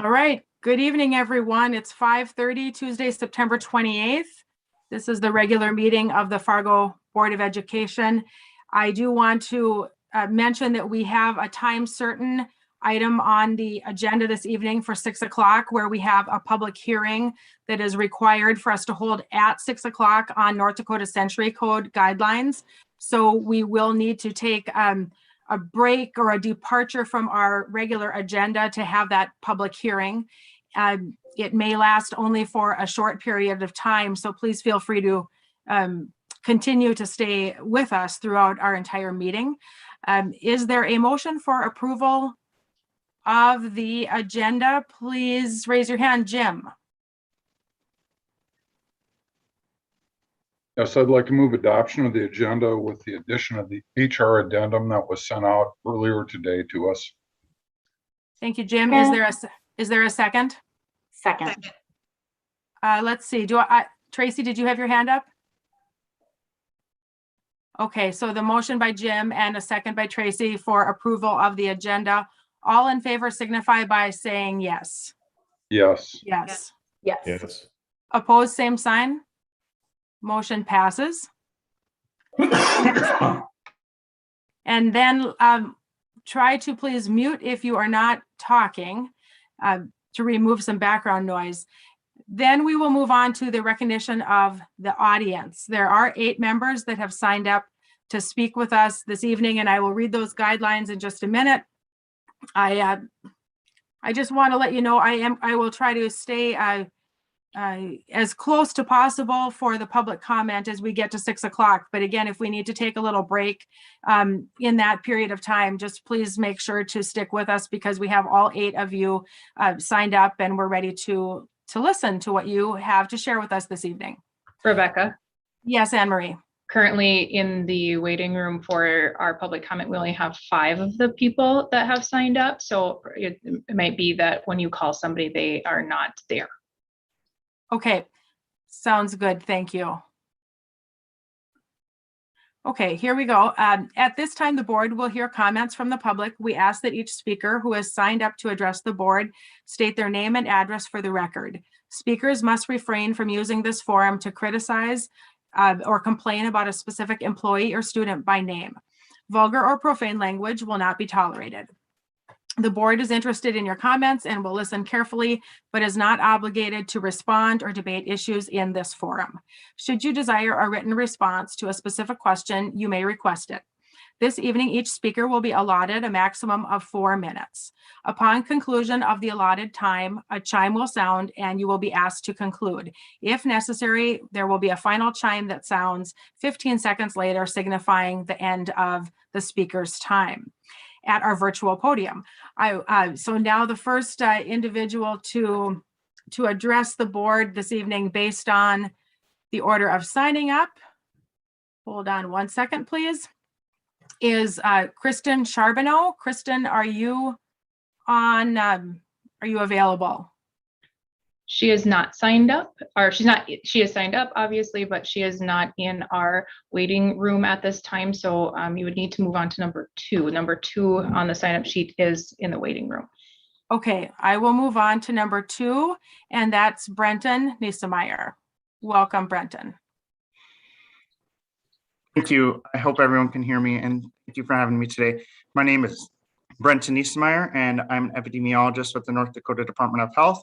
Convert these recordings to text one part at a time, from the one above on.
All right, good evening, everyone. It's 5:30, Tuesday, September 28th. This is the regular meeting of the Fargo Board of Education. I do want to mention that we have a time certain item on the agenda this evening for 6 o'clock, where we have a public hearing that is required for us to hold at 6 o'clock on North Dakota Century Code guidelines. So we will need to take a break or a departure from our regular agenda to have that public hearing. It may last only for a short period of time, so please feel free to continue to stay with us throughout our entire meeting. Is there a motion for approval of the agenda? Please raise your hand, Jim. Yes, I'd like to move adoption of the agenda with the addition of the HR addendum that was sent out earlier today to us. Thank you, Jim. Is there a second? Second. Let's see. Tracy, did you have your hand up? Okay, so the motion by Jim and a second by Tracy for approval of the agenda. All in favor signify by saying yes. Yes. Yes. Yes. Yes. Opposed, same sign. Motion passes. And then try to please mute if you are not talking to remove some background noise. Then we will move on to the recognition of the audience. There are 8 members that have signed up to speak with us this evening, and I will read those guidelines in just a minute. I just want to let you know I will try to stay as close to possible for the public comment as we get to 6 o'clock. But again, if we need to take a little break in that period of time, just please make sure to stick with us, because we have all 8 of you signed up and we're ready to listen to what you have to share with us this evening. Rebecca. Yes, Anne Marie. Currently in the waiting room for our public comment, we only have 5 of the people that have signed up. So it might be that when you call somebody, they are not there. Okay, sounds good. Thank you. Okay, here we go. At this time, the board will hear comments from the public. We ask that each speaker who has signed up to address the board state their name and address for the record. Speakers must refrain from using this forum to criticize or complain about a specific employee or student by name. Vulgar or profane language will not be tolerated. The board is interested in your comments and will listen carefully, but is not obligated to respond or debate issues in this forum. Should you desire a written response to a specific question, you may request it. This evening, each speaker will be allotted a maximum of 4 minutes. Upon conclusion of the allotted time, a chime will sound and you will be asked to conclude. If necessary, there will be a final chime that sounds 15 seconds later, signifying the end of the speaker's time at our virtual podium. So now the first individual to address the board this evening based on the order of signing up, hold on 1 second, please, is Kristen Charbonneau. Kristen, are you on, are you available? She is not signed up, or she is signed up, obviously, but she is not in our waiting room at this time. So you would need to move on to number 2. Number 2 on the sign up sheet is in the waiting room. Okay, I will move on to number 2, and that's Brenton Niesemeyer. Welcome, Brenton. Thank you. I hope everyone can hear me, and thank you for having me today. My name is Brenton Niesemeyer, and I'm an epidemiologist with the North Dakota Department of Health.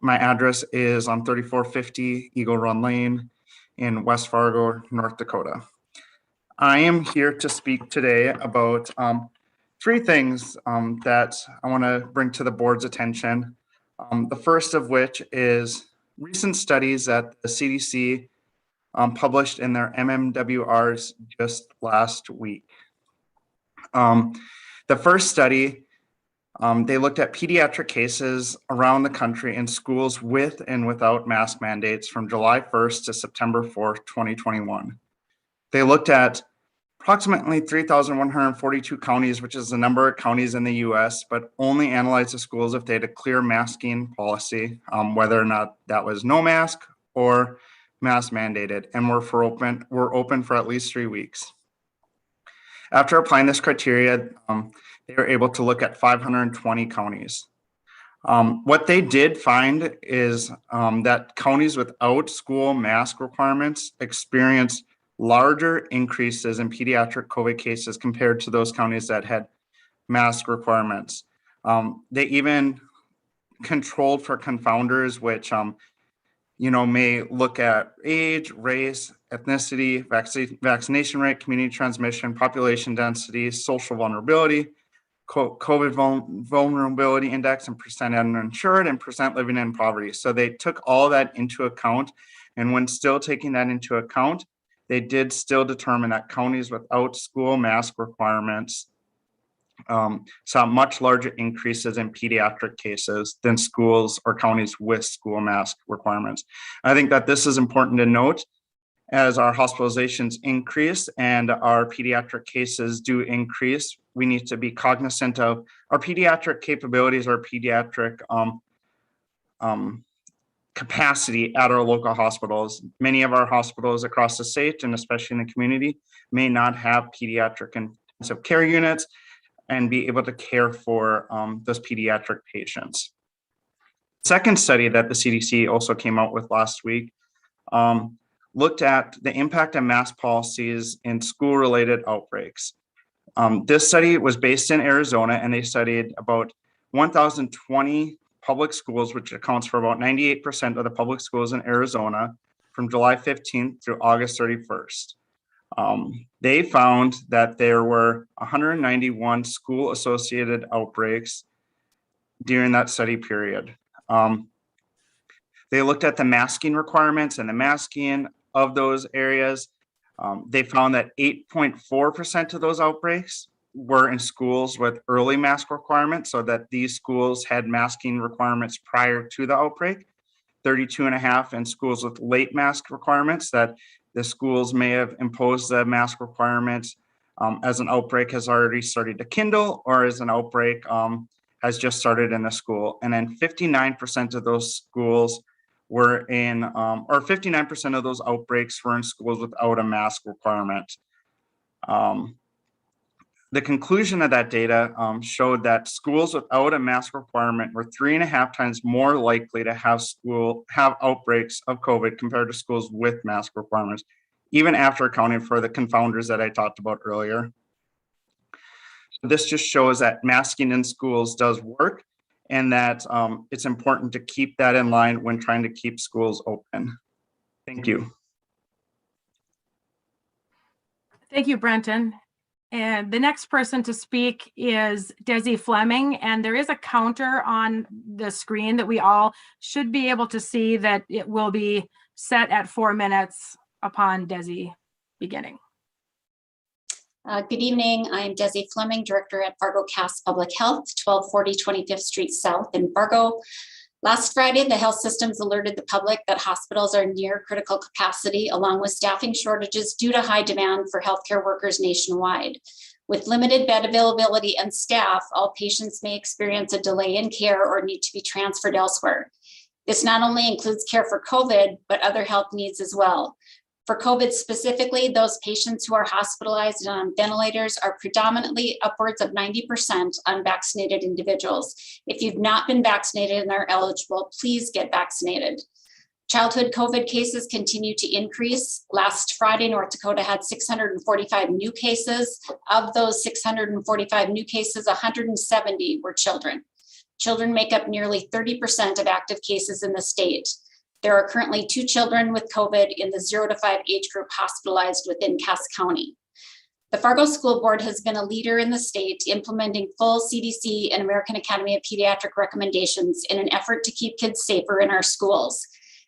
My address is on 3450 Eagle Run Lane in West Fargo, North Dakota. I am here to speak today about 3 things that I want to bring to the board's attention. The first of which is recent studies that the CDC published in their MMWRs just last week. The first study, they looked at pediatric cases around the country in schools with and without mask mandates from July 1st to September 4th, 2021. They looked at approximately 3,142 counties, which is the number of counties in the US, but only analyzed the schools if they had a clear masking policy, whether or not that was no mask or mask mandated, and were open for at least 3 weeks. After applying this criteria, they were able to look at 520 counties. What they did find is that counties without school mask requirements experience larger increases in pediatric COVID cases compared to those counties that had mask requirements. They even controlled for confounders, which may look at age, race, ethnicity, vaccination rate, community transmission, population density, social vulnerability, COVID vulnerability index, and percent uninsured, and percent living in poverty. So they took all that into account. And when still taking that into account, they did still determine that counties without school mask requirements saw much larger increases in pediatric cases than schools or counties with school mask requirements. I think that this is important to note as our hospitalizations increase and our pediatric cases do increase. We need to be cognizant of our pediatric capabilities, our pediatric capacity at our local hospitals. Many of our hospitals across the state, and especially in the community, may not have pediatric intensive care units and be able to care for those pediatric patients. Second study that the CDC also came out with last week looked at the impact of mask policies in school-related outbreaks. This study was based in Arizona, and they studied about 1,020 public schools, which accounts for about 98% of the public schools in Arizona, from July 15th through August 31st. They found that there were 191 school-associated outbreaks during that study period. They looked at the masking requirements and the masking of those areas. They found that 8.4% of those outbreaks were in schools with early mask requirements, so that these schools had masking requirements prior to the outbreak. 32.5% in schools with late mask requirements, that the schools may have imposed the mask requirements as an outbreak has already started to kindle, or as an outbreak has just started in the school. And then 59% of those schools were in, or 59% of those outbreaks were in schools without a mask requirement. The conclusion of that data showed that schools without a mask requirement were 3.5 times more likely to have outbreaks of COVID compared to schools with mask requirements, even after accounting for the confounders that I talked about earlier. This just shows that masking in schools does work, and that it's important to keep that in line when trying to keep schools open. Thank you. Thank you, Brenton. And the next person to speak is Desi Fleming, and there is a counter on the screen that we all should be able to see, that it will be set at 4 minutes upon Desi beginning. Good evening. I'm Desi Fleming, Director at Fargo Cass Public Health, 1240 25th Street South in Fargo. Last Friday, the health systems alerted the public that hospitals are near critical capacity, along with staffing shortages due to high demand for healthcare workers nationwide. With limited bed availability and staff, all patients may experience a delay in care or need to be transferred elsewhere. This not only includes care for COVID, but other health needs as well. For COVID specifically, those patients who are hospitalized and on ventilators are predominantly upwards of 90% unvaccinated individuals. If you've not been vaccinated and are eligible, please get vaccinated. Childhood COVID cases continue to increase. Last Friday, North Dakota had 645 new cases. Of those 645 new cases, 170 were children. Children make up nearly 30% of active cases in the state. There are currently 2 children with COVID in the 0 to 5 age group hospitalized within Cass County. The Fargo School Board has been a leader in the state implementing full CDC and American Academy of Pediatric recommendations in an effort to keep kids safer in our schools.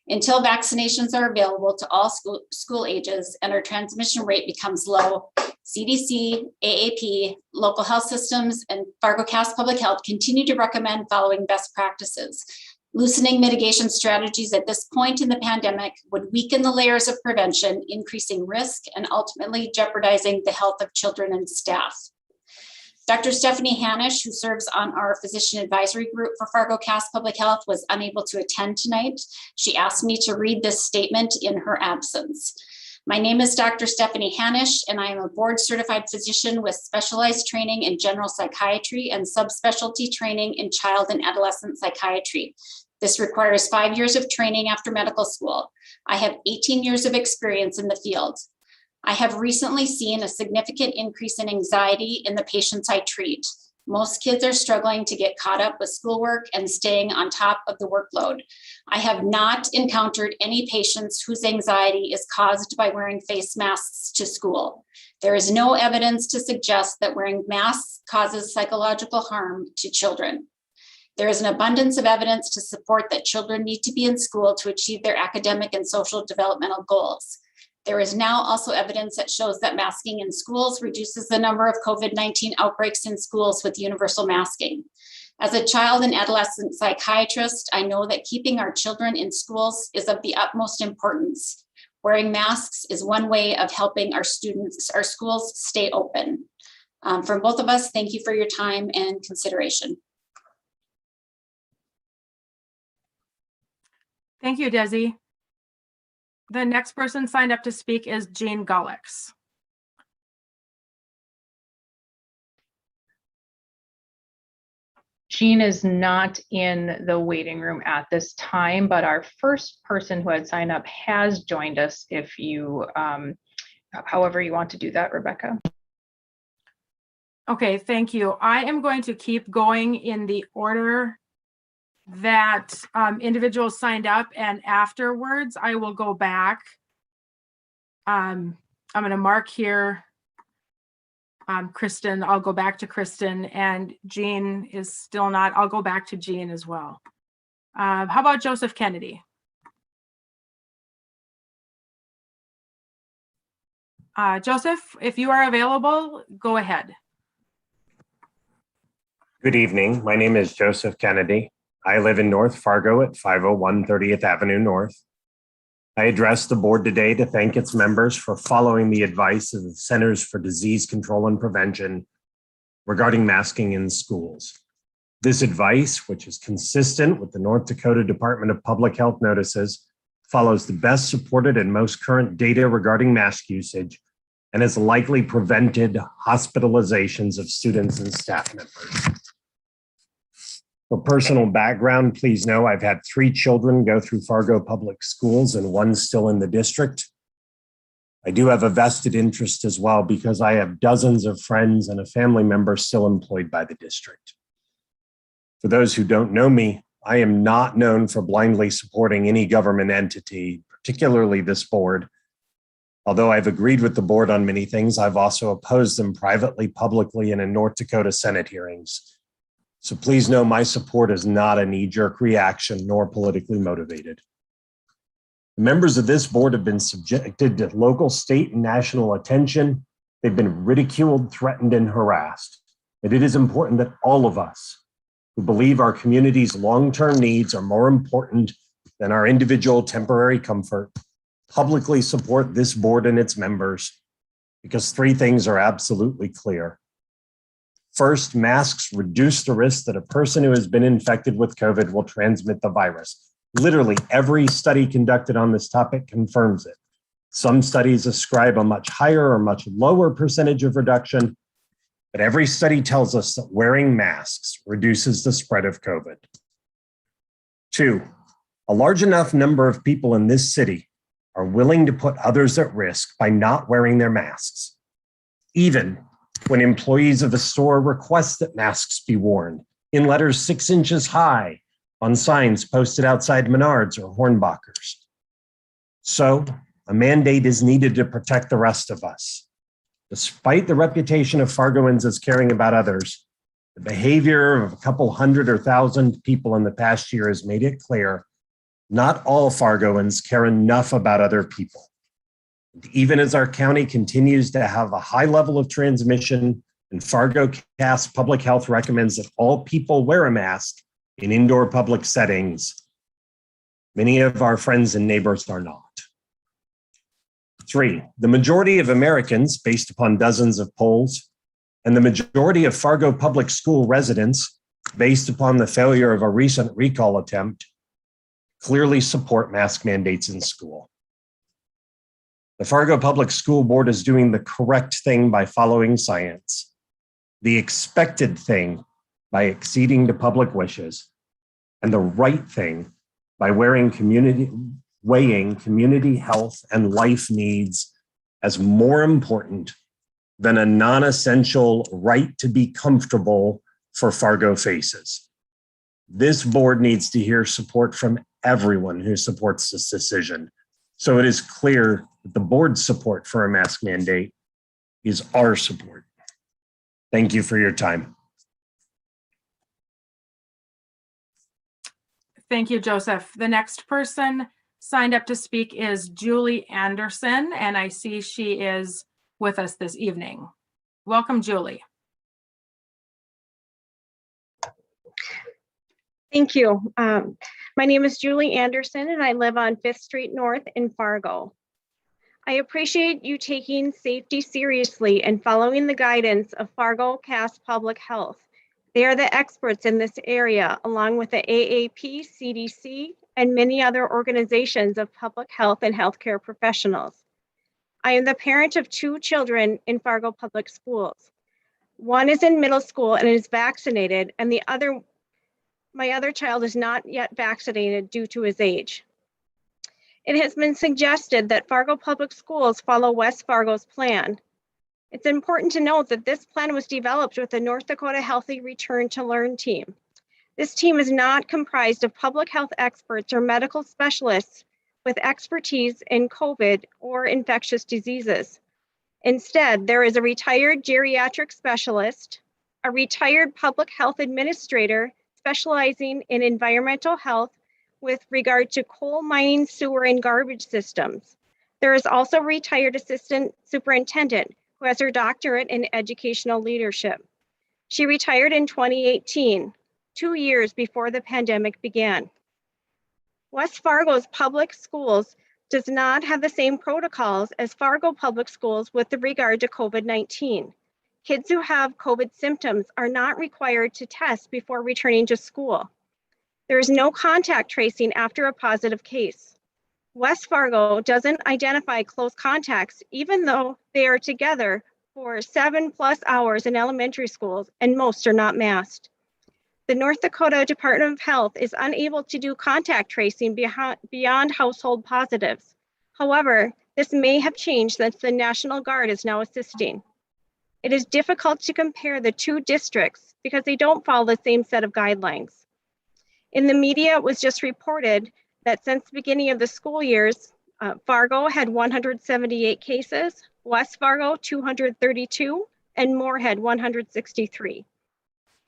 Until vaccinations are available to all school ages and our transmission rate becomes low, CDC, AAP, local health systems, and Fargo Cass Public Health continue to recommend following best practices. Loosening mitigation strategies at this point in the pandemic would weaken the layers of prevention, increasing risk and ultimately jeopardizing the health of children and staff. Dr. Stephanie Hanisch, who serves on our physician advisory group for Fargo Cass Public Health, was unable to attend tonight. She asked me to read this statement in her absence. My name is Dr. Stephanie Hanisch, and I am a board-certified physician with specialized training in general psychiatry and subspecialty training in child and adolescent psychiatry. This requires 5 years of training after medical school. I have 18 years of experience in the field. I have recently seen a significant increase in anxiety in the patients I treat. Most kids are struggling to get caught up with schoolwork and staying on top of the workload. I have not encountered any patients whose anxiety is caused by wearing face masks to school. There is no evidence to suggest that wearing masks causes psychological harm to children. There is an abundance of evidence to support that children need to be in school to achieve their academic and social developmental goals. There is now also evidence that shows that masking in schools reduces the number of COVID-19 outbreaks in schools with universal masking. As a child and adolescent psychiatrist, I know that keeping our children in schools is of the utmost importance. Wearing masks is one way of helping our schools stay open. From both of us, thank you for your time and consideration. Thank you, Desi. The next person signed up to speak is Jean Gallicks. Jean is not in the waiting room at this time, but our first person who had signed up has joined us. If you, however you want to do that, Rebecca. Okay, thank you. I am going to keep going in the order that individuals signed up, and afterwards I will go back. I'm going to mark here Kristen. I'll go back to Kristen, and Jean is still not. I'll go back to Jean as well. How about Joseph Kennedy? Joseph, if you are available, go ahead. Good evening. My name is Joseph Kennedy. I live in North Fargo at 501 30th Avenue North. I address the board today to thank its members for following the advice of the Centers for Disease Control and Prevention regarding masking in schools. This advice, which is consistent with the North Dakota Department of Public Health notices, follows the best supported and most current data regarding mask usage and has likely prevented hospitalizations of students and staff members. For personal background, please know I've had 3 children go through Fargo Public Schools and 1 still in the district. I do have a vested interest as well because I have dozens of friends and a family member still employed by the district. For those who don't know me, I am not known for blindly supporting any government entity, particularly this board. Although I've agreed with the board on many things, I've also opposed them privately, publicly, and in North Dakota Senate hearings. So please know my support is not a knee-jerk reaction nor politically motivated. The members of this board have been subjected to local, state, and national attention. They've been ridiculed, threatened, and harassed. And it is important that all of us who believe our community's long-term needs are more important than our individual temporary comfort publicly support this board and its members, because 3 things are absolutely clear. First, masks reduce the risk that a person who has been infected with COVID will transmit the virus. Literally every study conducted on this topic confirms it. Some studies ascribe a much higher or much lower percentage of reduction, but every study tells us that wearing masks reduces the spread of COVID. 2, a large enough number of people in this city are willing to put others at risk by not wearing their masks, even when employees of a store request that masks be worn in letters 6 inches high on signs posted outside Menards or Hornbachers. So a mandate is needed to protect the rest of us. Despite the reputation of Fargoans as caring about others, the behavior of a couple hundred or thousand people in the past year has made it clear not all Fargoans care enough about other people. Even as our county continues to have a high level of transmission and Fargo Cass Public Health recommends that all people wear a mask in indoor public settings, many of our friends and neighbors are not. 3, the majority of Americans, based upon dozens of polls, and the majority of Fargo public school residents, based upon the failure of a recent recall attempt, clearly support mask mandates in school. The Fargo Public School Board is doing the correct thing by following science, the expected thing by acceding to public wishes, and the right thing by weighing community health and life needs as more important than a non-essential right to be comfortable for Fargo faces. This board needs to hear support from everyone who supports this decision, so it is clear that the board's support for a mask mandate is our support. Thank you for your time. Thank you, Joseph. The next person signed up to speak is Julie Anderson, and I see she is with us this evening. Welcome, Julie. Thank you. My name is Julie Anderson, and I live on 5th Street North in Fargo. I appreciate you taking safety seriously and following the guidance of Fargo Cass Public Health. They are the experts in this area, along with the AAP, CDC, and many other organizations of public health and healthcare professionals. I am the parent of 2 children in Fargo Public Schools. One is in middle school and is vaccinated, and my other child is not yet vaccinated due to his age. It has been suggested that Fargo Public Schools follow West Fargo's plan. It's important to note that this plan was developed with the North Dakota Healthy Return to Learn team. This team is not comprised of public health experts or medical specialists with expertise in COVID or infectious diseases. Instead, there is a retired geriatric specialist, a retired public health administrator specializing in environmental health with regard to coal mining, sewer, and garbage systems. There is also a retired assistant superintendent who has her doctorate in educational leadership. She retired in 2018, 2 years before the pandemic began. West Fargo's public schools does not have the same protocols as Fargo Public Schools with regard to COVID-19. Kids who have COVID symptoms are not required to test before returning to school. There is no contact tracing after a positive case. West Fargo doesn't identify close contacts, even though they are together for 7+ hours in elementary schools, and most are not masked. The North Dakota Department of Health is unable to do contact tracing beyond household positives. However, this may have changed since the National Guard is now assisting. It is difficult to compare the 2 districts because they don't follow the same set of guidelines. In the media, it was just reported that since the beginning of the school years, Fargo had 178 cases, West Fargo 232, and Moore had 163.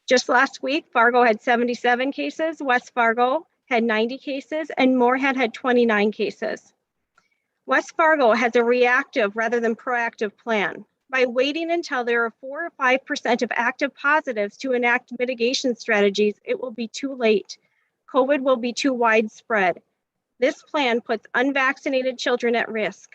Just last week, Fargo had 77 cases, West Fargo had 90 cases, and Moorhead had 29 cases. West Fargo has a reactive rather than proactive plan. By waiting until there are 4 or 5% of active positives to enact mitigation strategies, it will be too late. COVID will be too widespread. This plan puts unvaccinated children at risk.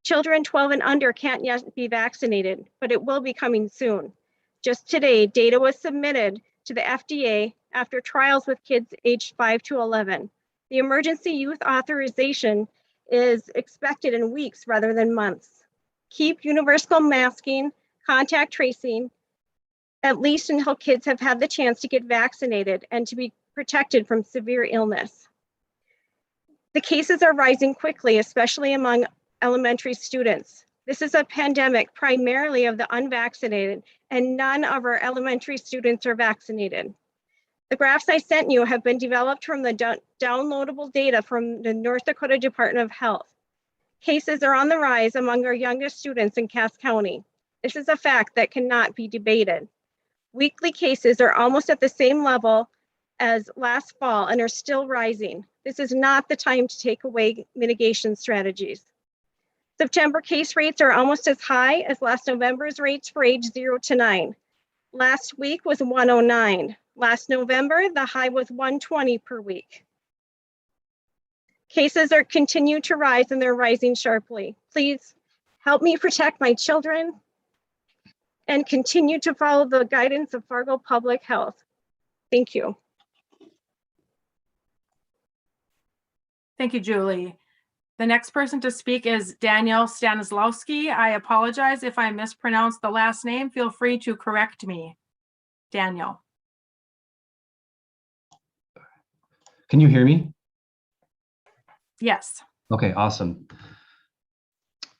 Children 12 and under can't yet be vaccinated, but it will be coming soon. Just today, data was submitted to the FDA after trials with kids aged 5 to 11. The emergency youth authorization is expected in weeks rather than months. Keep universal masking, contact tracing, at least until kids have had the chance to get vaccinated and to be protected from severe illness. The cases are rising quickly, especially among elementary students. This is a pandemic primarily of the unvaccinated, and none of our elementary students are vaccinated. The graphs I sent you have been developed from the downloadable data from the North Dakota Department of Health. Cases are on the rise among our youngest students in Cass County. This is a fact that cannot be debated. Weekly cases are almost at the same level as last fall and are still rising. This is not the time to take away mitigation strategies. September case rates are almost as high as last November's rates for age 0 to 9. Last week was 109. Last November, the high was 120 per week. Cases are continue to rise and they're rising sharply. Please help me protect my children and continue to follow the guidance of Fargo Public Health. Thank you. Thank you, Julie. The next person to speak is Daniel Stenslawski. I apologize if I mispronounced the last name. Feel free to correct me. Daniel. Can you hear me? Yes. Okay, awesome.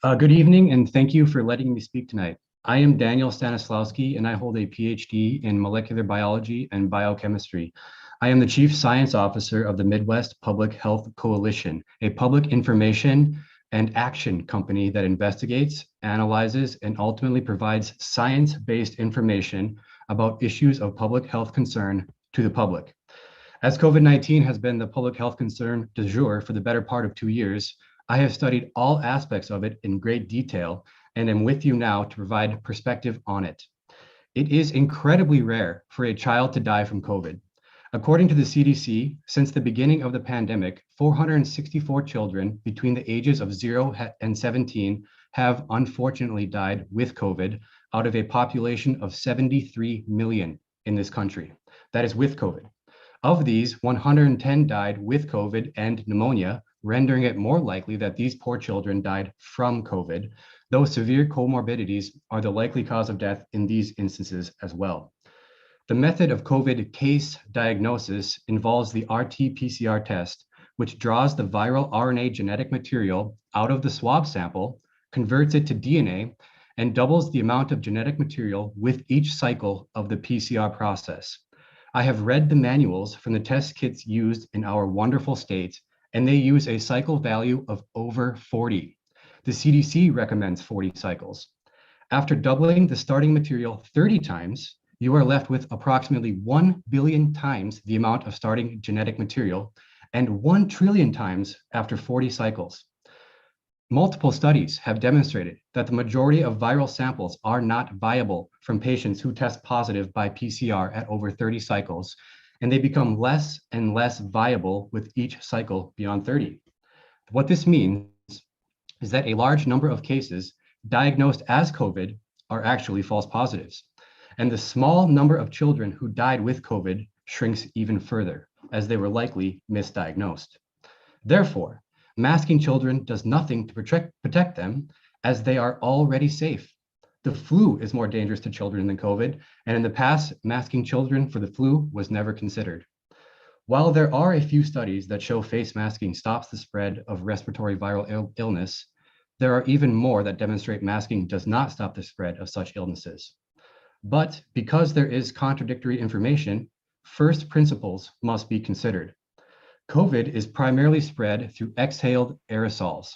Good evening, and thank you for letting me speak tonight. I am Daniel Stenslawski, and I hold a PhD in molecular biology and biochemistry. I am the Chief Science Officer of the Midwest Public Health Coalition, a public information and action company that investigates, analyzes, and ultimately provides science-based information about issues of public health concern to the public. As COVID-19 has been the public health concern du jour for the better part of 2 years, I have studied all aspects of it in great detail and am with you now to provide perspective on it. It is incredibly rare for a child to die from COVID. According to the CDC, since the beginning of the pandemic, 464 children between the ages of 0 and 17 have unfortunately died with COVID out of a population of 73 million in this country. That is with COVID. Of these, 110 died with COVID and pneumonia, rendering it more likely that these poor children died from COVID, though severe comorbidities are the likely cause of death in these instances as well. The method of COVID case diagnosis involves the RT-PCR test, which draws the viral RNA genetic material out of the swab sample, converts it to DNA, and doubles the amount of genetic material with each cycle of the PCR process. I have read the manuals from the test kits used in our wonderful state, and they use a cycle value of over 40. The CDC recommends 40 cycles. After doubling the starting material 30 times, you are left with approximately 1 billion times the amount of starting genetic material and 1 trillion times after 40 cycles. Multiple studies have demonstrated that the majority of viral samples are not viable from patients who test positive by PCR at over 30 cycles, and they become less and less viable with each cycle beyond 30. What this means is that a large number of cases diagnosed as COVID are actually false positives, and the small number of children who died with COVID shrinks even further, as they were likely misdiagnosed. Therefore, masking children does nothing to protect them, as they are already safe. The flu is more dangerous to children than COVID, and in the past, masking children for the flu was never considered. While there are a few studies that show face masking stops the spread of respiratory viral illness, there are even more that demonstrate masking does not stop the spread of such illnesses. But because there is contradictory information, first principles must be considered. COVID is primarily spread through exhaled aerosols.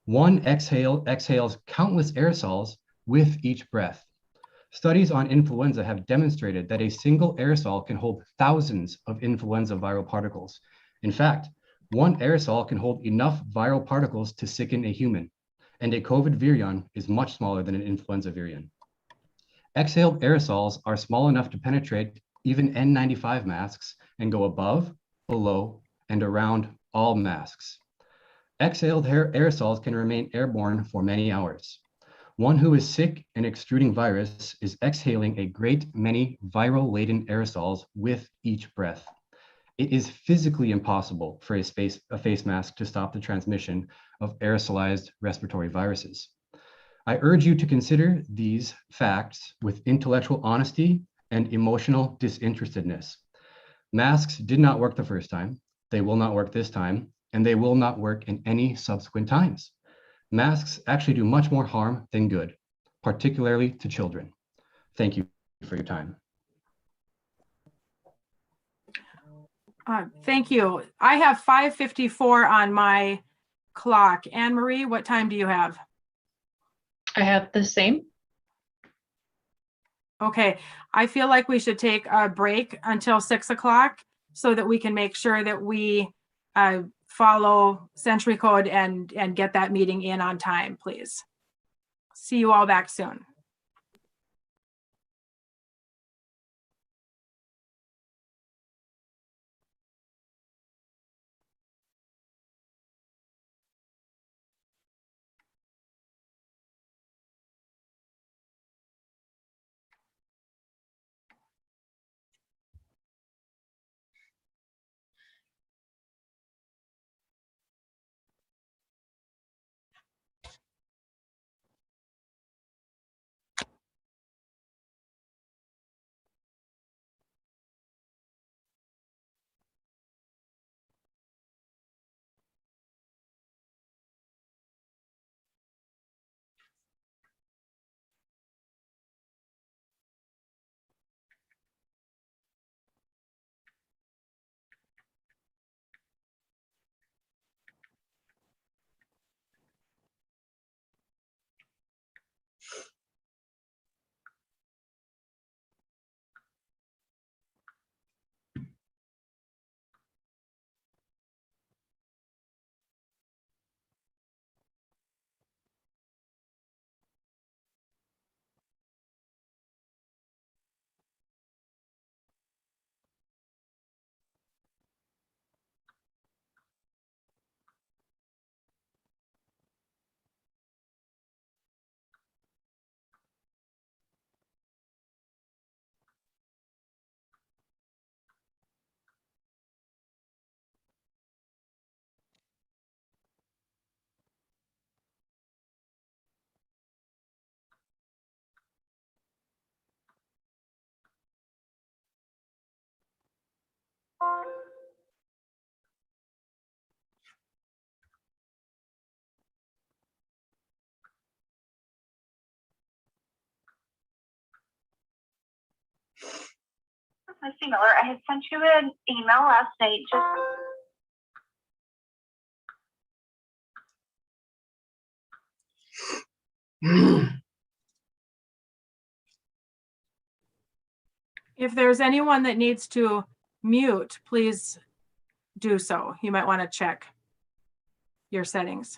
One exhales countless aerosols with each breath. Studies on influenza have demonstrated that a single aerosol can hold thousands of influenza viral particles. In fact, one aerosol can hold enough viral particles to sicken a human, and a COVID virion is much smaller than an influenza virion. Exhaled aerosols are small enough to penetrate even N95 masks and go above, below, and around all masks. Exhaled aerosols can remain airborne for many hours. One who is sick and extruding virus is exhaling a great many viral-laden aerosols with each breath. It is physically impossible for a face mask to stop the transmission of aerosolized respiratory viruses. I urge you to consider these facts with intellectual honesty and emotional disinterestedness. Masks did not work the first time. They will not work this time, and they will not work in any subsequent times. Masks actually do much more harm than good, particularly to children. Thank you for your time. Thank you. I have 5:54 on my clock. Anne Marie, what time do you have? I have the same. Okay, I feel like we should take a break until 6 o'clock so that we can make sure that we follow Century Code and get that meeting in on time, please. See you all back soon. Missy Miller. I had sent you an email last night. If there's anyone that needs to mute, please do so. You might want to check your settings.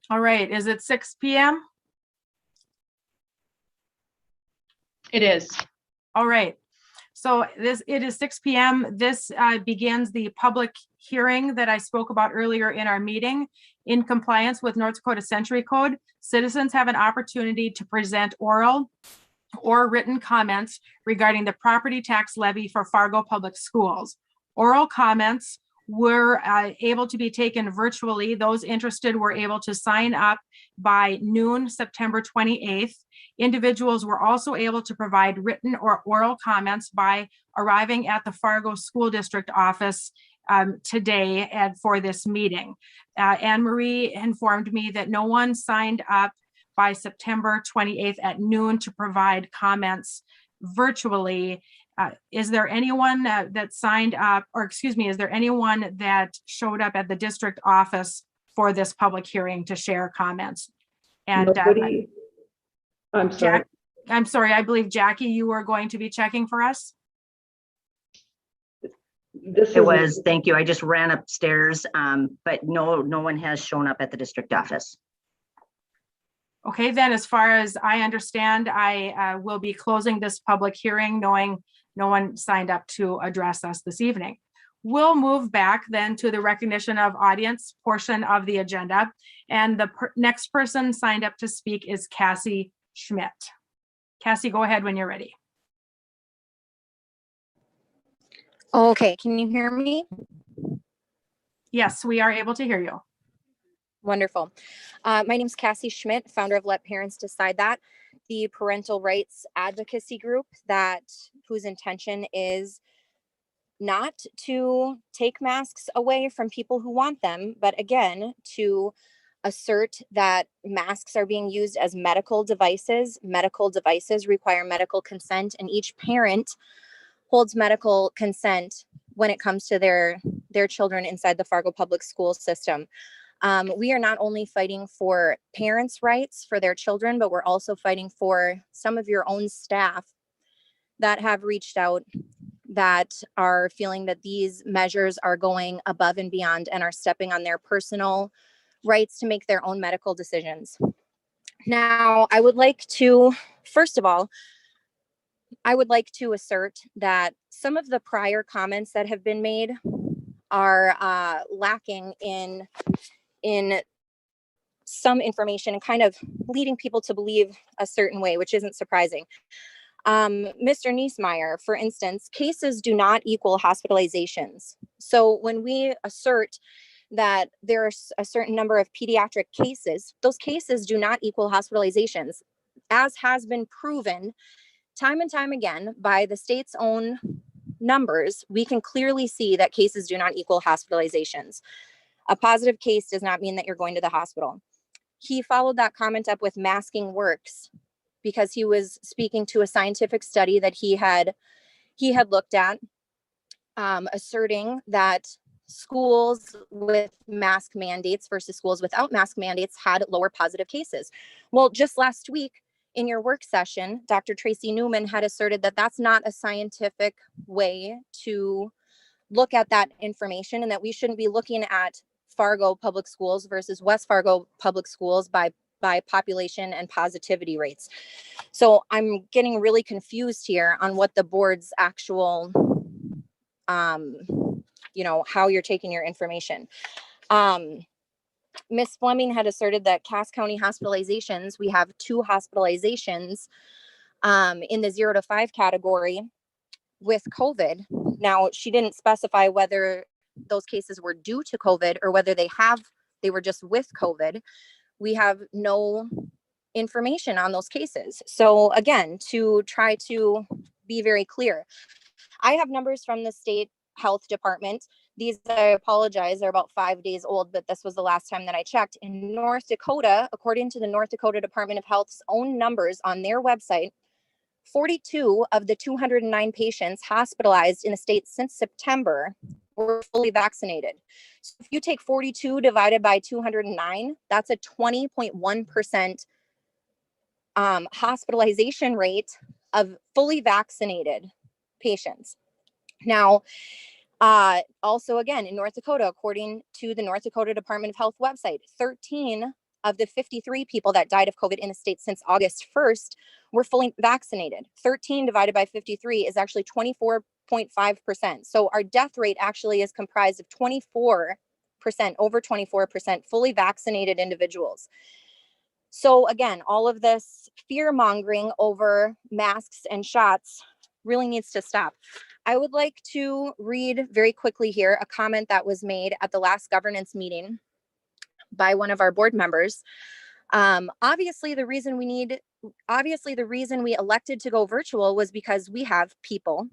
All right, is it 6 p.m.? It is. All right. So it is 6 p.m. This begins the public hearing that I spoke about earlier in our meeting. In compliance with North Dakota Century Code, citizens have an opportunity to present oral or written comments regarding the property tax levy for Fargo Public Schools. Oral comments were able to be taken virtually. Those interested were able to sign up by noon, September 28th. Individuals were also able to provide written or oral comments by arriving at the Fargo School District office today and for this meeting. Anne Marie informed me that no one signed up by September 28th at noon to provide comments virtually. Is there anyone that signed up, or excuse me, is there anyone that showed up at the district office for this public hearing to share comments? And Nobody. I'm sorry. I'm sorry, I believe Jackie, you were going to be checking for us? Thank you. I just ran upstairs, but no one has shown up at the district office. Okay, then as far as I understand, I will be closing this public hearing knowing no one signed up to address us this evening. We'll move back then to the recognition of audience portion of the agenda. And the next person signed up to speak is Cassie Schmidt. Cassie, go ahead when you're ready. Okay, can you hear me? Yes, we are able to hear you. Wonderful. My name's Cassie Schmidt, founder of Let Parents Decide That, the parental rights advocacy group whose intention is not to take masks away from people who want them, but again, to assert that masks are being used as medical devices. Medical devices require medical consent, and each parent holds medical consent when it comes to their children inside the Fargo public school system. We are not only fighting for parents' rights for their children, but we're also fighting for some of your own staff that have reached out, that are feeling that these measures are going above and beyond and are stepping on their personal rights to make their own medical decisions. Now, I would like to, first of all, assert that some of the prior comments that have been made are lacking in some information and kind of leading people to believe a certain way, which isn't surprising. Mr. Niesmeyer, for instance, cases do not equal hospitalizations. So when we assert that there's a certain number of pediatric cases, those cases do not equal hospitalizations, as has been proven time and time again by the state's own numbers. We can clearly see that cases do not equal hospitalizations. A positive case does not mean that you're going to the hospital. He followed that comment up with masking works, because he was speaking to a scientific study that he had looked at, asserting that schools with mask mandates versus schools without mask mandates had lower positive cases. Well, just last week in your work session, Dr. Tracy Newman had asserted that that's not a scientific way to look at that information, and that we shouldn't be looking at Fargo public schools versus West Fargo public schools by population and positivity rates. So I'm getting really confused here on what the board's actual, how you're taking your information. Ms. Fleming had asserted that Cass County hospitalizations, we have 2 hospitalizations in the 0 to 5 category with COVID. Now, she didn't specify whether those cases were due to COVID or whether they were just with COVID. We have no information on those cases. So again, to try to be very clear, I have numbers from the state health department. These, I apologize, are about 5 days old, but this was the last time that I checked. In North Dakota, according to the North Dakota Department of Health's own numbers on their website, 42 of the 209 patients hospitalized in the state since September were fully vaccinated. So if you take 42 divided by 209, that's a 20.1% hospitalization rate of fully vaccinated patients. Now, also again, in North Dakota, according to the North Dakota Department of Health website, 13 of the 53 people that died of COVID in the state since August 1st were fully vaccinated. 13 divided by 53 is actually 24.5%. So our death rate actually is comprised of 24%, over 24% fully vaccinated individuals. So again, all of this fear mongering over masks and shots really needs to stop. I would like to read very quickly here a comment that was made at the last governance meeting by one of our board members. Obviously, the reason we elected to go virtual was because we have people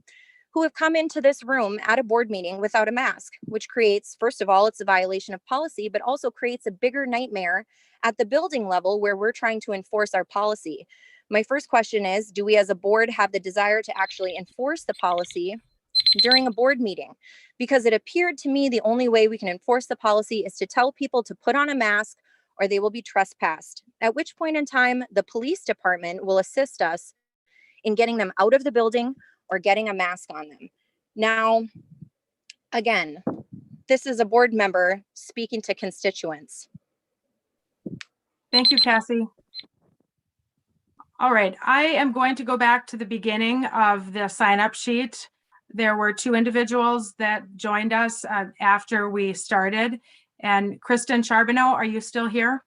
who have come into this room at a board meeting without a mask, which creates, first of all, it's a violation of policy, but also creates a bigger nightmare at the building level where we're trying to enforce our policy. My first question is, do we as a board have the desire to actually enforce the policy during a board meeting? Because it appeared to me the only way we can enforce the policy is to tell people to put on a mask or they will be trespassed, at which point in time the police department will assist us in getting them out of the building or getting a mask on them. Now, again, this is a board member speaking to constituents. Thank you, Cassie. All right, I am going to go back to the beginning of the sign-up sheet. There were 2 individuals that joined us after we started. And Kristen Charbonneau, are you still here?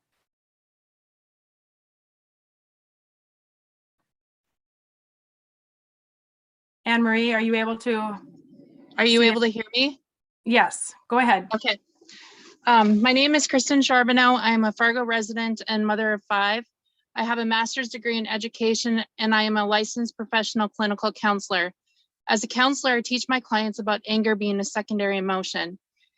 Anne Marie, are you able to? Are you able to hear me? Yes, go ahead. Okay. My name is Kristen Charbonneau. I'm a Fargo resident and mother of 5. I have a master's degree in education, and I am a licensed professional clinical counselor. As a counselor, I teach my clients about anger being a secondary emotion.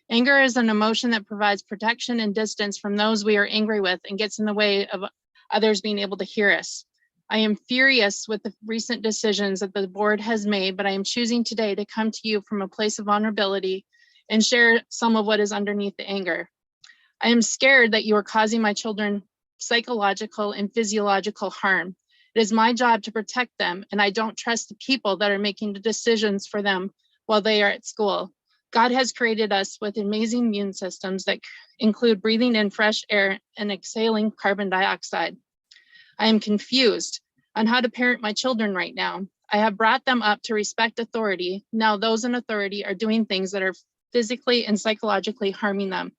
Anger is an emotion that provides protection and distance from those we are angry with and gets in the way of others being able to hear us. I am furious with the recent decisions that the board has made, but I am choosing today to come to you from a place of vulnerability and share some of what is underneath the anger. I am scared that you are causing my children psychological and physiological harm. It is my job to protect them, and I don't trust the people that are making the decisions for them while they are at school. God has created us with amazing immune systems that include breathing in fresh air and exhaling carbon dioxide. I am confused on how to parent my children right now. I have brought them up to respect authority. Now those in authority are doing things that are physically and psychologically harming them.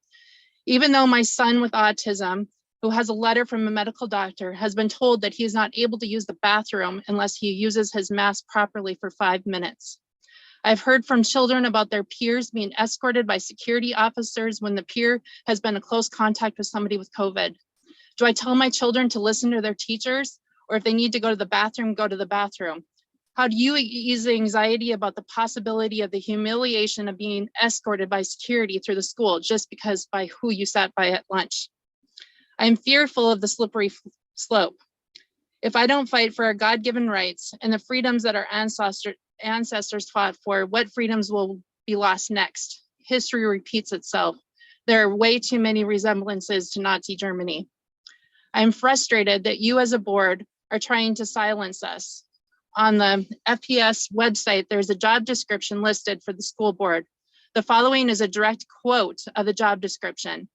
Even though my son with autism, who has a letter from a medical doctor, has been told that he is not able to use the bathroom unless he uses his mask properly for 5 minutes. I've heard from children about their peers being escorted by security officers when the peer has been in close contact with somebody with COVID. Do I tell my children to listen to their teachers, or if they need to go to the bathroom, go to the bathroom? How do you ease the anxiety about the possibility of the humiliation of being escorted by security through the school just because by who you sat by at lunch? I am fearful of the slippery slope. If I don't fight for our God-given rights and the freedoms that our ancestors fought for, what freedoms will be lost next? History repeats itself. There are way too many resemblances to Nazi Germany. I am frustrated that you as a board are trying to silence us. On the FPS website, there's a job description listed for the school board. The following is a direct quote of the job description.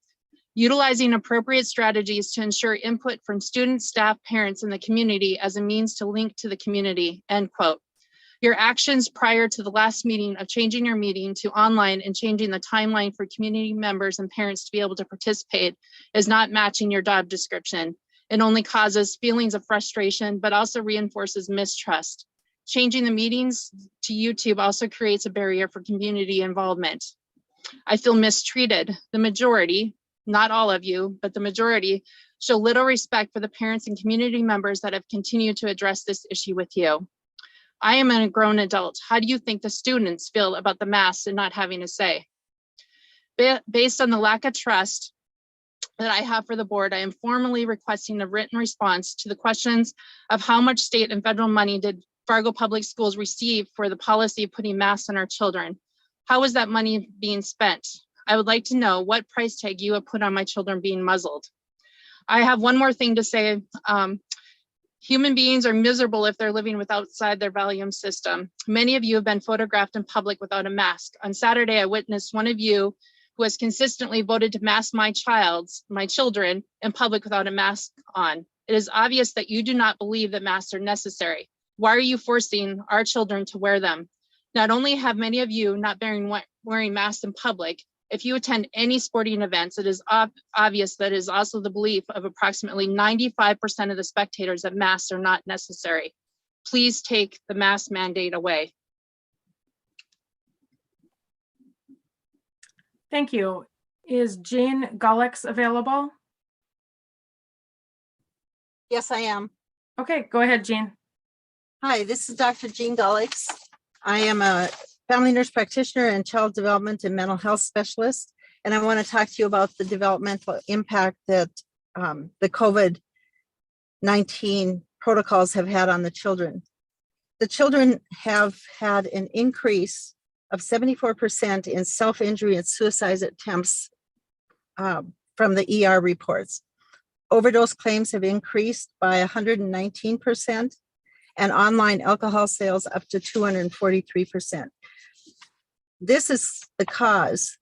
Utilizing appropriate strategies to ensure input from students, staff, parents, and the community as a means to link to the community, end quote. Your actions prior to the last meeting of changing your meeting to online and changing the timeline for community members and parents to be able to participate is not matching your job description. It only causes feelings of frustration, but also reinforces mistrust. Changing the meetings to YouTube also creates a barrier for community involvement. I feel mistreated. The majority, not all of you, but the majority, show little respect for the parents and community members that have continued to address this issue with you. I am a grown adult. How do you think the students feel about the masks and not having a say? Based on the lack of trust that I have for the board, I am formally requesting a written response to the questions of how much state and federal money did Fargo Public Schools receive for the policy of putting masks on our children? How is that money being spent? I would like to know what price tag you have put on my children being muzzled. I have one more thing to say. Human beings are miserable if they're living with outside their value system. Many of you have been photographed in public without a mask. On Saturday, I witnessed one of you who has consistently voted to mask my children in public without a mask on. It is obvious that you do not believe that masks are necessary. Why are you forcing our children to wear them? Not only have many of you not wearing masks in public, if you attend any sporting events, it is obvious that it is also the belief of approximately 95% of the spectators that masks are not necessary. Please take the mask mandate away. Thank you. Is Jean Gallicks available? Yes, I am. Okay, go ahead, Jean. Hi, this is Dr. Jean Gallicks. I am a family nurse practitioner and child development and mental health specialist. And I want to talk to you about the developmental impact that the COVID-19 protocols have had on the children. The children have had an increase of 74% in self-injury and suicide attempts from the ER reports. Overdose claims have increased by 119%, and online alcohol sales up to 243%. This is the cause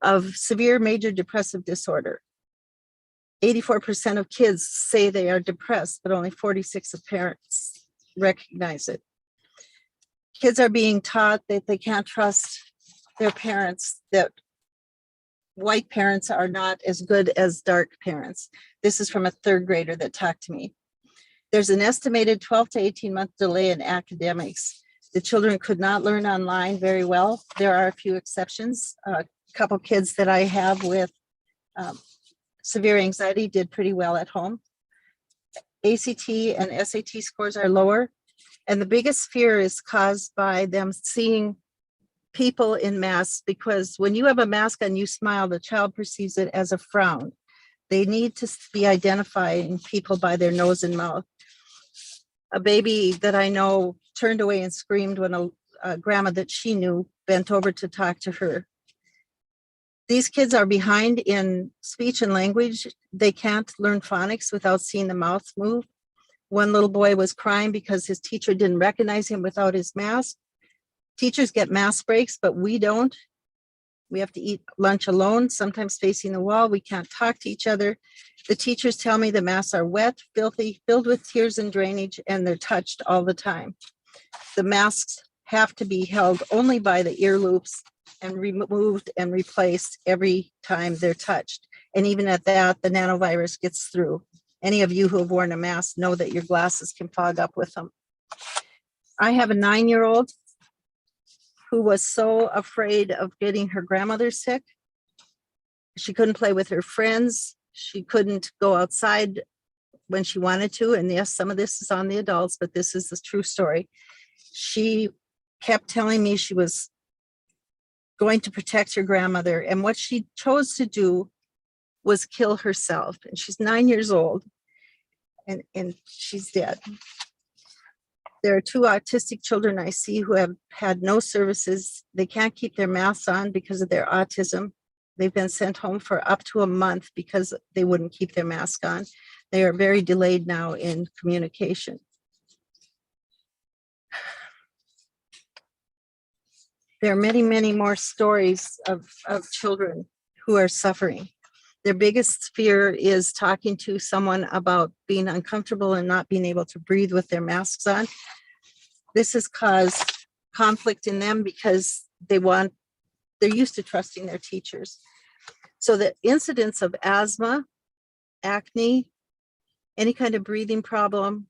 of severe major depressive disorder. 84% of kids say they are depressed, but only 46% of parents recognize it. Kids are being taught that they can't trust their parents, that white parents are not as good as dark parents. This is from a 3rd grader that talked to me. There's an estimated 12 to 18 month delay in academics. The children could not learn online very well. There are a few exceptions. A couple kids that I have with severe anxiety did pretty well at home. ACT and SAT scores are lower. And the biggest fear is caused by them seeing people in masks, because when you have a mask and you smile, the child perceives it as a frown. They need to be identifying people by their nose and mouth. A baby that I know turned away and screamed when a grandma that she knew bent over to talk to her. These kids are behind in speech and language. They can't learn phonics without seeing the mouth move. One little boy was crying because his teacher didn't recognize him without his mask. Teachers get mask breaks, but we don't. We have to eat lunch alone, sometimes facing the wall. We can't talk to each other. The teachers tell me the masks are wet, filthy, filled with tears and drainage, and they're touched all the time. The masks have to be held only by the ear loops and removed and replaced every time they're touched. And even at that, the nanovirus gets through. Any of you who have worn a mask know that your glasses can fog up with them. I have a 9-year-old who was so afraid of getting her grandmother sick. She couldn't play with her friends. She couldn't go outside when she wanted to. And yes, some of this is on the adults, but this is the true story. She kept telling me she was going to protect her grandmother. And what she chose to do was kill herself. And she's 9 years old and she's dead. There are 2 autistic children I see who have had no services. They can't keep their masks on because of their autism. They've been sent home for up to a month because they wouldn't keep their mask on. They are very delayed now in communication. There are many, many more stories of children who are suffering. Their biggest fear is talking to someone about being uncomfortable and not being able to breathe with their masks on. This has caused conflict in them because they're used to trusting their teachers. So the incidence of asthma, acne, any kind of breathing problem,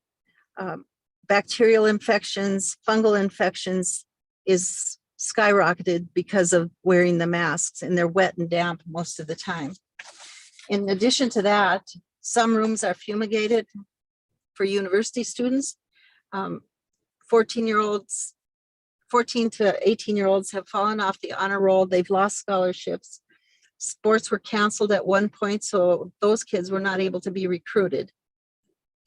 bacterial infections, fungal infections is skyrocketed because of wearing the masks, and they're wet and damp most of the time. In addition to that, some rooms are fumigated for university students. 14 to 18-year-olds have fallen off the honor roll. They've lost scholarships. Sports were canceled at one point, so those kids were not able to be recruited.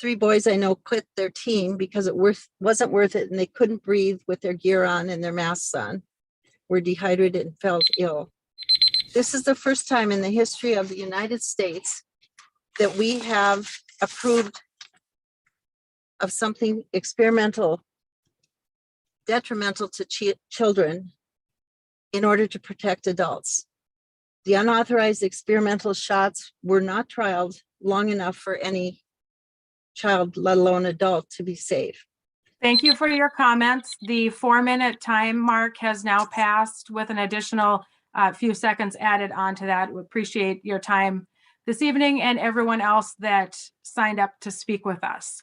3 boys I know quit their team because it wasn't worth it, and they couldn't breathe with their gear on and their masks on, were dehydrated and felt ill. This is the first time in the history of the United States that we have approved of something experimental, detrimental to children in order to protect adults. The unauthorized experimental shots were not trialed long enough for any child, let alone adult, to be safe. Thank you for your comments. The 4-minute time mark has now passed with an additional few seconds added on to that. We appreciate your time this evening and everyone else that signed up to speak with us.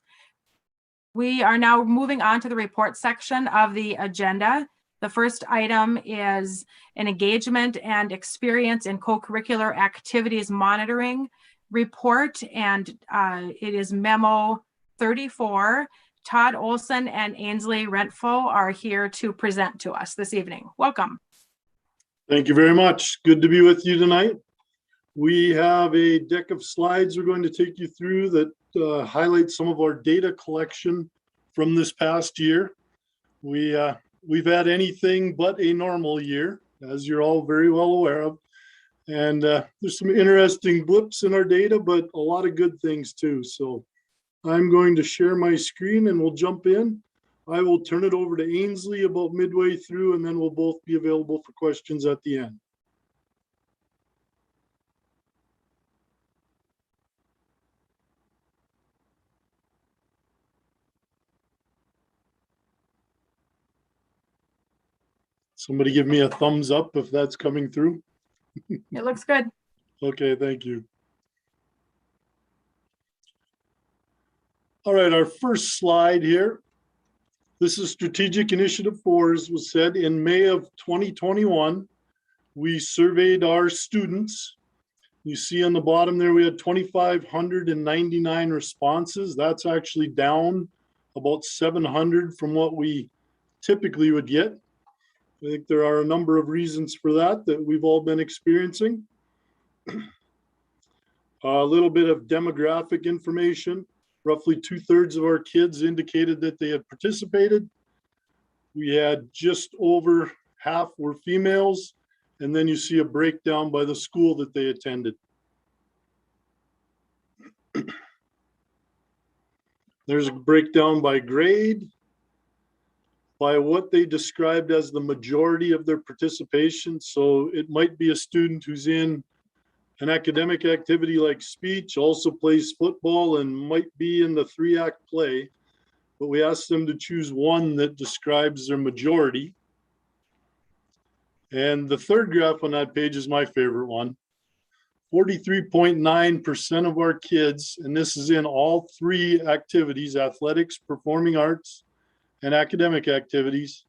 We are now moving on to the report section of the agenda. The first item is an engagement and experience in co-curricular activities monitoring report, and it is memo 34. Todd Olson and Ainsley Rentfo are here to present to us this evening. Welcome. Thank you very much. Good to be with you tonight. We have a deck of slides we're going to take you through that highlight some of our data collection from this past year. We've had anything but a normal year, as you're all very well aware of. And there's some interesting blips in our data, but a lot of good things too. So I'm going to share my screen and we'll jump in. I will turn it over to Ainsley about midway through, and then we'll both be available for questions at the end. Somebody give me a thumbs up if that's coming through. It looks good. Okay, thank you. All right, our first slide here. This is Strategic Initiative 4, as was said. In May of 2021, we surveyed our students You see on the bottom there, we had 2,599 responses. That's actually down about 700 from what we typically would get. I think there are a number of reasons for that we've all been experiencing. A little bit of demographic information. Roughly 2/3 of our kids indicated that they had participated. We had just over half were females, and then you see a breakdown by the school that they attended. There's a breakdown by grade, by what they described as the majority of their participation. So it might be a student who's in an academic activity like speech, also plays football, and might be in the 3-act play. But we asked them to choose one that describes their majority. And the third graph on that page is my favorite one. 43.9% of our kids, and this is in all 3 activities, athletics, performing arts, and academic activities,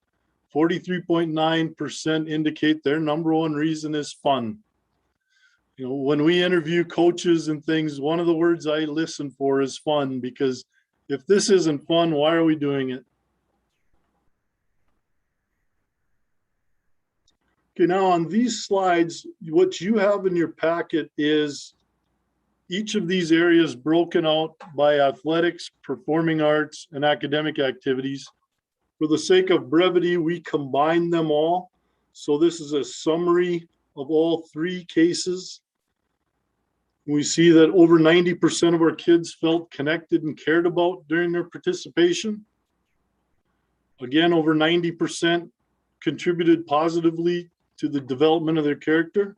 43.9% indicate their number one reason is fun. You know, when we interview coaches and things, one of the words I listen for is fun, because if this isn't fun, why are we doing it? Okay, now on these slides, what you have in your packet is each of these areas broken out by athletics, performing arts, and academic activities. For the sake of brevity, we combine them all. So this is a summary of all 3 cases. We see that over 90% of our kids felt connected and cared about during their participation. Again, over 90% contributed positively to the development of their character.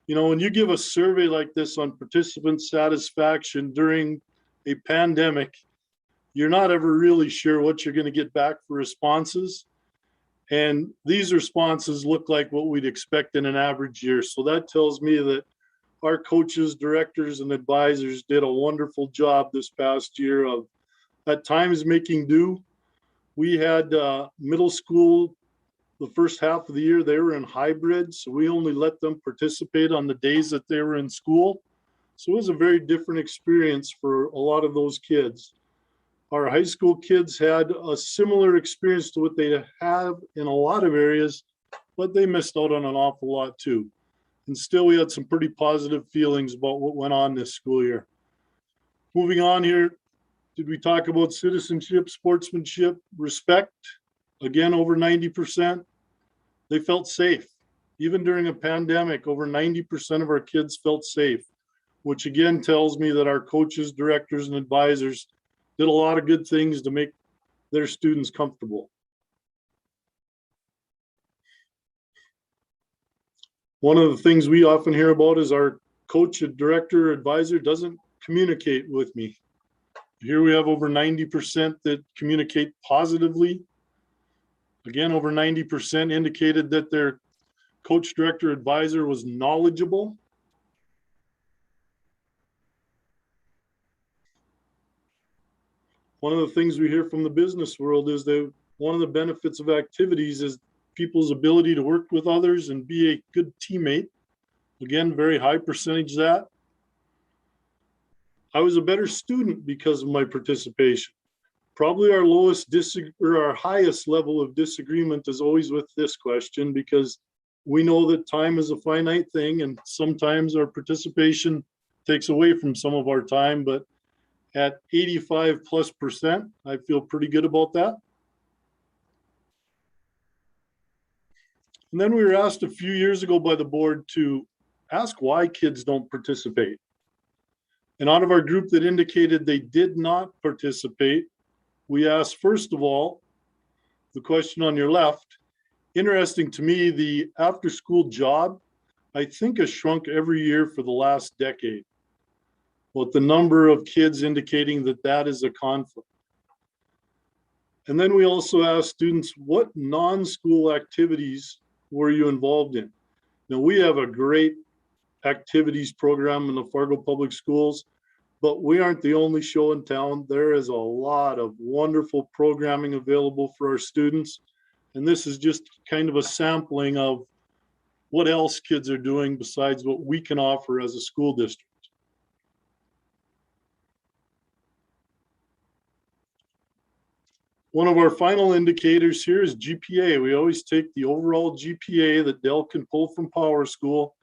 You know, when you give a survey like this on participant satisfaction during a pandemic, you're not ever really sure what you're going to get back for responses. And these responses look like what we'd expect in an average year. So that tells me that our coaches, directors, and advisors did a wonderful job this past year of at times making do. We had middle school, the first half of the year, they were in hybrid. So we only let them participate on the days that they were in school. So it was a very different experience for a lot of those kids. Our high school kids had a similar experience to what they have in a lot of areas, but they missed out on an awful lot too. And still, we had some pretty positive feelings about what went on this school year. Moving on here, did we talk about citizenship, sportsmanship, respect? Again, over 90%. They felt safe. Even during a pandemic, over 90% of our kids felt safe, which again tells me that our coaches, directors, and advisors did a lot of good things to make their students comfortable. One of the things we often hear about is our coach, director, advisor doesn't communicate with me. Here we have over 90% that communicate positively. Again, over 90% indicated that their coach, director, advisor was knowledgeable. One of the things we hear from the business world is that one of the benefits of activities is people's ability to work with others and be a good teammate. Again, very high percentage of that. I was a better student because of my participation. Probably our our highest level of disagreement is always with this question, because we know that time is a finite thing and sometimes our participation takes away from some of our time, but at 85+%, I feel pretty good about that. And then we were asked a few years ago by the board to ask why kids don't participate. And out of our group that indicated they did not participate, we asked, first of all, the question on your left. Interesting to me, the after-school job, I think, has shrunk every year for the last decade. But the number of kids indicating that that is a conflict. And then we also asked students, what non-school activities were you involved in? Now, we have a great activities program in the Fargo Public Schools, but we aren't the only show in town. There is a lot of wonderful programming available for our students. And this is just kind of a sampling of what else kids are doing besides what we can offer as a school district. One of our final indicators here is GPA. We always take the overall GPA that Dell can pull from Power School,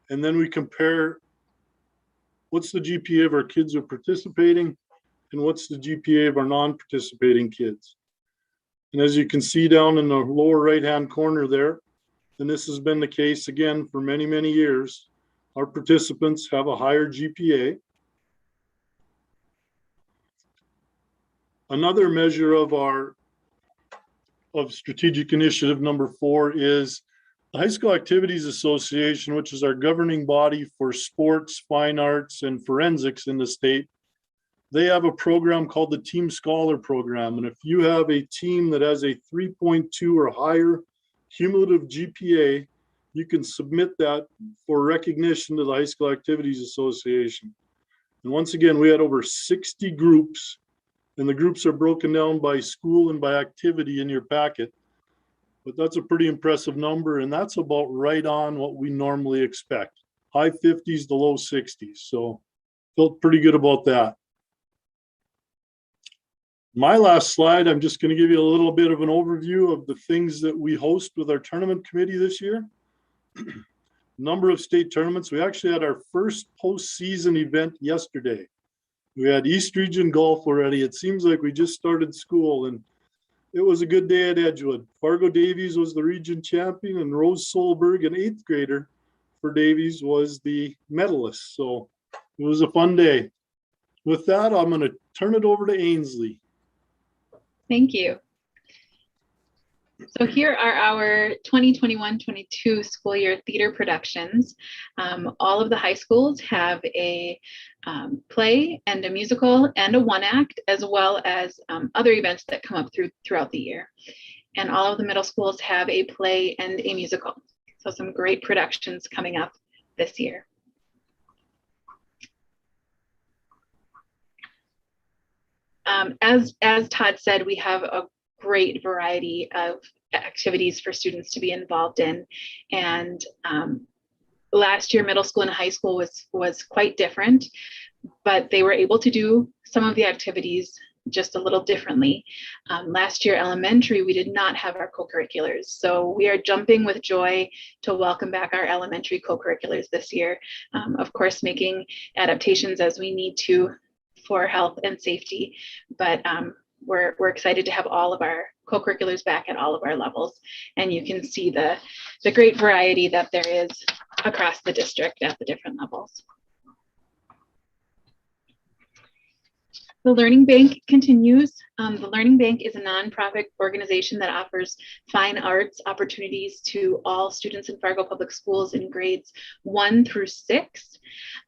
and then we compare what's the GPA of our kids who are participating and what's the GPA of our non-participating kids. And as you can see down in the lower right-hand corner there, and this has been the case again for many, many years, our participants have a higher GPA. Another measure of strategic initiative number 4 is the High School Activities Association, which is our governing body for sports, fine arts, and forensics in the state. They have a program called the Team Scholar Program. And if you have a team that has a 3.2 or higher cumulative GPA, you can submit that for recognition to the High School Activities Association. And once again, we had over 60 groups, and the groups are broken down by school and by activity in your packet. But that's a pretty impressive number, and that's about right on what we normally expect. High 50s to low 60s. So felt pretty good about that. My last slide, I'm just going to give you a little bit of an overview of the things that we host with our tournament committee this year. Number of state tournaments. We actually had our first postseason event yesterday. We had East Region Golf already. It seems like we just started school, and it was a good day at Edgewood. Fargo Davies was the region champion, and Rose Solberg, an 8th grader for Davies, was the medalist. So it was a fun day. With that, I'm going to turn it over to Ainsley. Thank you. So here are our 2021-22 school year theater productions. All of the high schools have a play and a musical and a one-act, as well as other events that come up throughout the year. And all of the middle schools have a play and a musical. So some great productions coming up this year. As Todd said, we have a great variety of activities for students to be involved in. And last year, middle school and high school was quite different, but they were able to do some of the activities just a little differently. Last year, elementary, we did not have our co-curriculars. So we are jumping with joy to welcome back our elementary co-curriculars this year. Of course, making adaptations as we need to for health and safety, but we're excited to have all of our co-curriculars back at all of our levels. And you can see the great variety that there is across the district at the different levels. The Learning Bank continues. The Learning Bank is a nonprofit organization that offers fine arts opportunities to all students in Fargo Public Schools in grades 1 through 6.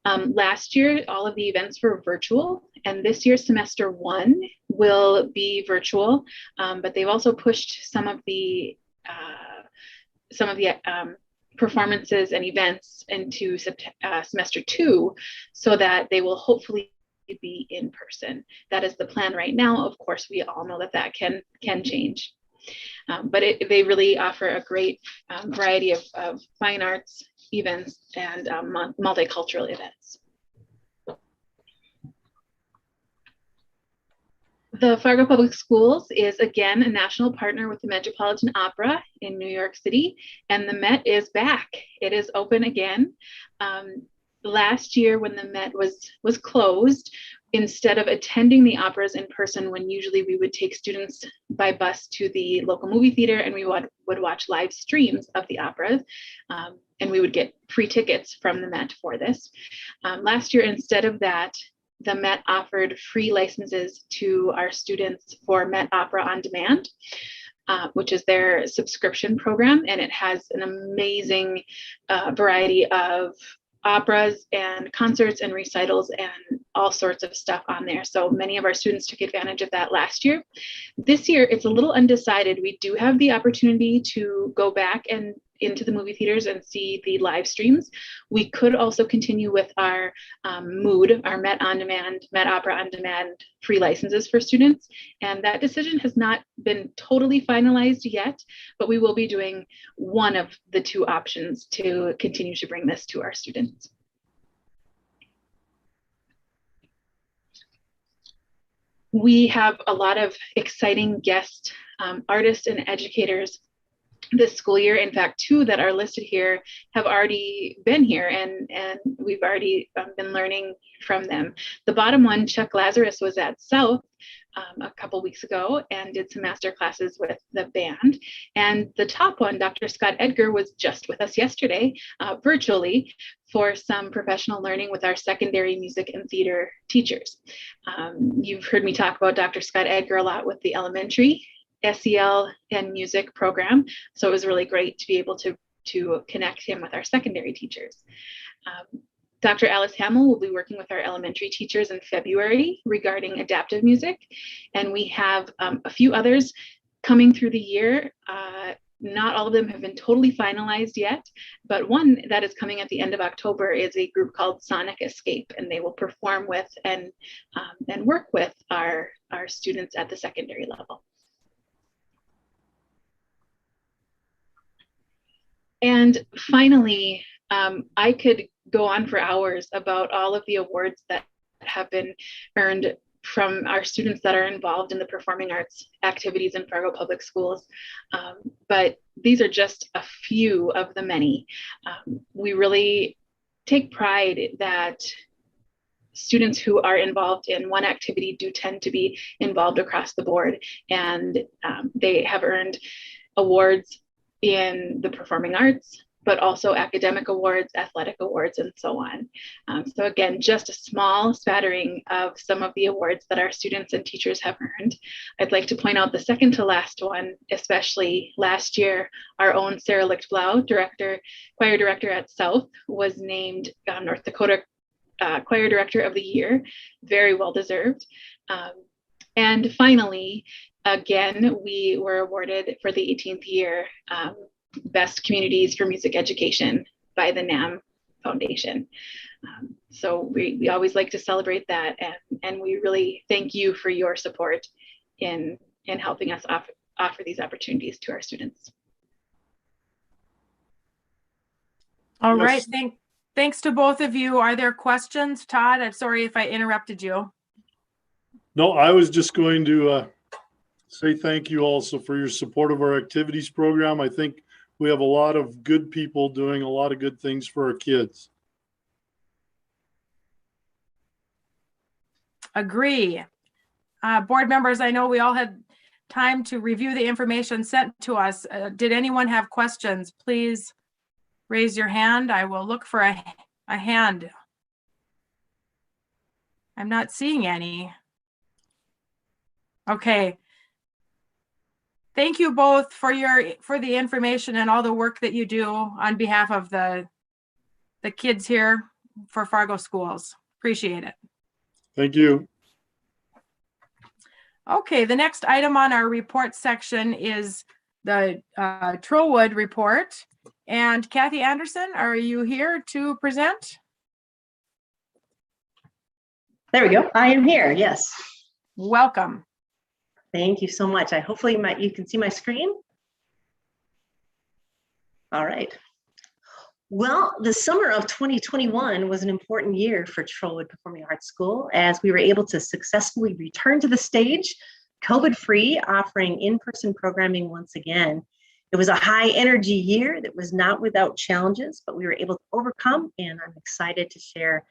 Last year, all of the events were virtual, and this year, semester 1 will be virtual, but they've also pushed some of the performances and events into semester 2 so that they will hopefully be in person. That is the plan right now. Of course, we all know that can change, but they really offer a great variety of fine arts events and multicultural events. The Fargo Public Schools is again a national partner with the Metropolitan Opera in New York City, and the Met is back. It is open again. Last year, when the Met was closed, instead of attending the operas in person, when usually we would take students by bus to the local movie theater and we would watch live streams of the operas, and we would get free tickets from the Met for this. Last year, instead of that, the Met offered free licenses to our students for Met Opera on Demand, which is their subscription program, and it has an amazing variety of operas and concerts and recitals and all sorts of stuff on there. So many of our students took advantage of that last year. This year, it's a little undecided. We do have the opportunity to go back and into the movie theaters and see the live streams. We could also continue with our MOOD, our Met On Demand, Met Opera On Demand free licenses for students. And that decision has not been totally finalized yet, but we will be doing one of the two options to continue to bring this to our students. We have a lot of exciting guest artists and educators this school year. In fact, two that are listed here have already been here, and we've already been learning from them. The bottom one, Chuck Lazarus, was at South a couple weeks ago and did some master classes with the band. And the top one, Dr. Scott Edgar, was just with us yesterday virtually for some professional learning with our secondary music and theater teachers. You've heard me talk about Dr. Scott Edgar a lot with the elementary SEL and music program. So it was really great to be able to connect him with our secondary teachers. Dr. Alice Hamill will be working with our elementary teachers in February regarding adaptive music. And we have a few others coming through the year. Not all of them have been totally finalized yet, but one that is coming at the end of October is a group called Sonic Escape, and they will perform with and work with our students at the secondary level. And finally, I could go on for hours about all of the awards that have been earned from our students that are involved in the performing arts activities in Fargo Public Schools. But these are just a few of the many. We really take pride that students who are involved in one activity do tend to be involved across the board, and they have earned awards in the performing arts, but also academic awards, athletic awards, and so on. So again, just a small spattering of some of the awards that our students and teachers have earned. I'd like to point out the second to last one, especially last year, our own Sarah Lichtblau, choir director at South, was named North Dakota Choir Director of the Year. Very well deserved. And finally, again, we were awarded for the 18th year Best Communities for Music Education by the NAM Foundation. So we always like to celebrate that, and we really thank you for your support in helping us offer these opportunities to our students. All Yes. right, thanks to both of you. Are there questions? Todd, I'm sorry if I interrupted you. No, I was just going to say thank you also for your support of our activities program. I think we have a lot of good people doing a lot of good things for our kids. Agree. Board members, I know we all had time to review the information sent to us. Did anyone have questions? Please raise your hand. I will look for a hand. I'm not seeing any. Okay. Thank you both for the information and all the work that you do on behalf of the kids here for Fargo Schools. Appreciate it. Thank you. Okay, the next item on our report section is the Trollwood report. And Kathy Anderson, are you here to present? There we go. I am here. Yes. Welcome. Thank you so much. Hopefully you can see my screen. All right. Well, the summer of 2021 was an important year for Trollwood Performing Arts School, as we were able to successfully return to the stage, COVID-free, offering in-person programming once again. It was a high energy year that was not without challenges, but we were able to overcome, and I'm excited to share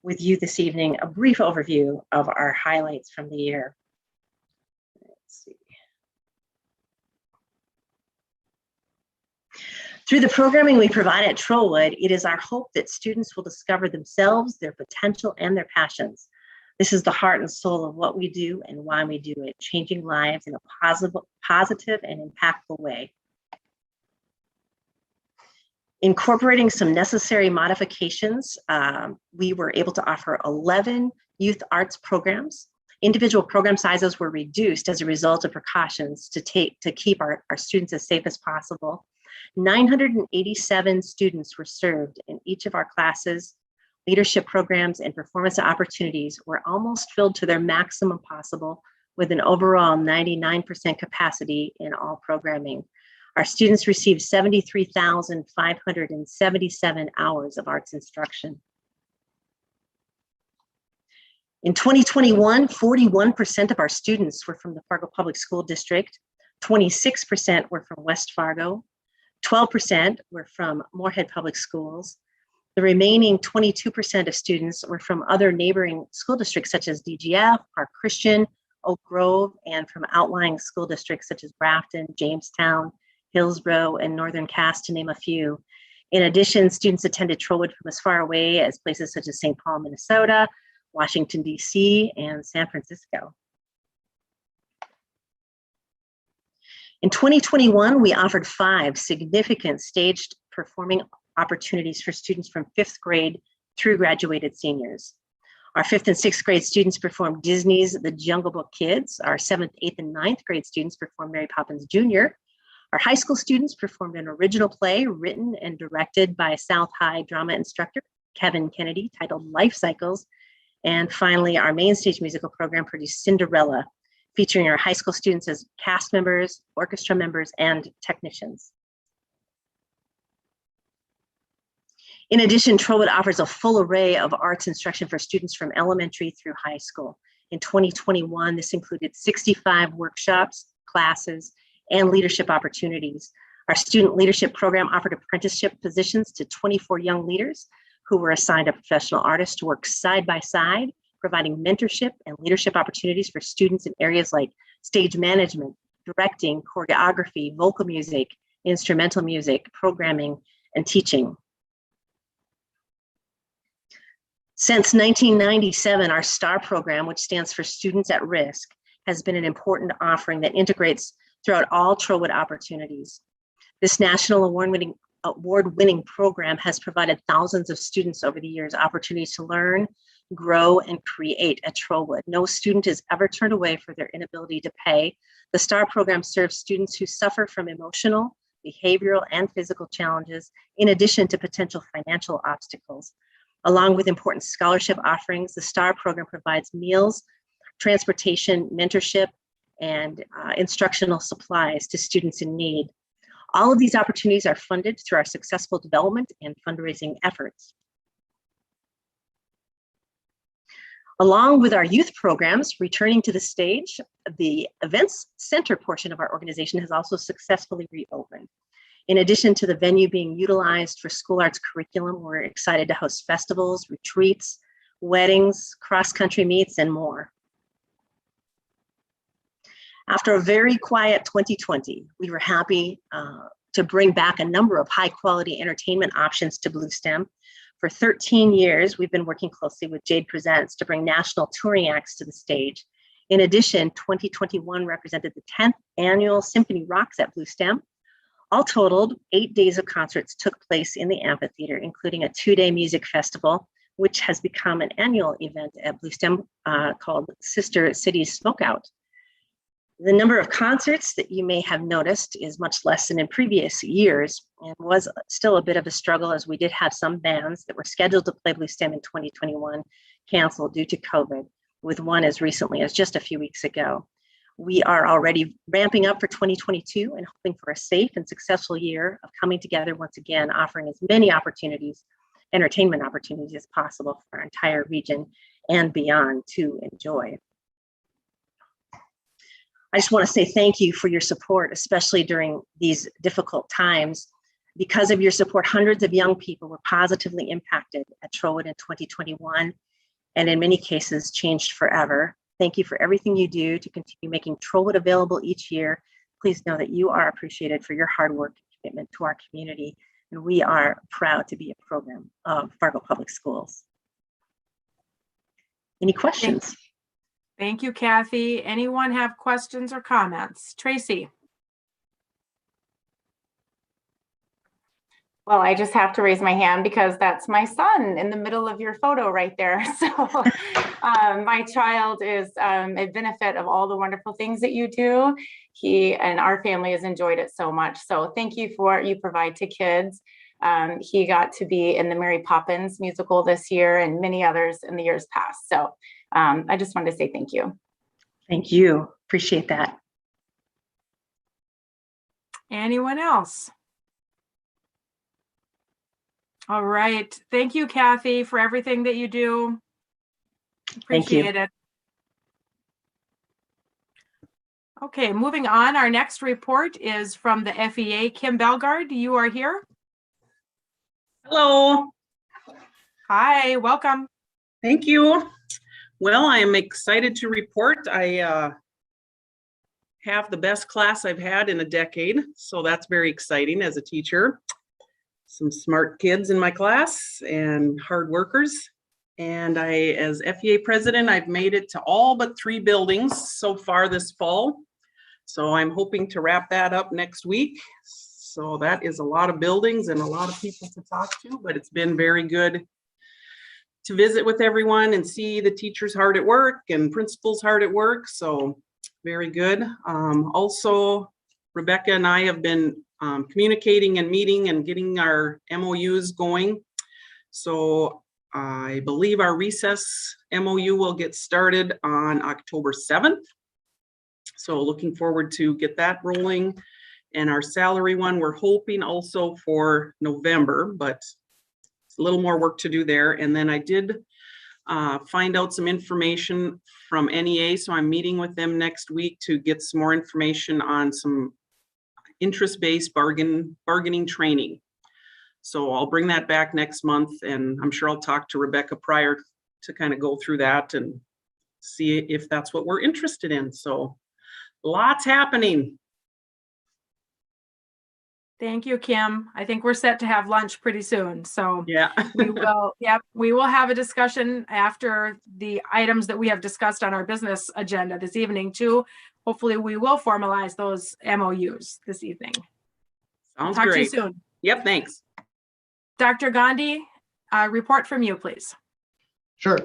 with you this evening a brief overview of our highlights from the year. Let's see. Through the programming we provide at Trollwood, it is our hope that students will discover themselves, their potential, and their passions. This is the heart and soul of what we do and why we do it, changing lives in a positive and impactful way. Incorporating some necessary modifications, we were able to offer 11 youth arts programs. Individual program sizes were reduced as a result of precautions to keep our students as safe as possible. 987 students were served in each of our classes. Leadership programs and performance opportunities were almost filled to their maximum possible, with an overall 99% capacity in all programming. Our students received 73,577 hours of arts instruction. In 2021, 41% of our students were from the Fargo Public School District, 26% were from West Fargo, 12% were from Moorhead Public Schools. The remaining 22% of students were from other neighboring school districts such as DGF, Park Christian, Oak Grove, and from outlying school districts such as Grafton, Jamestown, Hillsborough, and Northern Cass, to name a few. In addition, students attended Trollwood from as far away as places such as St. Paul, Minnesota, Washington, D.C., and San Francisco. In 2021, we offered 5 significant staged performing opportunities for students from 5th grade through graduated seniors. Our 5th and 6th grade students performed Disney's The Jungle Book Kids. Our 7th, 8th, and 9th grade students performed Mary Poppins Jr. Our high school students performed an original play written and directed by South High drama instructor Kevin Kennedy, titled Life Cycles. And finally, our main stage musical program produced Cinderella, featuring our high school students as cast members, orchestra members, and technicians. In addition, Trollwood offers a full array of arts instruction for students from elementary through high school. In 2021, this included 65 workshops, classes, and leadership opportunities. Our student leadership program offered apprenticeship positions to 24 young leaders who were assigned a professional artist to work side by side, providing mentorship and leadership opportunities for students in areas like stage management, directing, choreography, vocal music, instrumental music, programming, and teaching. Since 1997, our STAR program, which stands for Students at Risk, has been an important offering that integrates throughout all Trollwood opportunities. This national award-winning program has provided thousands of students over the years opportunities to learn, grow, and create at Trollwood. No student is ever turned away for their inability to pay. The STAR program serves students who suffer from emotional, behavioral, and physical challenges, in addition to potential financial obstacles. Along with important scholarship offerings, the STAR program provides meals, transportation, mentorship, and instructional supplies to students in need. All of these opportunities are funded through our successful development and fundraising efforts. Along with our youth programs returning to the stage, the events center portion of our organization has also successfully reopened. In addition to the venue being utilized for school arts curriculum, we're excited to host festivals, retreats, weddings, cross-country meets, and more. After a very quiet 2020, we were happy to bring back a number of high-quality entertainment options to Blue STEM. For 13 years, we've been working closely with Jade Presents to bring national touring acts to the stage. In addition, 2021 represented the 10th annual Symphony Rocks at Blue STEM. All totaled, 8 days of concerts took place in the amphitheater, including a 2-day music festival, which has become an annual event at Blue STEM called Sister Cities Smokeout. The number of concerts that you may have noticed is much less than in previous years, and was still a bit of a struggle, as we did have some bands that were scheduled to play Blue STEM in 2021 canceled due to COVID, with one as recently as just a few weeks ago. We are already ramping up for 2022 and hoping for a safe and successful year of coming together once again, offering as many opportunities, entertainment opportunities as possible for our entire region and beyond to enjoy. I just want to say thank you for your support, especially during these difficult times. Because of your support, hundreds of young people were positively impacted at Trollwood in 2021, and in many cases changed forever. Thank you for everything you do to continue making Trollwood available each year. Please know that you are appreciated for your hard work and commitment to our community, and we are proud to be a program of Fargo Public Schools. Any questions? Thank you, Kathy. Anyone have questions or comments? Tracy? Well, I just have to raise my hand because that's my son in the middle of your photo right there. So my child is a benefit of all the wonderful things that you do. He and our family has enjoyed it so much. So thank you for what you provide to kids. He got to be in the Mary Poppins musical this year and many others in the years past. So I just wanted to say thank you. Thank you. Appreciate that. Anyone else? All right. Thank you, Kathy, for everything that you do. Thank you. Appreciate it. Okay, moving on. Our next report is from the FEA. Kim Belgard, you are here. Hello. Hi, welcome. Thank you. Well, I am excited to report I have the best class I've had in a decade, so that's very exciting as a teacher. Some smart kids in my class and hard workers. And I, as FEA president, I've made it to all but 3 buildings so far this fall. So I'm hoping to wrap that up next week. So that is a lot of buildings and a lot of people to talk to, but it's been very good to visit with everyone and see the teachers hard at work and principals hard at work. So very good. Also, Rebecca and I have been communicating and meeting and getting our MOUs going. So I believe our recess MOU will get started on October 7th. So looking forward to get that rolling. And our salary one, we're hoping also for November, but it's a little more work to do there. And then I did find out some information from NEA. So I'm meeting with them next week to get some more information on some interest-based bargaining training. So I'll bring that back next month, and I'm sure I'll talk to Rebecca prior to kind of go through that and see if that's what we're interested in. So lots happening. Thank you, Kim. I think we're set to have lunch pretty soon. So yeah, we will have a discussion after the items that we have discussed on our business agenda this evening too. Hopefully we will formalize those MOUs this evening. Sounds Talk great. to you soon. Yep, thanks. Dr. Gandhi, report from you, please. Sure.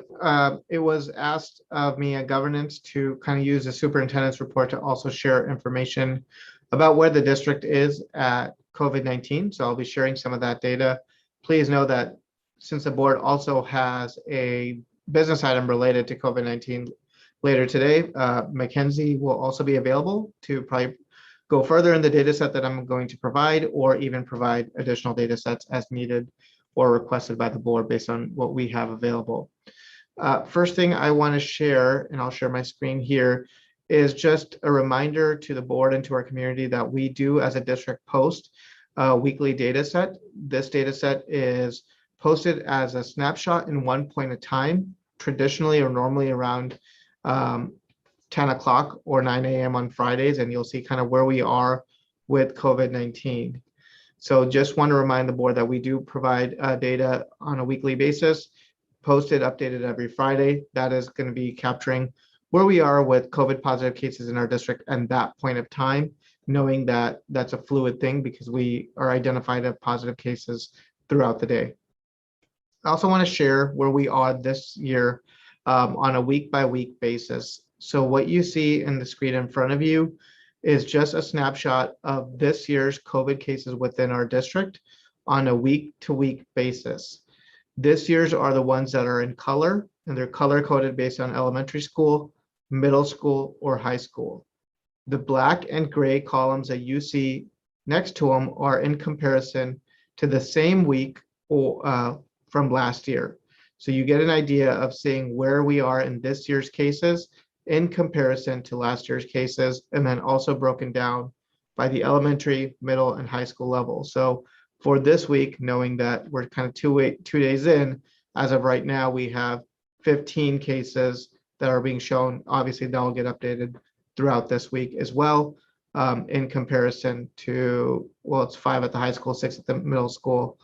It was asked of me at governance to kind of use the superintendent's report to also share information about where the district is at COVID-19. So I'll be sharing some of that data. Please know that since the board also has a business item related to COVID-19 later today, Mackenzie will also be available to probably go further in the data set that I'm going to provide, or even provide additional data sets as needed or requested by the board based on what we have available. First thing I want to share, and I'll share my screen here, is just a reminder to the board and to our community that we do as a district post a weekly data set. This data set is posted as a snapshot in one point of time, traditionally or normally around 10 o'clock or 9 a.m. on Fridays, and you'll see kind of where we are with COVID-19. So just want to remind the board that we do provide data on a weekly basis, posted, updated every Friday. That is going to be capturing where we are with COVID positive cases in our district and that point of time, knowing that that's a fluid thing because we are identified as positive cases throughout the day. I also want to share where we are this year on a week-by-week basis. So what you see in the screen in front of you is just a snapshot of this year's COVID cases within our district on a week-to-week basis. This year's are the ones that are in color, and they're color-coded based on elementary school, middle school, or high school. The black and gray columns that you see next to them are in comparison to the same week from last year. So you get an idea of seeing where we are in this year's cases in comparison to last year's cases, and then also broken down by the elementary, middle, and high school level. So for this week, knowing that we're kind of 2 days in, as of right now, we have 15 cases that are being shown. Obviously, that will get updated throughout this week as well, in comparison to, well, it's 5 at the high school, 6 at the middle school,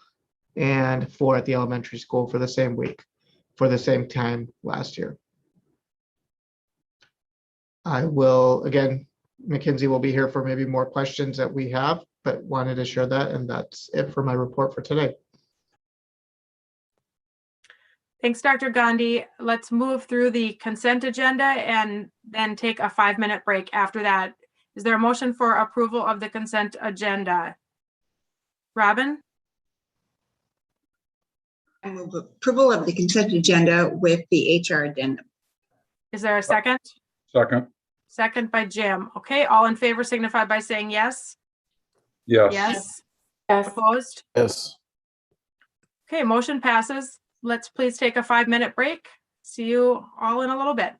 and 4 at the elementary school for the same week, for the same time last year. I will, again, Mackenzie will be here for maybe more questions that we have, but wanted to share that. And that's it for my report for today. Thanks, Dr. Gandhi. Let's move through the consent agenda and then take a 5-minute break after that. Is there a motion for approval of the consent agenda? Robin? I move approval of the consent agenda with the HR addendum. Is there a second? Second. Second by Jim. Okay, all in favor signify by saying yes. Yes. Yes. Yes. Opposed? Yes. Okay, motion passes. Let's please take a 5-minute break. See you all in a little bit.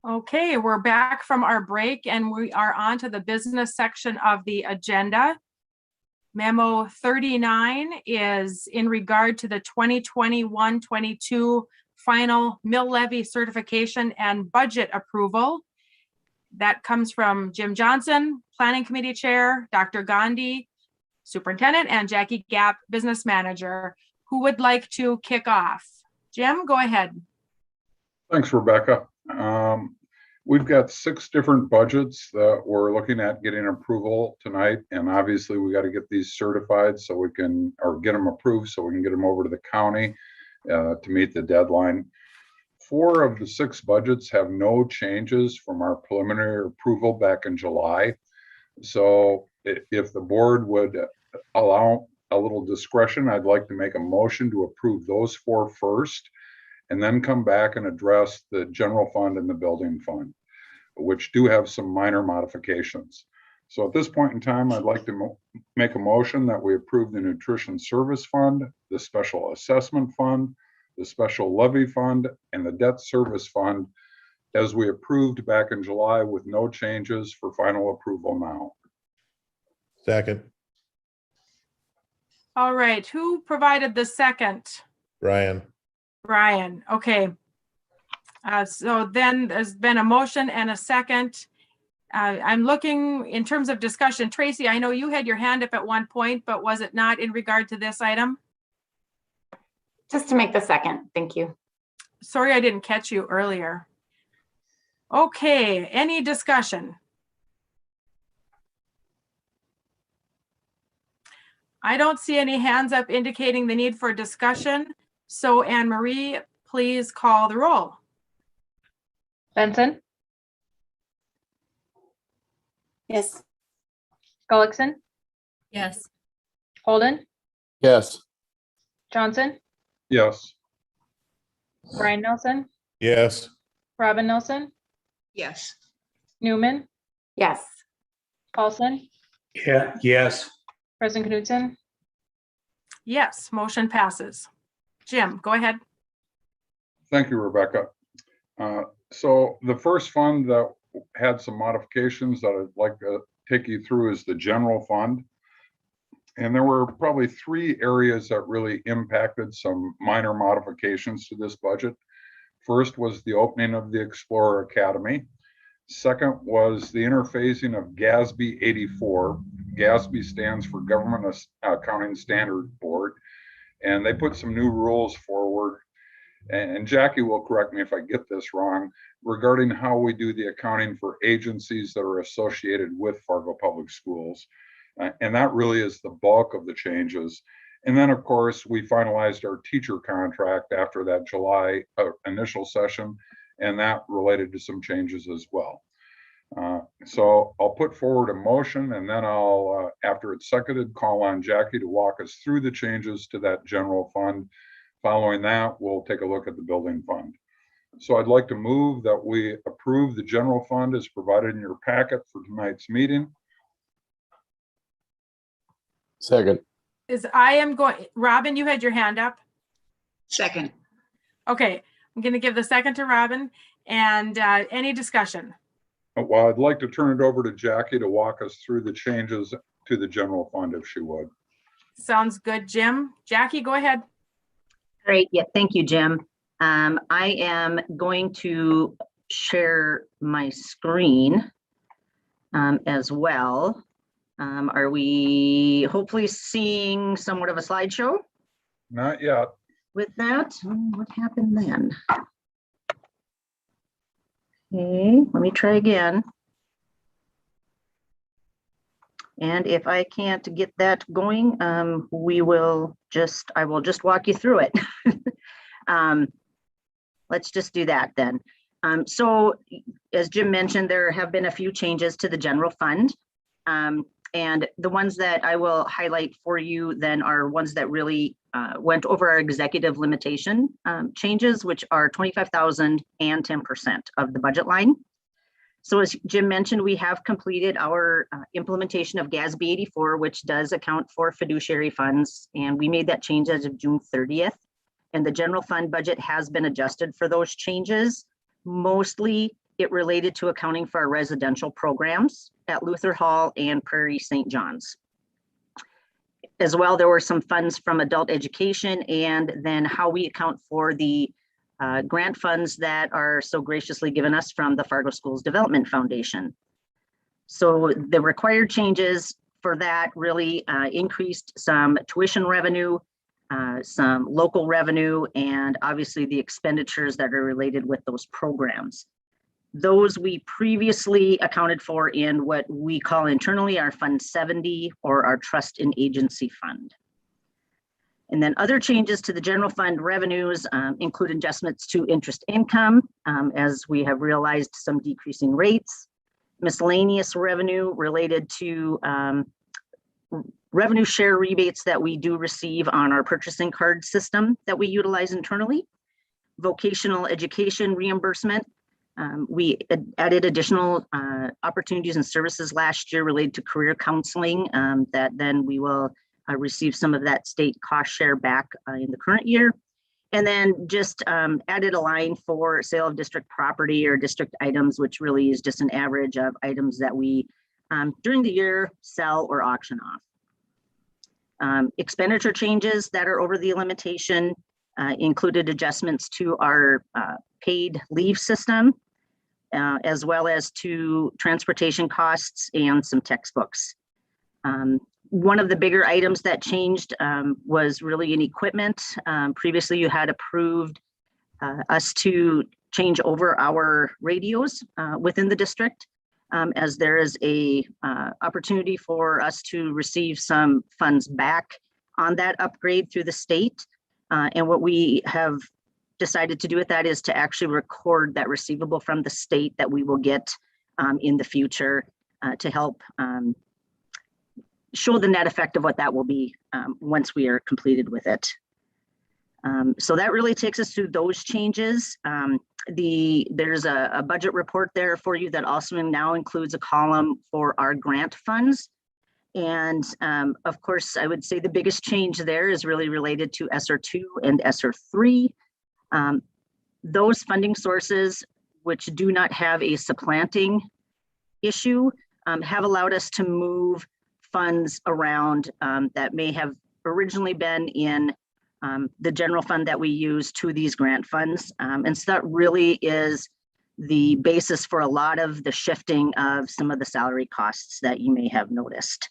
Okay, we're back from our break and we are on to the business section of the agenda. Memo 39 is in regard to the 2021-22 final mill levy certification and budget approval. That comes from Jim Johnson, Planning Committee Chair, Dr. Gandhi, Superintendent, and Jackie Gapp, Business Manager. Who would like to kick off? Jim, go ahead. Thanks, Rebecca. We've got 6 different budgets that we're looking at getting approval tonight. And obviously we got to get these certified so we can, or get them approved so we can get them over to the county to meet the deadline. 4 of the 6 budgets have no changes from our preliminary approval back in July. So if the board would allow a little discretion, I'd like to make a motion to approve those 4 first, and then come back and address the general fund and the building fund, which do have some minor modifications. So at this point in time, I'd like to make a motion that we approve the nutrition service fund, the special assessment fund, the special levy fund, and the debt service fund as we approved back in July with no changes for final approval now. Second. All right, who provided the second? Brian. Brian, okay. So then there's been a motion and a second. I'm looking in terms of discussion. Tracy, I know you had your hand up at one point, but was it not in regard to this item? Just to make the second, thank you. Sorry, I didn't catch you earlier. Okay, any discussion? I don't see any hands up indicating the need for discussion. So Anne Marie, please call the roll. Benson, Yes. Gullickson, Yes. Holden, Yes. Johnson, Yes. Brian Nelson, Yes. Robin Nelson, Yes. Newman, Yes. Paulson, Yeah. Yes. President Knudsen. Yes, motion passes. Jim, go ahead. Thank you, Rebecca. So the first fund that had some modifications that I'd like to take you through is the general fund. And there were probably 3 areas that really impacted some minor modifications to this budget. First was the opening of the Explorer Academy. Second was the interfacing of GASB 84. GASB stands for Government Accounting Standard Board. And they put some new rules forward. And Jackie will correct me if I get this wrong, regarding how we do the accounting for agencies that are associated with Fargo Public Schools. And that really is the bulk of the changes. And then, of course, we finalized our teacher contract after that July initial session, and that related to some changes as well. So I'll put forward a motion, and then I'll, after it's seconded, call on Jackie to walk us through the changes to that general fund. Following that, we'll take a look at the building fund. So I'd like to move that we approve the general fund as provided in your packet for tonight's meeting. Second. Robin, you had your hand up. Second. Okay, I'm going to give the second to Robin. And any discussion? Well, I'd like to turn it over to Jackie to walk us through the changes to the general fund, if she would. Sounds good, Jim. Jackie, go ahead. Great. Yeah, thank you, Jim. I am going to share my screen as well. Are we hopefully seeing somewhat of a slideshow? Not yet. With that, what happened then? Okay, let me try again. And if I can't get that going, I will just walk you through it. Let's just do that then. So as Jim mentioned, there have been a few changes to the general fund. And the ones that I will highlight for you then are ones that really went over our executive limitation changes, which are 25,000 and 10% of the budget line. So as Jim mentioned, we have completed our implementation of GASB 84, which does account for fiduciary funds. And we made that change as of June 30th. And the general fund budget has been adjusted for those changes, mostly It related to accounting for our residential programs at Luther Hall and Prairie St. John's. As well, there were some funds from adult education, and then how we account for the grant funds that are so graciously given us from the Fargo Schools Development Foundation. So the required changes for that really increased some tuition revenue, some local revenue, and obviously the expenditures that are related with those programs. Those we previously accounted for in what we call internally our Fund 70 or our Trust and Agency Fund. And then other changes to the general fund revenues include adjustments to interest income as we have realized some decreasing rates, miscellaneous revenue related to revenue share rebates that we do receive on our purchasing card system that we utilize internally, vocational education reimbursement. We added additional opportunities and services last year related to career counseling that then we will receive some of that state cost share back in the current year. And then just added a line for sale of district property or district items, which really is just an average of items that we during the year sell or auction off. Expenditure changes that are over the limitation included adjustments to our paid leave system, as well as to transportation costs and some textbooks. One of the bigger items that changed was really in equipment. Previously, you had approved us to change over our radios within the district, as there is a opportunity for us to receive some funds back on that upgrade through the state. And what we have decided to do with that is to actually record that receivable from the state that we will get in the future to help show the net effect of what that will be once we are completed with it. So that really takes us through those changes. There's a budget report there for you that also now includes a column for our grant funds. And of course, I would say the biggest change there is really related to SR2 and SR3. Those funding sources, which do not have a supplanting issue, have allowed us to move funds around that may have originally been in the general fund that we use to these grant funds. And so that really is the basis for a lot of the shifting of some of the salary costs that you may have noticed.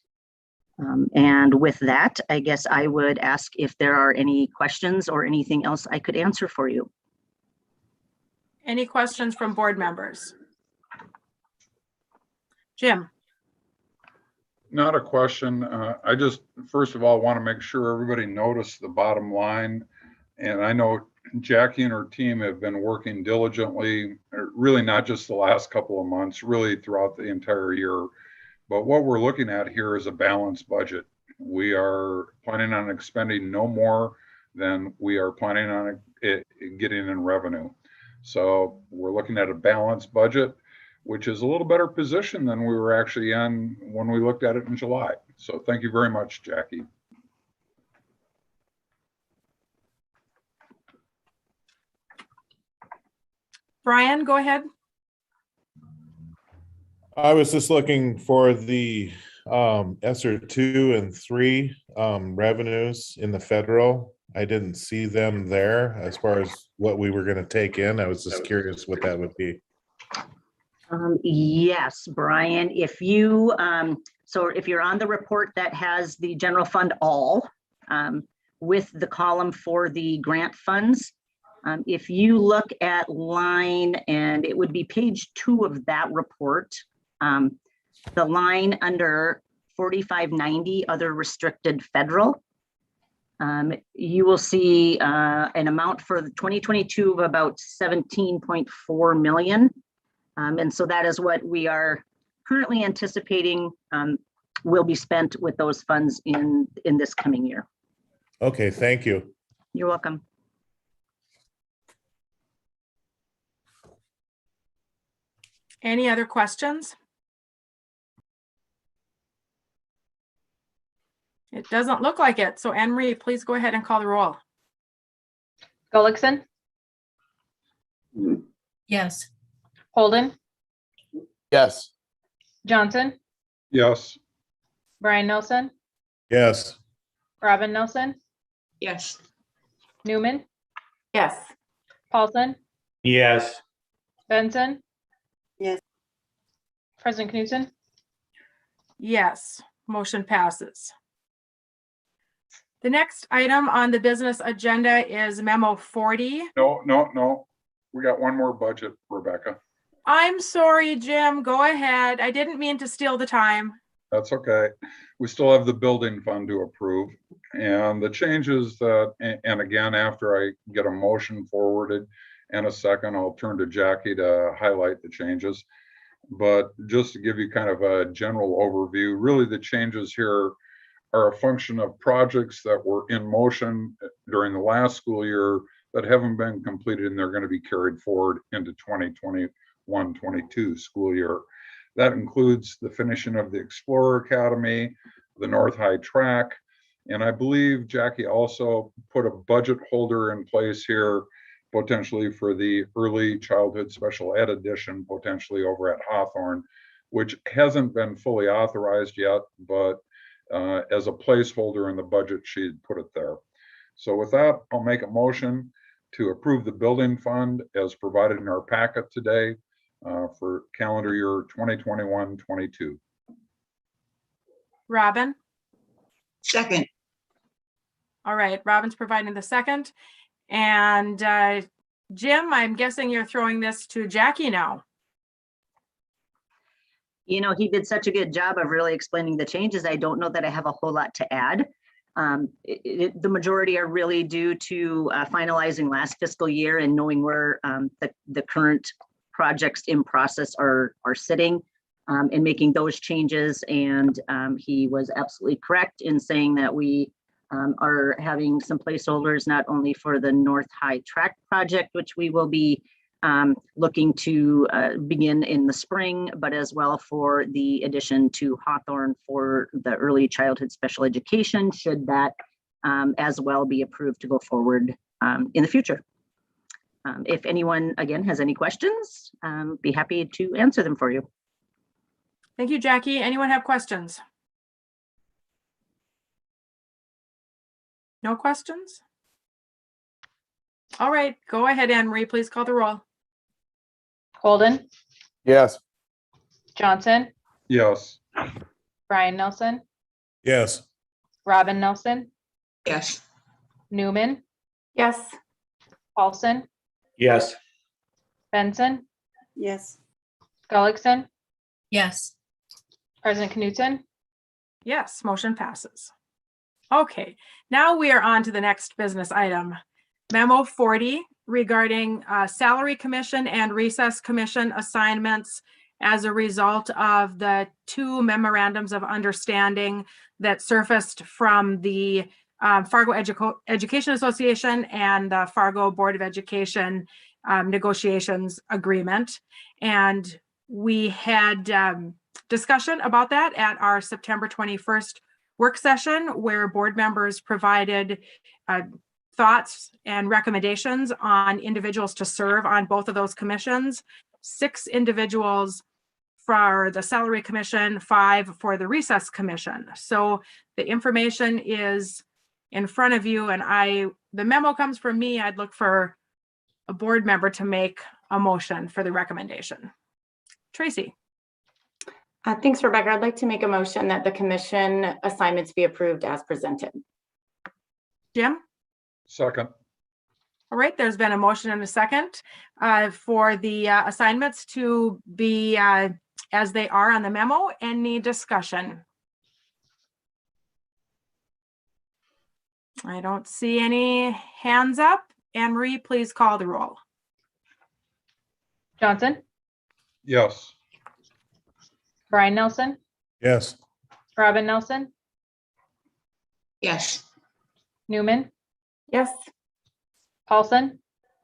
And with that, I guess I would ask if there are any questions or anything else I could answer for you. Any questions from board members? Jim? Not a question. I just, first of all, want to make sure everybody noticed the bottom line. And I know Jackie and her team have been working diligently, really not just the last couple of months, really throughout the entire year. But what we're looking at here is a balanced budget. We are planning on expending no more than we are planning on getting in revenue. So we're looking at a balanced budget, which is a little better position than we were actually in when we looked at it in July. So thank you very much, Jackie. Brian, go ahead. I was just looking for the ESSER 2 and 3 revenues in the federal. I didn't see them there as far as what we were going to take in. I was just curious what that would be. Yes, Brian, if you, so if you're on the report that has the general fund all with the column for the grant funds, if you look at line, and it would be page 2 of that report, the line under 4590 other restricted federal, you will see an amount for 2022 of about 17.4 million. And so that is what we are currently anticipating will be spent with those funds in this coming year. Okay, thank you. You're welcome. Any other questions? It doesn't look like it. So Anne Marie, please go ahead and call the roll. Gullickson, Yes. Holden, Yes. Johnson, Yes. Brian Nelson, Yes. Robin Nelson, Yes. Newman, Yes. Paulson, Yes. Benson, Yes. President Knudsen. Yes, motion passes. The next item on the business agenda is memo 40. No. We got one more budget, Rebecca. I'm sorry, Jim, go ahead. I didn't mean to steal the time. That's okay. We still have the building fund to approve. And the changes that, and again, after I get a motion forwarded and a second, I'll turn to Jackie to highlight the changes. But just to give you kind of a general overview, really the changes here are a function of projects that were in motion during the last school year that haven't been completed, and they're going to be carried forward into 2021-22 school year. That includes the finishing of the Explorer Academy, the North High Track, and I believe Jackie also put a budget holder in place here potentially for the early childhood special ed edition, potentially over at Hawthorne, which hasn't been fully authorized yet, but as a placeholder in the budget, she'd put it there. So with that, I'll make a motion to approve the building fund as provided in our packet today for calendar year 2021-22. Robin? Second. All right, Robin's providing the second. And Jim, I'm guessing you're throwing this to Jackie now. You know, he did such a good job of really explaining the changes. I don't know that I have a whole lot to add. The majority are really due to finalizing last fiscal year and knowing where the current projects in process are sitting and making those changes. And he was absolutely correct in saying that we are having some placeholders not only for the North High Track project, which we will be looking to begin in the spring, but as well for the addition to Hawthorne for the early childhood special education, should that as well be approved to go forward in the future. If anyone, again, has any questions, be happy to answer them for you. Thank you, Jackie. Anyone have questions? No questions? All right, go ahead, Anne Marie, please call the roll. Holden, Yes. Johnson, Yes. Brian Nelson, Yes. Robin Nelson, Yes. Newman, Yes. Paulson, Yes. Benson, Yes. Gullickson, Yes. President Knudsen. Yes, motion passes. Okay, now we are on to the next business item. Memo 40 regarding salary commission and recess commission assignments as a result of the two memorandums of understanding that surfaced from the Fargo Education Association and the Fargo Board of Education negotiations agreement. And we had discussion about that at our September 21st work session, where board members provided thoughts and recommendations on individuals to serve on both of those commissions. 6 individuals for the salary commission, 5 for the recess commission. So the information is in front of you, and the memo comes from me. I'd look for a board member to make a motion for the recommendation. Tracy. Thanks, Rebecca. I'd like to make a motion that the commission assignments be approved as presented. Jim? Second. All right, there's been a motion and a second for the assignments to be as they are on the memo. Any discussion? I don't see any hands up. Anne Marie, please call the roll. Johnson, Yes. Brian Nelson, Yes. Robin Nelson, Yes. Newman, Yes. Paulson,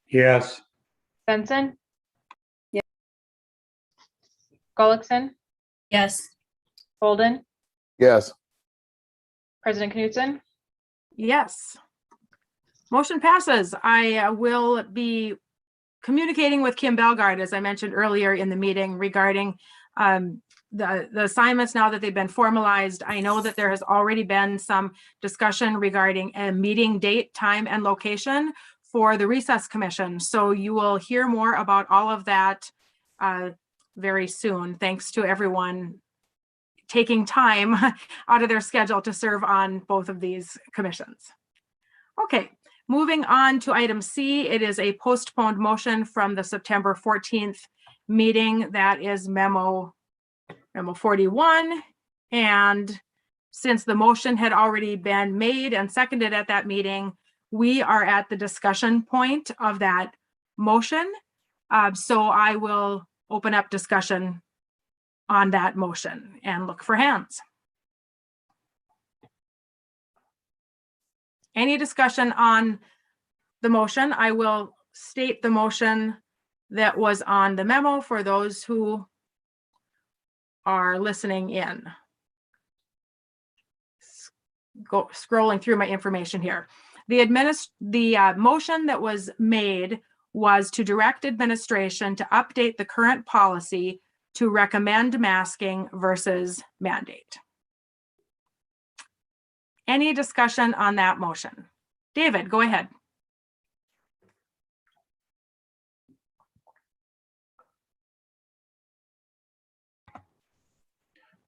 Yes. Benson, Gullickson, Yes. Holden, Yes. President Knudsen. Yes. Motion passes. I will be communicating with Kim Belgard, as I mentioned earlier in the meeting, regarding the assignments now that they've been formalized. I know that there has already been some discussion regarding a meeting date, time, and location for the recess commission. So you will hear more about all of that very soon, thanks to everyone taking time out of their schedule to serve on both of these commissions. Okay, moving on to item C, it is a postponed motion from the September 14th meeting. That is memo 41. And since the motion had already been made and seconded at that meeting, we are at the discussion point of that motion. So I will open up discussion on that motion and look for hands. Any discussion on the motion? I will state the motion that was on the memo for those who are listening in. Scrolling through my information here. The motion that was made was to direct administration to update the current policy to recommend masking versus mandate. Any discussion on that motion? David, go ahead.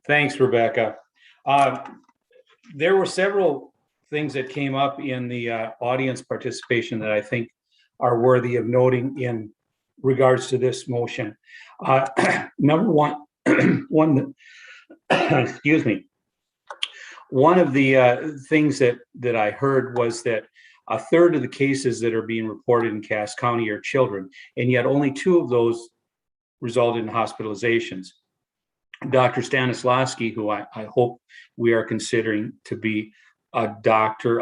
Thanks, Rebecca. There were several things that came up in the audience participation that I think are worthy of noting in regards to this motion. Number one, excuse me. One of the things that I heard was that a third of the cases that are being reported in Cass County are children, and yet only 2 of those resulted in hospitalizations. Dr. Stenslawski, who I hope we are considering to be a doctor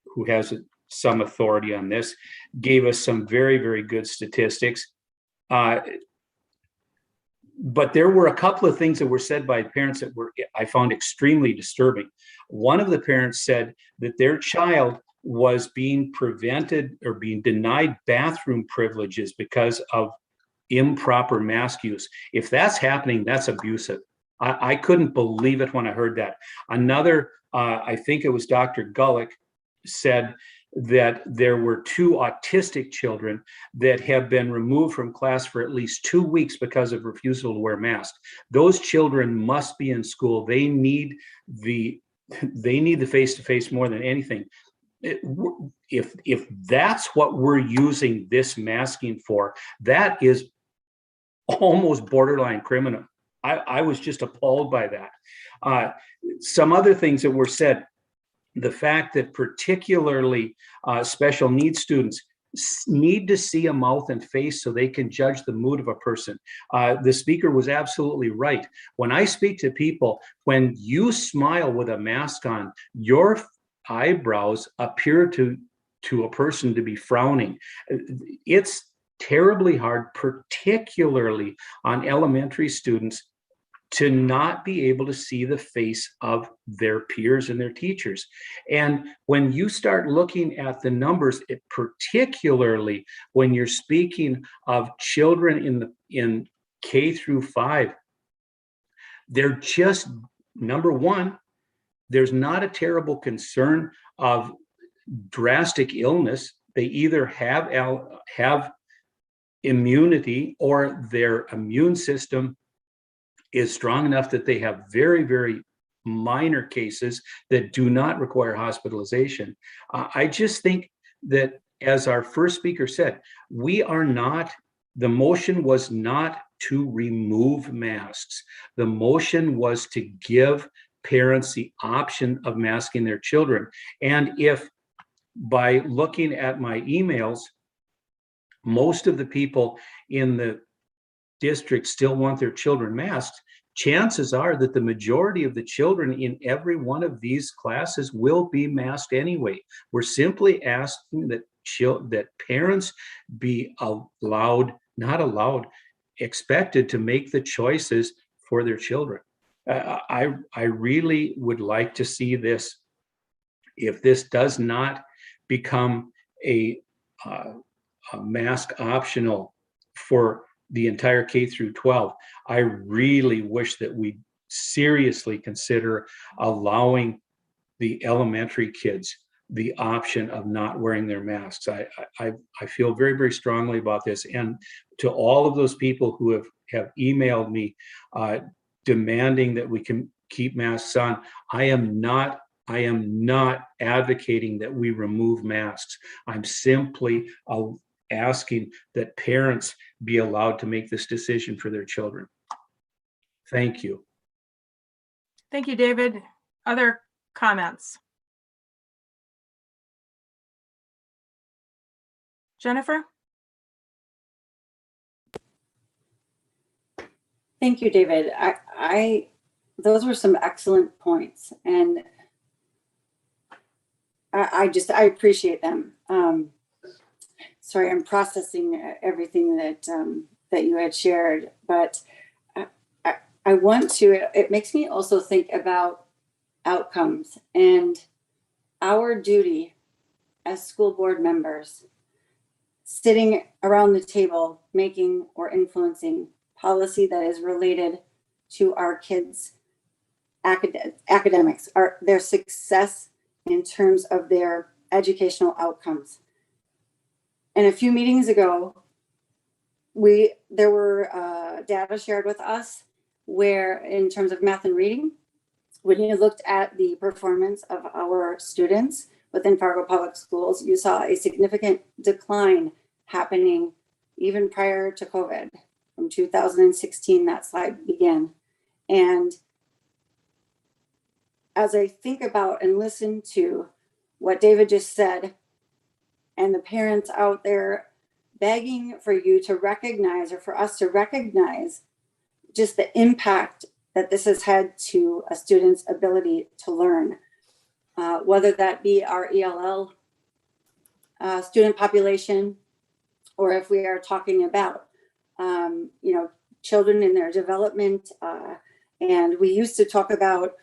who has some authority on this, gave us some very, very good statistics. But there were a couple of things that were said by parents that I found extremely disturbing. One of the parents said that their child was being prevented or being denied bathroom privileges because of improper mask use. If that's happening, that's abusive. I couldn't believe it when I heard that. Another, I think it was Dr. Gallicks, said that there were 2 autistic children that have been removed from class for at least 2 weeks because of refusal to wear masks. Those children must be in school. They need the face-to-face more than anything. If that's what we're using this masking for, that is almost borderline criminal. I was just appalled by that. Some other things that were said, the fact that particularly special needs students need to see a mouth and face so they can judge the mood of a person. The speaker was absolutely right. When I speak to people, when you smile with a mask on, your eyebrows appear to a person to be frowning. It's terribly hard, particularly on elementary students, to not be able to see the face of their peers and their teachers. And when you start looking at the numbers, particularly when you're speaking of children in K through 5, they're just, number one, there's not a terrible concern of drastic illness. They either have immunity or their immune system is strong enough that they have very, very minor cases that do not require hospitalization. I just think that, as our first speaker said, the motion was not to remove masks. The motion was to give parents the option of masking their children. And if by looking at my emails, most of the people in the district still want their children masked, chances are that the majority of the children in every one of these classes will be masked anyway. We're simply asking that parents be expected to make the choices for their children. I really would like to see this, if this does not become a mask optional for the entire K through 12. I really wish that we seriously consider allowing the elementary kids the option of not wearing their masks. I feel very, very strongly about this. And to all of those people who have emailed me demanding that we can keep masks on, I am not advocating that we remove masks. I'm simply asking that parents be allowed to make this decision for their children. Thank you. Thank you, David. Other comments? Jennifer? Thank you, David. Those were some excellent points, and I appreciate them. Sorry, I'm processing everything that you had shared, but I want to. It makes me also think about outcomes and our duty as school board members, sitting around the table, making or influencing policy that is related to our kids' academics, their success in terms of their educational outcomes. And a few meetings ago, there were data shared with us where, in terms of math and reading, when you looked at the performance of our students within Fargo Public Schools, you saw a significant decline happening even prior to COVID. From 2016, that slide began. And as I think about and listen to what David just said, and the parents out there begging for you to recognize, or for us to recognize, just the impact that this has had to a student's ability to learn, whether that be our ELL student population, or if we are talking about children in their development. And we used to talk about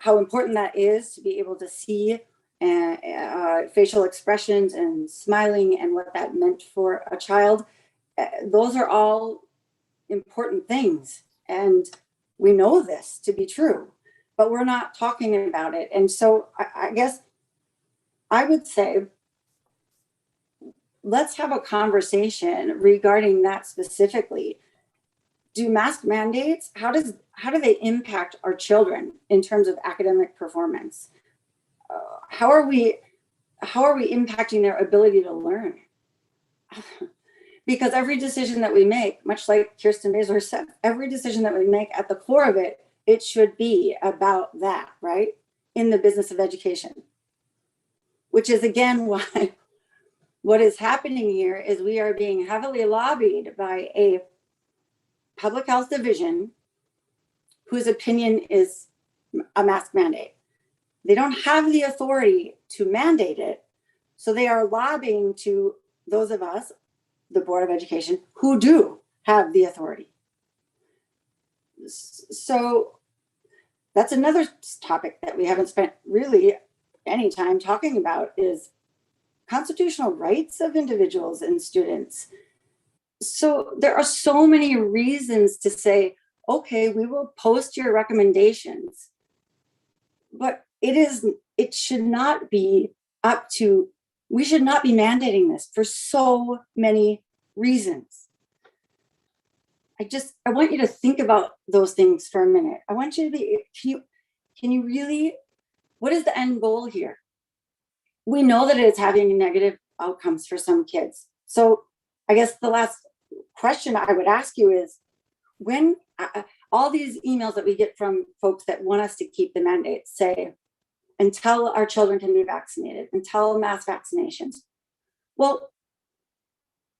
how important that is to be able to see facial expressions and smiling and what that meant for a child. Those are all important things. And we know this to be true, but we're not talking about it. And so I guess I would say, let's have a conversation regarding that specifically. Do mask mandates, how do they impact our children in terms of academic performance? How are we impacting their ability to learn? Because every decision that we make, much like Kirsten Baesler said, every decision that we make, at the core of it, it should be about that, right? In the business of education. Which is, again, why what is happening here is we are being heavily lobbied by a public health division whose opinion is a mask mandate. They don't have the authority to mandate it, so they are lobbying to those of us, the Board of Education, who do have the authority. So that's another topic that we haven't spent really any time talking about, is constitutional rights of individuals and students. So there are so many reasons to say, okay, we will post your recommendations, but it should not be up to, we should not be mandating this for so many reasons. I want you to think about those things for a minute. I want you to be, can you really, what is the end goal here? We know that it's having negative outcomes for some kids. So I guess the last question I would ask you is, when all these emails that we get from folks that want us to keep the mandates say, until our children can be vaccinated, until mass vaccinations. Well,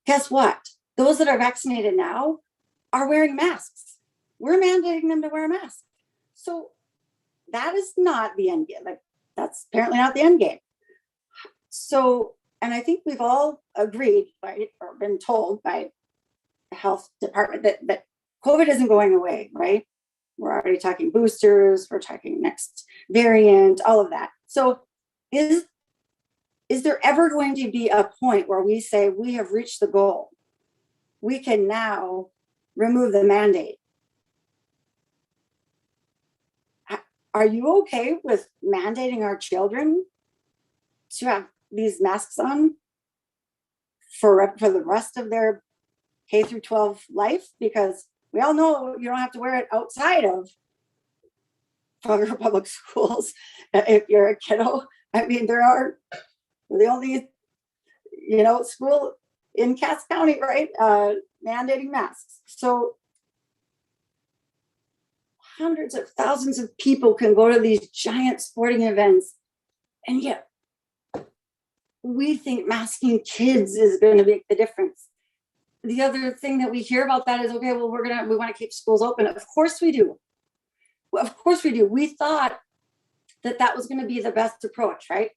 guess what? Those that are vaccinated now are wearing masks. We're mandating them to wear a mask. So that is not the end game. Like, that's apparently not the end game. So, and I think we've all agreed, right, or been told by the health department that COVID isn't going away, right? We're already talking boosters, we're talking next variant, all of that. So is is there ever going to be a point where we say we have reached the goal? We can now remove the mandate. Are you okay with mandating our children to have these masks on for the rest of their K through 12 life? Because we all know you don't have to wear it outside of Fargo public schools if you're a kiddo. I mean, we're the only, school in Cass County, right? Mandating masks. So hundreds of thousands of people can go to these giant sporting events, and yet we think masking kids is going to make the difference. The other thing that we hear about that is, okay, well, we want to keep schools open. Of course we do. Well, of course we do. We thought that was going to be the best approach, right?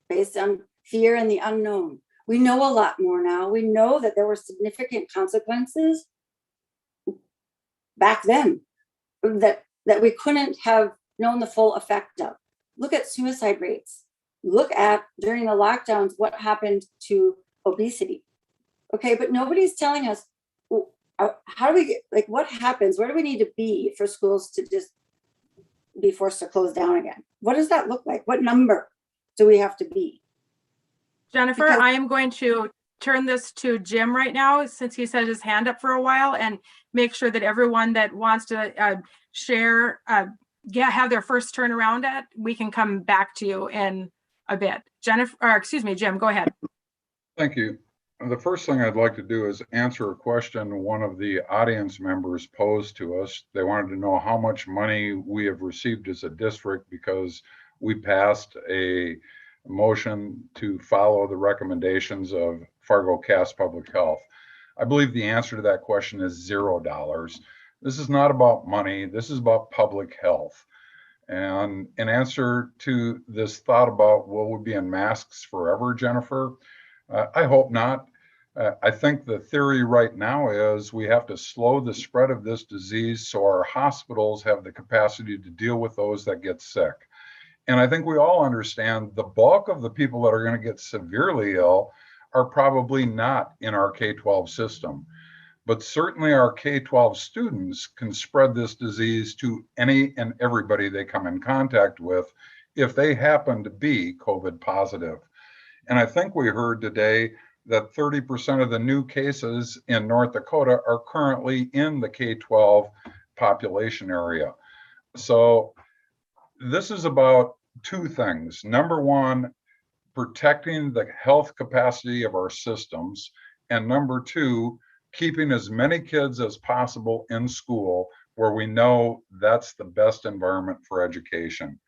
Based on fear and the unknown. We know a lot more now. We know that there were significant consequences back then that we couldn't have known the full effect of. Look at suicide rates. Look at, during the lockdowns, what happened to obesity. Okay, but nobody's telling us, well, how do we get, like, what happens? Where do we need to be for schools to just be forced to close down again? What does that look like? What number do we have to be? Jennifer, I am going to turn this to Jim right now, since he set his hand up for a while, and make sure that everyone that wants to share, have their first turn around at, we can come back to you in a bit. Jim, go ahead. Thank you. The first thing I'd like to do is answer a question one of the audience members posed to us. They wanted to know how much money we have received as a district because we passed a motion to follow the recommendations of Fargo Cass Public Health. I believe the answer to that question is $0. This is not about money. This is about public health. And in answer to this thought about will we be in masks forever, Jennifer, I hope not. I think the theory right now is we have to slow the spread of this disease so our hospitals have the capacity to deal with those that get sick. And I think we all understand the bulk of the people that are going to get severely ill are probably not in our K-12 system. But certainly our K-12 students can spread this disease to any and everybody they come in contact with if they happen to be COVID positive. And I think we heard today that 30% of the new cases in North Dakota are currently in the K-12 population area. So this is about two things. Number one, protecting the health capacity of our systems. And number two, keeping as many kids as possible in school where we know that's the best environment for education.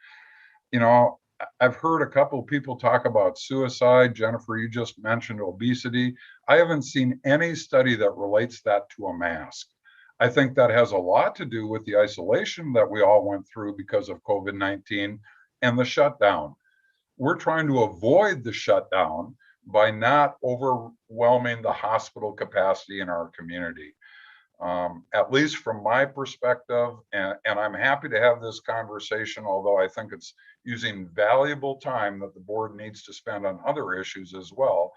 I've heard a couple of people talk about suicide. Jennifer, you just mentioned obesity. I haven't seen any study that relates that to a mask. I think that has a lot to do with the isolation that we all went through because of COVID-19 and the shutdown. We're trying to avoid the shutdown by not overwhelming the hospital capacity in our community. At least from my perspective, and I'm happy to have this conversation, although I think it's using valuable time that the board needs to spend on other issues as well.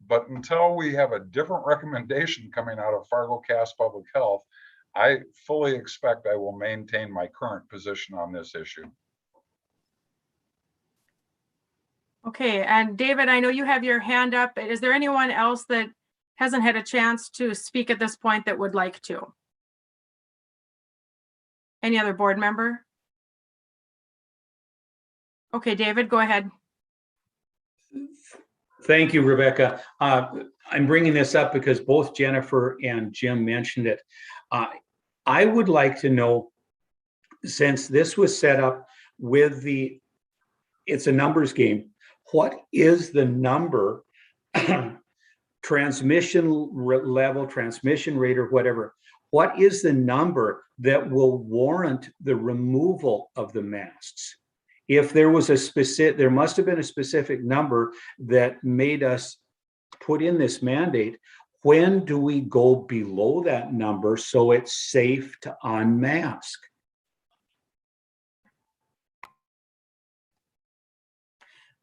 But until we have a different recommendation coming out of Fargo Cass Public Health, I fully expect I will maintain my current position on this issue. Okay, and David, I know you have your hand up. Is there anyone else that hasn't had a chance to speak at this point that would like to? Any other board member? Okay, David, go ahead. Thank you, Rebecca. I'm bringing this up because both Jennifer and Jim mentioned it. I would like to know, since this was set up with it's a numbers game, what is the number, transmission level, transmission rate, or whatever? What is the number that will warrant the removal of the masks? If there was there must have been a specific number that made us put in this mandate. When do we go below that number so it's safe to unmask?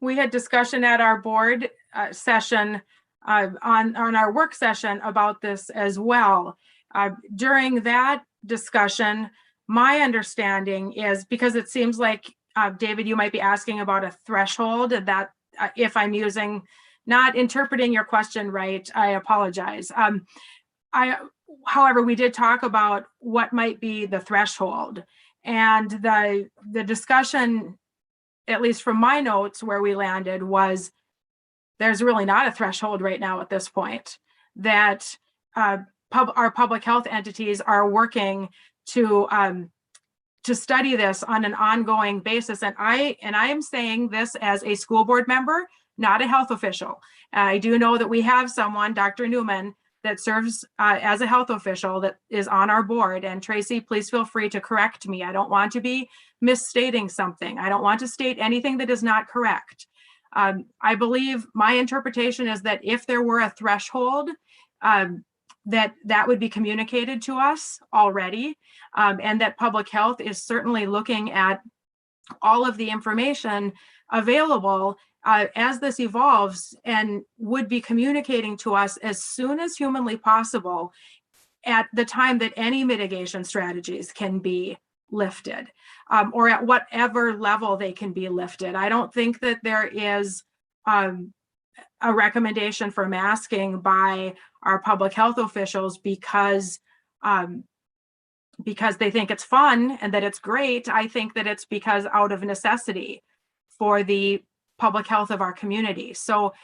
we had discussion at our board session on our work session about this as well. During that discussion, my understanding is, because it seems like, David, you might be asking about a threshold, and that if I'm not interpreting your question right, I apologize. However, we did talk about what might be the threshold, and the discussion, at least from my notes, where we landed was there's really not a threshold right now at this point, that our public health entities are working to study this on an ongoing basis. And I am saying this as a school board member, not a health official. I do know that we have someone, Dr. Newman, that serves as a health official that is on our board. And Tracy, please feel free to correct me. I don't want to be misstating something. I don't want to state anything that is not correct. I believe my interpretation is that if there were a threshold, that would be communicated to us already, and that public health is certainly looking at all of the information available as this evolves, and would be communicating to us as soon as humanly possible at the time that any mitigation strategies can be lifted, or at whatever level they can be lifted. I don't think that there is a recommendation for masking by our public health officials because they think it's fun and that it's great. I think that it's because out of necessity for the public health of our community. So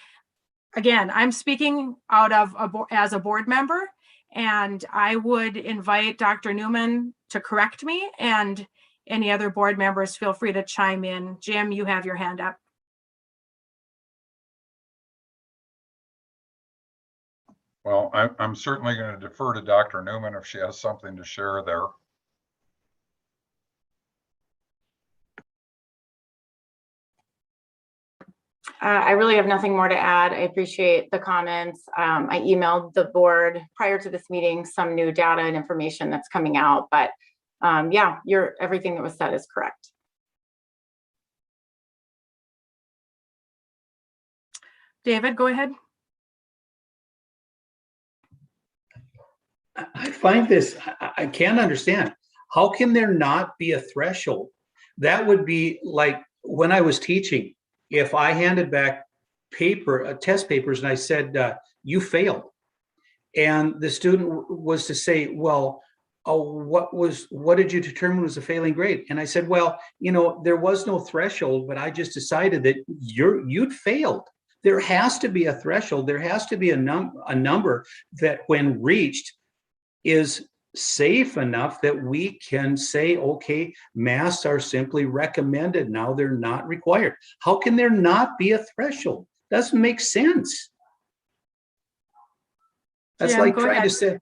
again, I'm speaking out of as a board member, and I would invite Dr. Newman to correct me, and any other board members feel free to chime in. Jim, you have your hand up. Well, I'm certainly going to defer to Dr. Newman if she has something to share there. I really have nothing more to add. I appreciate the comments. I emailed the board prior to this meeting some new data and information that's coming out, but yeah, everything that was said is correct. David, go ahead. I find this, I can't understand. How can there not be a threshold? That would be like when I was teaching, if I handed back test papers and I said, you failed. And the student was to say, well, what did you determine was a failing grade? And I said, well, there was no threshold, but I just decided that you'd failed. There has to be a threshold. There has to be a number that when reached is safe enough that we can say, okay, masks are simply recommended. Now they're not required. How can there not be a threshold? Doesn't make sense. That's Jim, like go trying ahead.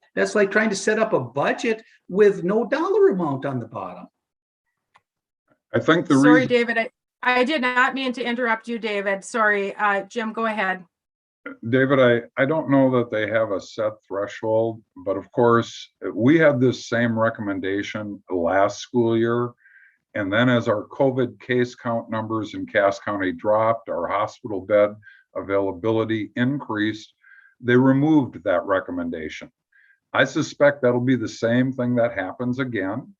to set up a budget with no dollar amount on the bottom. I think the Sorry, reason, David, I did not mean to interrupt you, David. Sorry. Jim, go ahead. David, I don't know that they have a set threshold, but of course, we had this same recommendation last school year. And then as our COVID case count numbers in Cass County dropped, our hospital bed availability increased, they removed that recommendation. I suspect that'll be the same thing that happens again,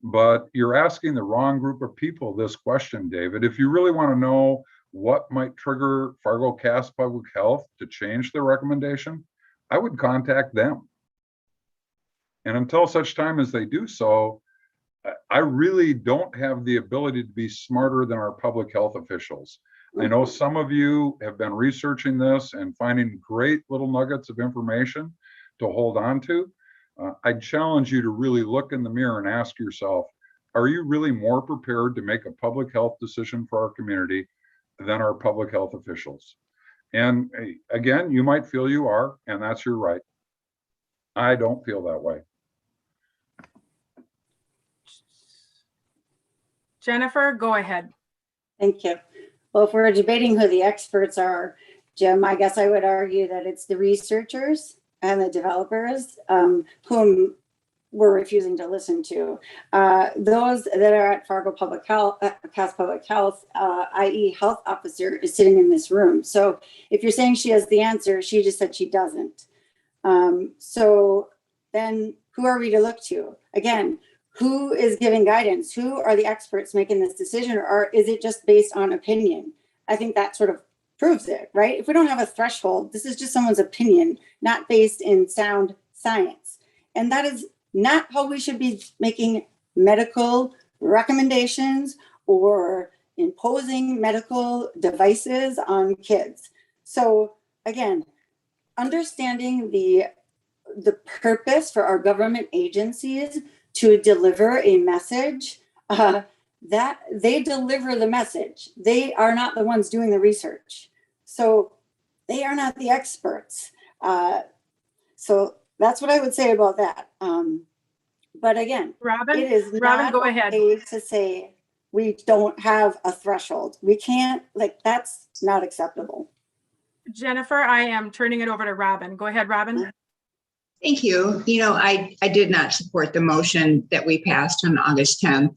but you're asking the wrong group of people this question, David. If you really want to know what might trigger Fargo Cass Public Health to change their recommendation, I would contact them. And until such time as they do so, I really don't have the ability to be smarter than our public health officials. I know some of you have been researching this and finding great little nuggets of information to hold on to. I'd challenge you to really look in the mirror and ask yourself, are you really more prepared to make a public health decision for our community than our public health officials? And again, you might feel you are, and that's your right. I don't feel that way. Jennifer, go ahead. Thank you. Well, if we're debating who the experts are, Jim, I guess I would argue that it's the researchers and the developers whom we're refusing to listen to. Those that are at Fargo Public Health, Cass Public Health, i.e. health officer, is sitting in this room. So if you're saying she has the answer, she just said she doesn't. So then who are we to look to? Again, who is giving guidance? Who are the experts making this decision, or is it just based on opinion? I think that sort of proves it, right? If we don't have a threshold, this is just someone's opinion, not based in sound science. And that is not how we should be making medical recommendations or imposing medical devices on kids. So again, understanding the purpose for our government agencies to deliver a message, that they deliver the message. They are not the ones doing the research. So they are not the experts. So that's what I would say about that. But again, Robin, it is Robin, not go ahead. okay to say we don't have a threshold. We can't, like, that's not acceptable. Jennifer, I am turning it over to Robin. Go ahead, Robin. Thank you. You know, I did not support the motion that we passed on August 10th.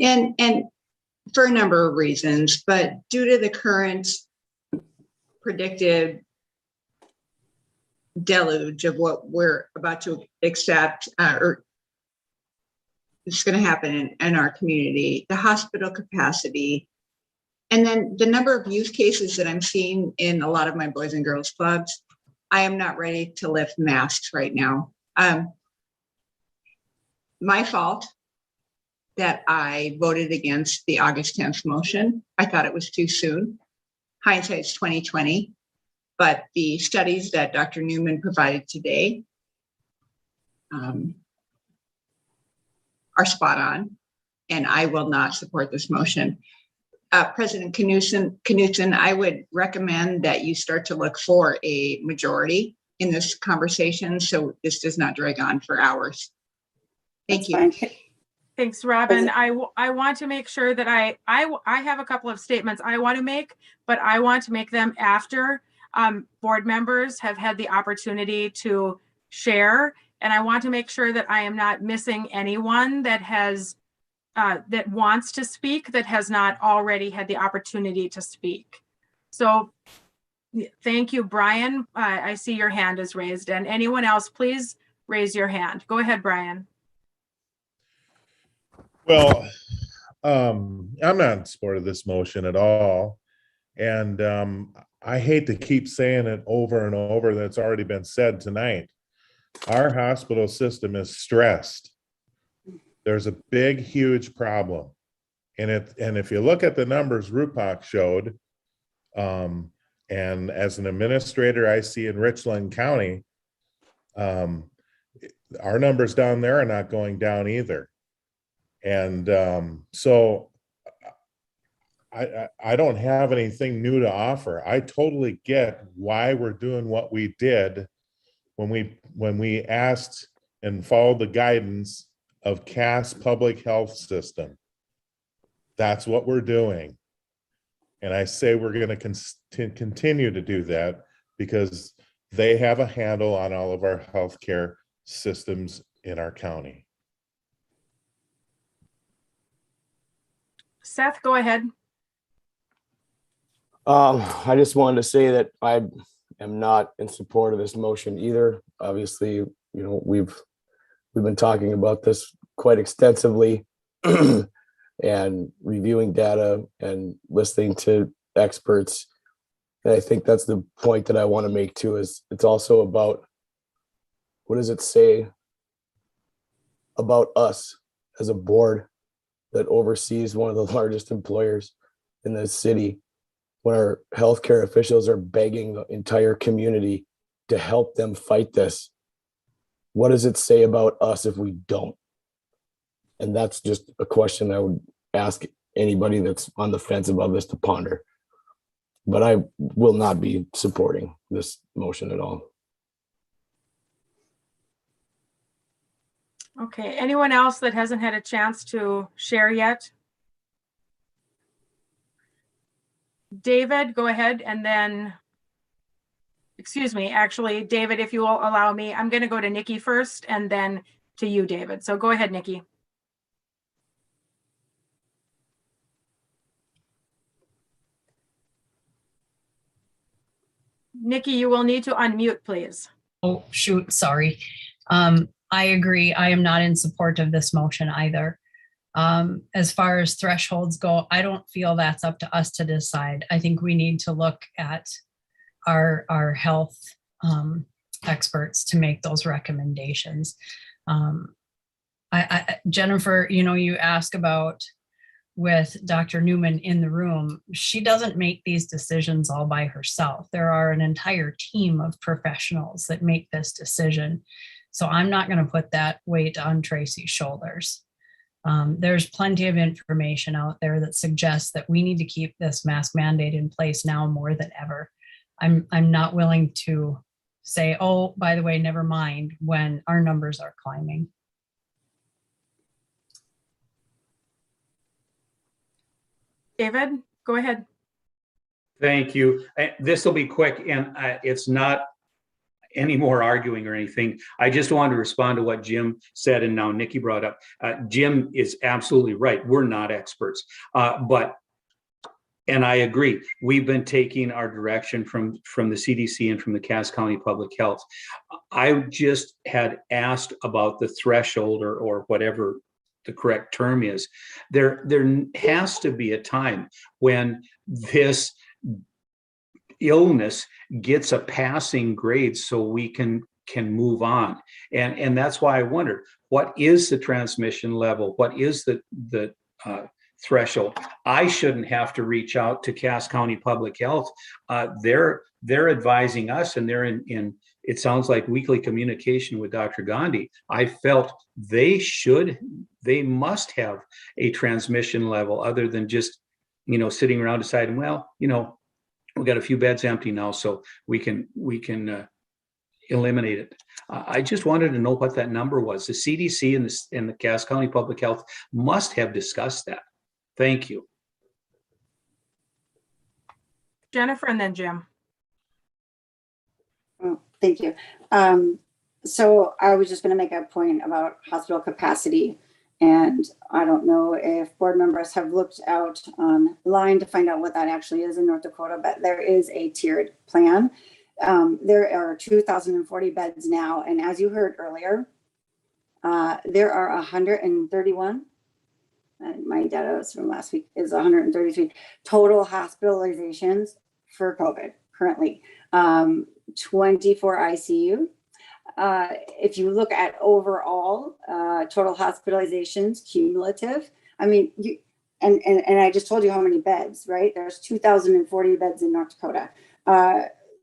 And for a number of reasons, but due to the current predicted deluge of what we're about to accept, or it's going to happen in our community, the hospital capacity, and then the number of use cases that I'm seeing in a lot of my boys and girls clubs, I am not ready to lift masks right now. My fault that I voted against the August 10th motion. I thought it was too soon. Hindsight's 2020, but the studies that Dr. Newman provided today are spot on, and I will not support this motion. President Knudsen, I would recommend that you start to look for a majority in this conversation so this does not drag on for hours. Thank you. Thanks, Robin. I want to make sure that I have a couple of statements I want to make, but I want to make them after board members have had the opportunity to share. And I want to make sure that I am not missing anyone that has that wants to speak that has not already had the opportunity to speak. So thank you, Brian. I see your hand is raised, and anyone else, please raise your hand. Go ahead, Brian. Well, I'm not in support of this motion at all. And I hate to keep saying it over and over that's already been said tonight. Our hospital system is stressed. There's a big, huge problem. And if you look at the numbers Rupak showed, and as an administrator I see in Richland County, our numbers down there are not going down either. And so I don't have anything new to offer. I totally get why we're doing what we did when we asked and followed the guidance of Cass Public Health System. That's what we're doing. And I say we're going to continue to do that because they have a handle on all of our healthcare systems in our county. Seth, go ahead. I just wanted to say that I am not in support of this motion either. Obviously, you know, we've been talking about this quite extensively and reviewing data and listening to experts. And I think that's the point that I want to make too, is it's also about what does it say about us as a board that oversees one of the largest employers in the city, when our healthcare officials are begging the entire community to help them fight this. What does it say about us if we don't? And that's just a question I would ask anybody that's on the fence about this to ponder. But I will not be supporting this motion at all. Okay, anyone else that hasn't had a chance to share yet? David, go ahead, and then, excuse me, actually, David, if you will allow me, I'm going to go to Nikki first and then to you, David. So go ahead, Nikki. Nikki, you will need to unmute, please. Oh, shoot, sorry. I agree. I am not in support of this motion either. As far as thresholds go, I don't feel that's up to us to decide. I think we need to look at our health experts to make those recommendations. Jennifer, you know, you ask about with Dr. Newman in the room, she doesn't make these decisions all by herself. There are an entire team of professionals that make this decision. So I'm not going to put that weight on Tracy's shoulders. There's plenty of information out there that suggests that we need to keep this mask mandate in place now more than ever. I'm not willing to say, oh, by the way, never mind, when our numbers are climbing. David, go ahead. Thank you. This will be quick, and it's not any more arguing or anything. I just wanted to respond to what Jim said, and now Nikki brought up. Jim is absolutely right. We're not experts, and I agree. We've been taking our direction from the CDC and from the Cass County Public Health. I just had asked about the threshold or whatever the correct term is. There has to be a time when this illness gets a passing grade so we can move on. And that's why I wondered, what is the transmission level? What is the threshold? I shouldn't have to reach out to Cass County Public Health. They're advising us, and they're in it sounds like weekly communication with Dr. Gandhi. I felt they must have a transmission level other than just, sitting around deciding, well, we've got a few beds empty now, so we can eliminate it. I just wanted to know what that number was. The CDC and the Cass County Public Health must have discussed that. Thank you. Jennifer and then Jim. Oh, thank you. So I was just going to make a point about hospital capacity. And I don't know if board members have looked out online to find out what that actually is in North Dakota, but there is a tiered plan. There are 2,040 beds now. And as you heard earlier, there are 131. My data from last week is 133 total hospitalizations for COVID currently, 24 ICU. If you look at overall total hospitalizations cumulative, I mean, and I just told you how many beds, right? There's 2,040 beds in North Dakota.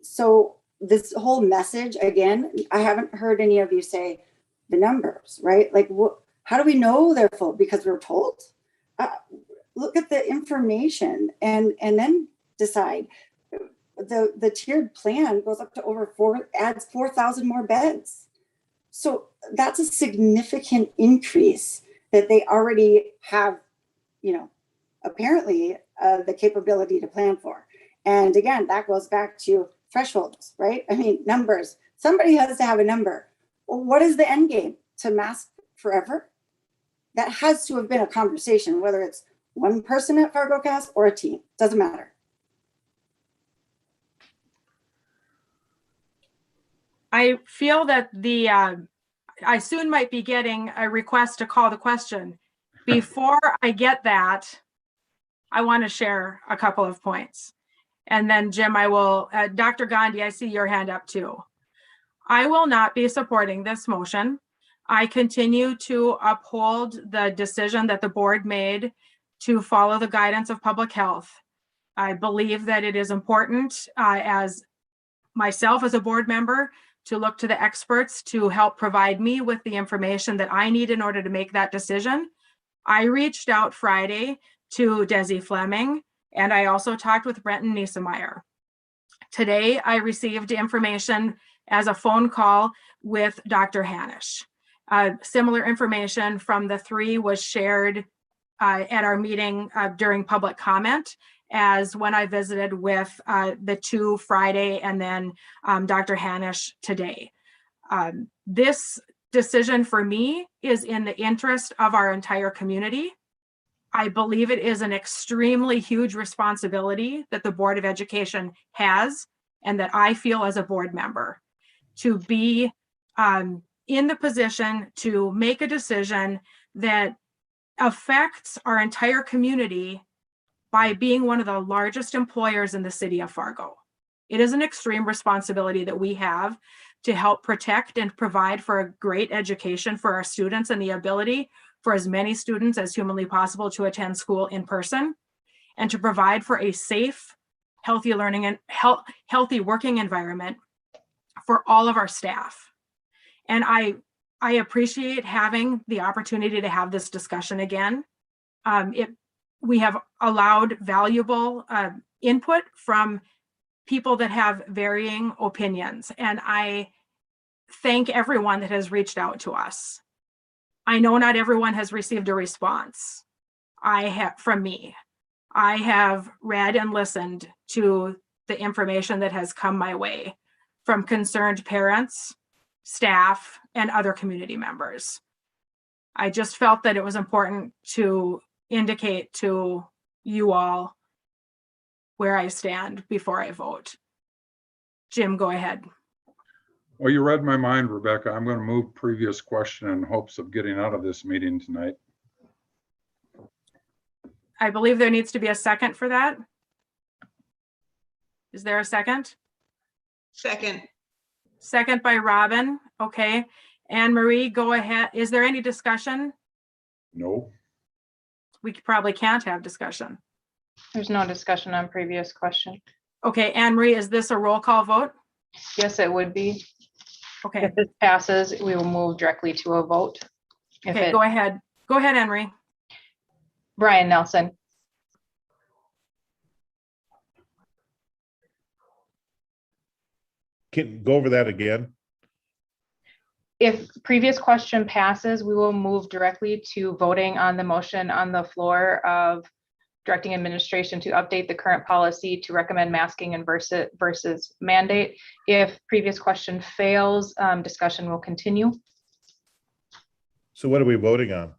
So this whole message, again, I haven't heard any of you say the numbers, right? Like, how do we know they're full? Because we're told. Look at the information and then decide. The tiered plan goes up to adds 4,000 more beds. So that's a significant increase that they already have, apparently the capability to plan for. And again, that goes back to thresholds, right? I mean, numbers. Somebody has to have a number. Well, what is the end game? To mask forever? That has to have been a conversation, whether it's one person at Fargo Cass or a team, doesn't matter. I feel that I soon might be getting a request to call the question. Before I get that, I want to share a couple of points. And then Jim, I will, Dr. Gandhi, I see your hand up too. I will not be supporting this motion. I continue to uphold the decision that the board made to follow the guidance of public health. I believe that it is important as myself as a board member to look to the experts to help provide me with the information that I need in order to make that decision. I reached out Friday to Desi Fleming, and I also talked with Brenton Niesemeyer. Today, I received information as a phone call with Dr. Hanisch. Similar information from the three was shared at our meeting during public comment, as when I visited with the two Friday and then Dr. Hanisch today. This decision for me is in the interest of our entire community. I believe it is an extremely huge responsibility that the Board of Education has, and that I feel as a board member to be in the position to make a decision that affects our entire community by being one of the largest employers in the city of Fargo. It is an extreme responsibility that we have to help protect and provide for a great education for our students and the ability for as many students as humanly possible to attend school in person, and to provide for a safe, healthy learning and healthy working environment for all of our staff. And I appreciate having the opportunity to have this discussion again. We have allowed valuable input from people that have varying opinions, and I thank everyone that has reached out to us. I know not everyone has received a response from me. I have read and listened to the information that has come my way from concerned parents, staff, and other community members. I just felt that it was important to indicate to you all where I stand before I vote. Jim, go ahead. Well, you read my mind, Rebecca. I'm going to move previous question in hopes of getting out of this meeting tonight. I believe there needs to be a second for that. Is there a second? Second. Second by Robin. Okay. Anne Marie, go ahead. Is there any discussion? No. We probably can't have discussion. There's no discussion on previous question. Okay, Anne Marie, is this a roll call vote? Yes, it would be. Okay. If this passes, we will move directly to a vote. Okay, go ahead. Go ahead, Anne Marie. Brian Nelson. Can go over that again. If previous question passes, we will move directly to voting on the motion on the floor of directing administration to update the current policy to recommend masking and versus mandate. If previous question fails, discussion will continue. So what are we voting on?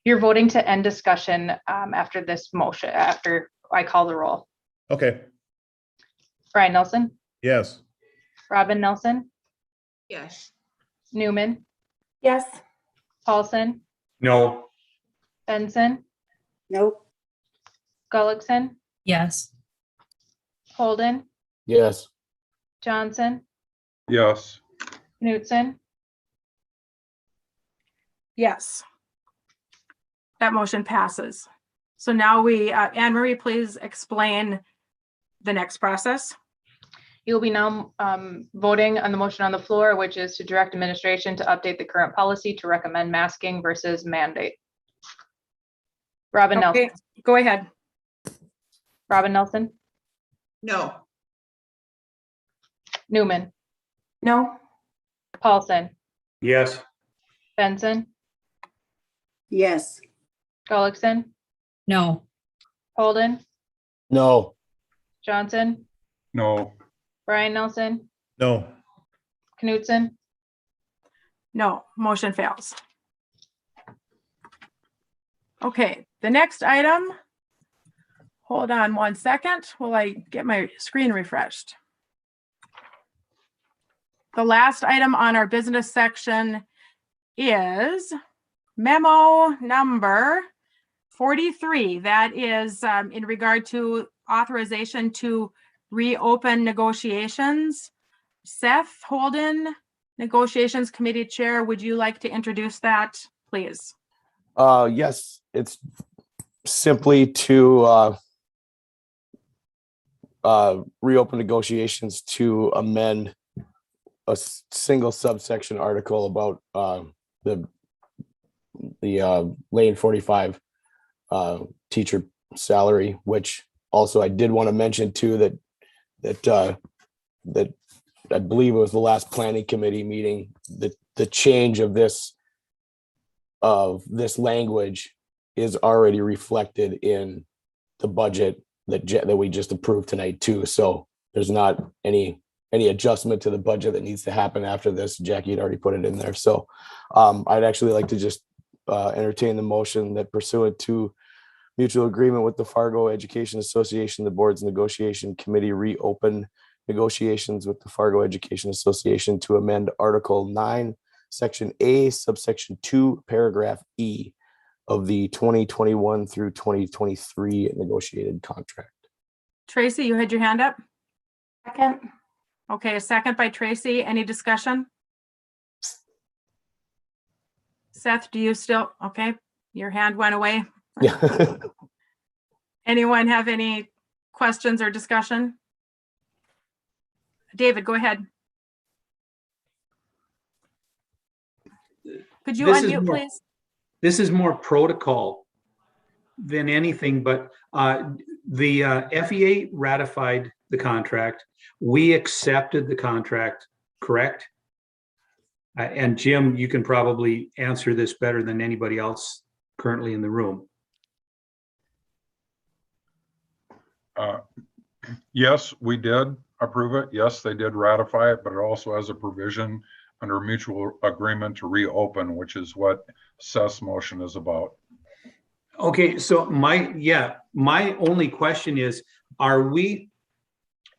You're voting to end discussion after this motion, after I call the roll. Okay. Brian Nelson, Yes. Robin Nelson, Yes. Newman, Yes. Paulson, No. Benson, Nope. Gullickson, Yes. Holden, Yes. Johnson, Yes. Knutson, Yes. That motion passes. So now Anne Marie, please explain the next process. You'll be now voting on the motion on the floor, which is to direct administration to update the current policy to recommend masking versus mandate. Robin Okay, Nelson. go ahead. Robin Nelson, No. Newman, No. Paulson, Yes. Benson, Yes. Gullickson, No. Holden, No. Johnson, No. Brian Nelson, No. Knutson, No, motion fails. Okay, the next item. Hold on 1 second while I get my screen refreshed. The last item on our business section is memo number 43. That is in regard to authorization to reopen negotiations. Seth Holden, Negotiations Committee Chair, would you like to introduce that, please? Yes, it's simply to reopen negotiations to amend a single subsection article about the lane 45 teacher salary, which also I did want to mention too that I believe it was the last planning committee meeting, the change of this language is already reflected in the budget that we just approved tonight too. So there's not any any adjustment to the budget that needs to happen after this. Jackie had already put it in there. So I'd actually like to just entertain the motion that pursuant to mutual agreement with the Fargo Education Association, the board's negotiation committee reopen negotiations with the Fargo Education Association to amend Article 9, Section A, subsection 2, paragraph E of the 2021 through 2023 negotiated contract. Tracy, you had your hand up? Second. Okay, a second by Tracy. Any discussion? Seth, do you still, okay, your hand went away. Yeah. Anyone have any questions or discussion? David, go ahead. Could you This is unmute, more- please? This is more protocol than anything, but the FEA ratified the contract. We accepted the contract, correct? And Jim, you can probably answer this better than anybody else currently in the room. Yes, we did approve it. Yes, they did ratify it, but it also has a provision under mutual agreement to reopen, which is what Seth's motion is about. Okay, so my only question is,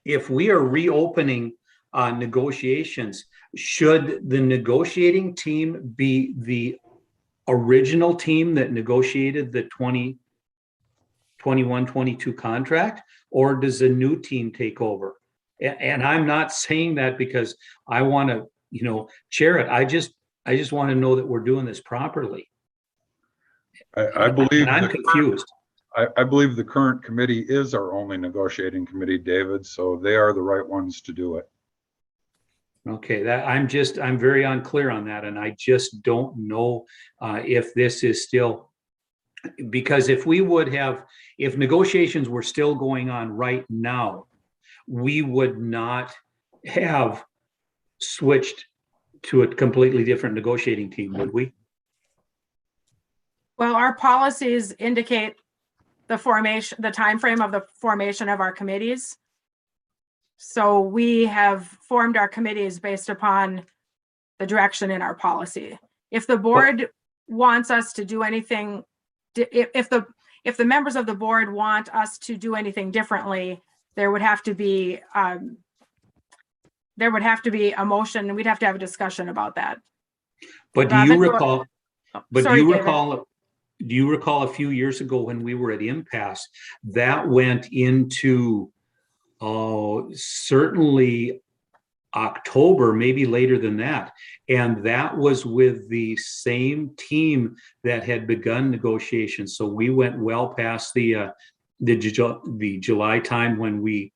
if we are reopening negotiations, should the negotiating team be the original team that negotiated the 2021-22 contract, or does a new team take over? And I'm not saying that because I want to, chair it. I just want to know that we're doing this properly. I believe I'm confused. I believe the current committee is our only negotiating committee, David, so they are the right ones to do it. Okay, I'm very unclear on that, and I just don't know if this is still, because if negotiations were still going on right now, we would not have switched to a completely different negotiating team, would we? Well, our policies indicate the timeframe of the formation of our committees. So we have formed our committees based upon the direction in our policy. If the board wants us to do anything, if the members of the board want us to do anything differently, there would have to be a motion, and we'd have to have a discussion about that. But do you recall? But Sorry, do you David. recall? Do you recall a few years ago when we were at impasse, that went into certainly October, maybe later than that, and that was with the same team that had begun negotiations. So we went well past the July time when we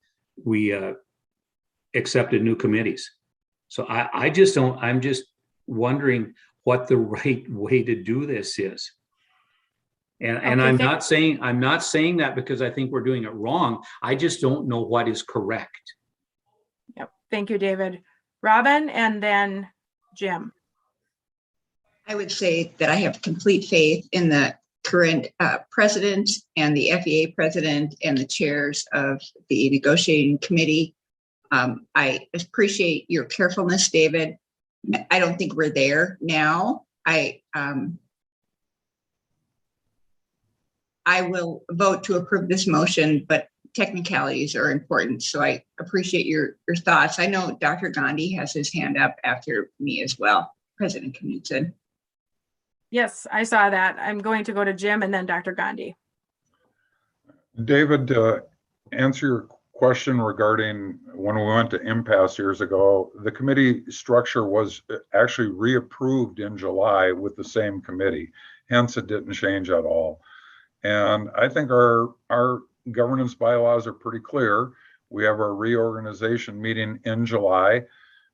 accepted new committees. So I'm just wondering what the right way to do this is. And I'm not saying that because I think we're doing it wrong. I just don't know what is correct. Yep. Thank you, David. Robin, and then Jim. I would say that I have complete faith in the current president and the FEA president and the chairs of the negotiating committee. I appreciate your carefulness, David. I don't think we're there now. I will vote to approve this motion, but technicalities are important. So I appreciate your thoughts. I know Dr. Gandhi has his hand up after me as well, President Knudsen. Yes, I saw that. I'm going to go to Jim and then Dr. Gandhi. David, answer your question regarding when we went to impasse years ago. The committee structure was actually reapproved in July with the same committee. Hence, it didn't change at all. And I think our governance bylaws are pretty clear. We have our reorganization meeting in July.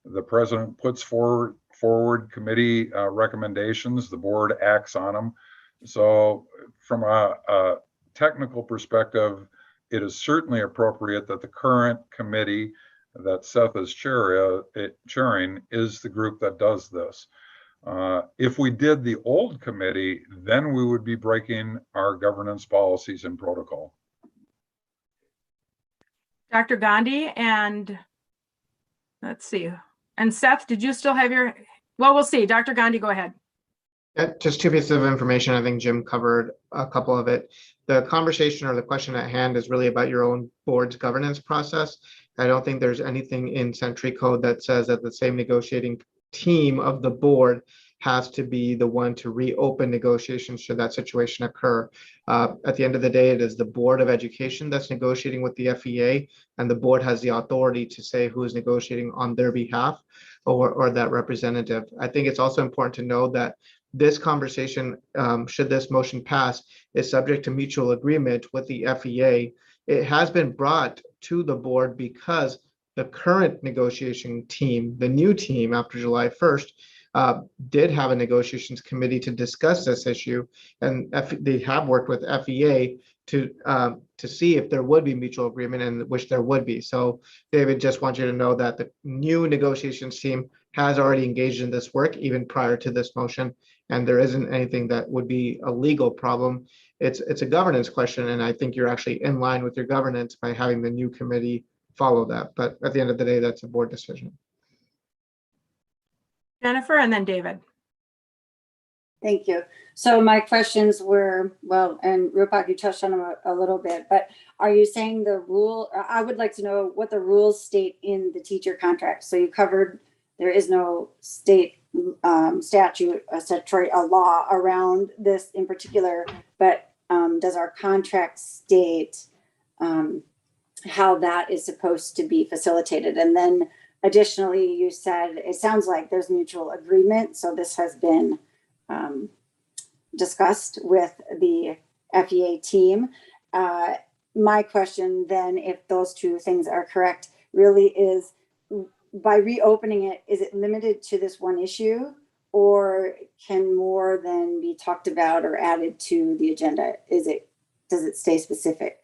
The president puts forward committee recommendations. The board acts on them. So from a technical perspective, it is certainly appropriate that the current committee that Seth is chairing is the group that does this. If we did the old committee, then we would be breaking our governance policies and protocol. Dr. Gandhi and Let's see. And Seth, did you still have your, well, we'll see. Dr. Gandhi, go ahead. Just two pieces of information. I think Jim covered a couple of it. The conversation or the question at hand is really about your own board's governance process. I don't think there's anything in Century Code that says that the same negotiating team of the board has to be the one to reopen negotiations should that situation occur. At the end of the day, it is the Board of Education that's negotiating with the FEA, and the board has the authority to say who is negotiating on their behalf or that representative. I think it's also important to know that this conversation, should this motion pass, is subject to mutual agreement with the FEA. It has been brought to the board because the current negotiation team, the new team after July 1st, did have a negotiations committee to discuss this issue, and they have worked with FEA to see if there would be mutual agreement, and which there would be. So David, just want you to know that the new negotiations team has already engaged in this work even prior to this motion, and there isn't anything that would be a legal problem. It's a governance question, and I think you're actually in line with your governance by having the new committee follow that. But at the end of the day, that's a board decision. Jennifer, and then David. Thank you. So my questions were, well, and Rupak, you touched on them a little bit, but are you saying the rule, I would like to know what the rules state in the teacher contract. So you covered, there is no state statute, a law around this in particular, but does our contract state how that is supposed to be facilitated? And then additionally, you said, it sounds like there's mutual agreement. So this has been discussed with the FEA team. My question then, if those two things are correct, really is, by reopening it, is it limited to this one issue, or can more than be talked about or added to the agenda? Does it stay specific?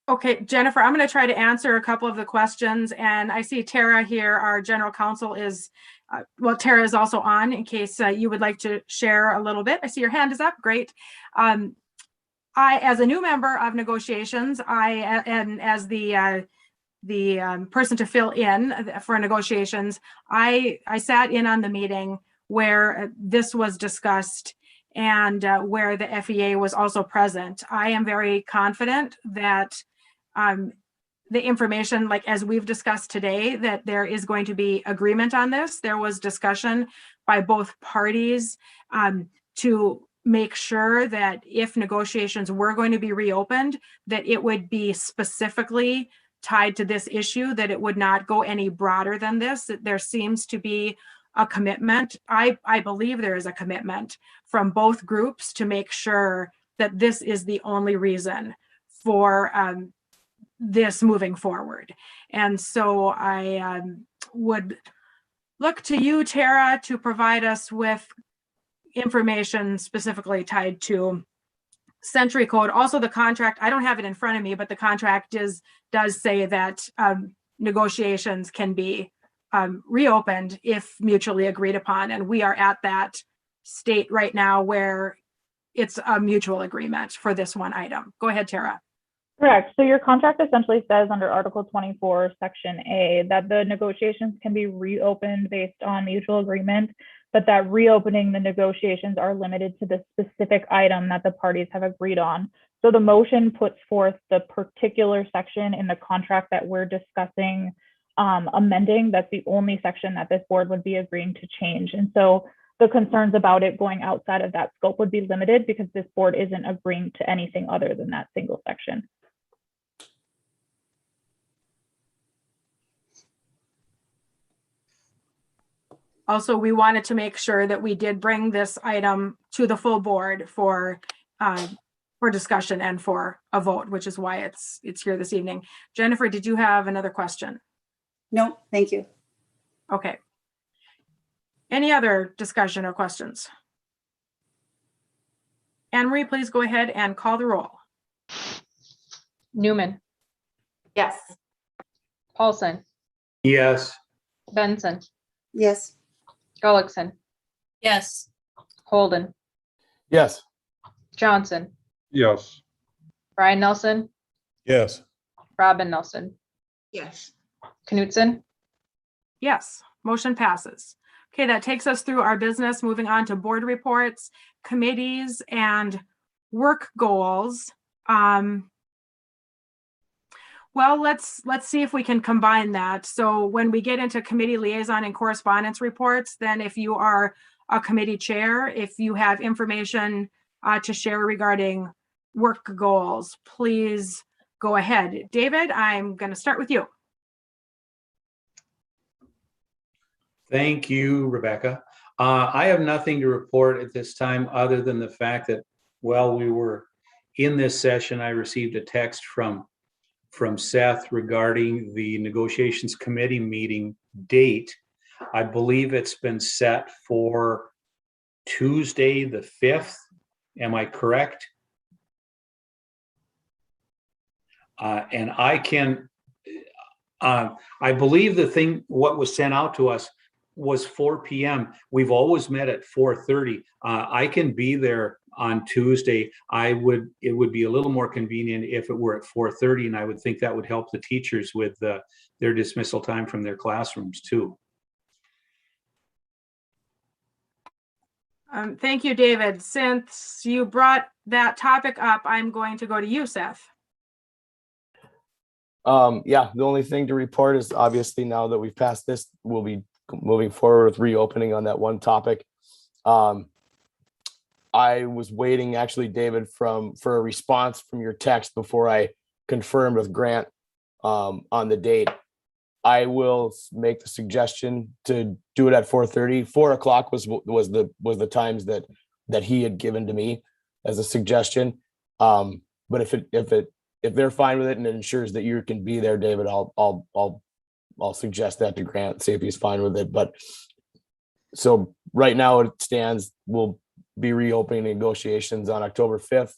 Okay, Jennifer, I'm going to try to answer a couple of the questions, and I see Tara here, our general counsel is, well, Tara is also on in case you would like to share a little bit. I see your hand is up. Great. I, as a new member of negotiations, and as the person to fill in for negotiations, I sat in on the meeting where this was discussed and where the FEA was also present. I am very confident that the information, like as we've discussed today, that there is going to be agreement on this. There was discussion by both parties to make sure that if negotiations were going to be reopened, that it would be specifically tied to this issue, that it would not go any broader than this. That there seems to be a commitment. I believe there is a commitment from both groups to make sure that this is the only reason for this moving forward. And so I would look to you, Tara, to provide us with information specifically tied to Century Code. Also the contract, I don't have it in front of me, but the contract does say that negotiations can be reopened if mutually agreed upon. And we are at that state right now where it's a mutual agreement for this one item. Go ahead, Tara. Correct. So your contract essentially says under Article 24, Section A, that the negotiations can be reopened based on mutual agreement, but that reopening the negotiations are limited to the specific item that the parties have agreed on. So the motion puts forth the particular section in the contract that we're discussing amending. That's the only section that this board would be agreeing to change. And so the concerns about it going outside of that scope would be limited because this board isn't agreeing to anything other than that single section. Also, we wanted to make sure that we did bring this item to the full board for discussion and for a vote, which is why it's here this evening. Jennifer, did you have another question? No, thank you. Okay. Any other discussion or questions? Anne Marie, please go ahead and call the roll. Newman, Yes. Paulson, Yes. Benson, Yes. Gullickson, Yes. Holden, Yes. Johnson, Yes. Brian Nelson, Yes. Robin Nelson, Yes. Knutson? Yes, motion passes. Okay, that takes us through our business, moving on to board reports, committees, and work goals. Well, let's see if we can combine that. So when we get into committee liaison and correspondence reports, then if you are a committee chair, if you have information to share regarding work goals, please go ahead. David, I'm going to start with you. Thank you, Rebecca. I have nothing to report at this time other than the fact that while we were in this session, I received a text from Seth regarding the negotiations committee meeting date. I believe it's been set for Tuesday, the 5th. Am I correct? And I can, I believe what was sent out to us was 4 p.m. We've always met at 4:30. I can be there on Tuesday. It would be a little more convenient if it were at 4:30, and I would think that would help the teachers with their dismissal time from their classrooms too. Thank you, David. Since you brought that topic up, I'm going to go to you, Seth. Yeah, the only thing to report is obviously now that we've passed this, we'll be moving forward with reopening on that one topic. I was waiting actually, David, for a response from your text before I confirmed with Grant on the date. I will make the suggestion to do it at 4:30. 4 o'clock was the times that he had given to me as a suggestion. But if they're fine with it and it ensures that you can be there, David, I'll suggest that to Grant, see if he's fine with it. But so right now it stands, we'll be reopening negotiations on October 5th,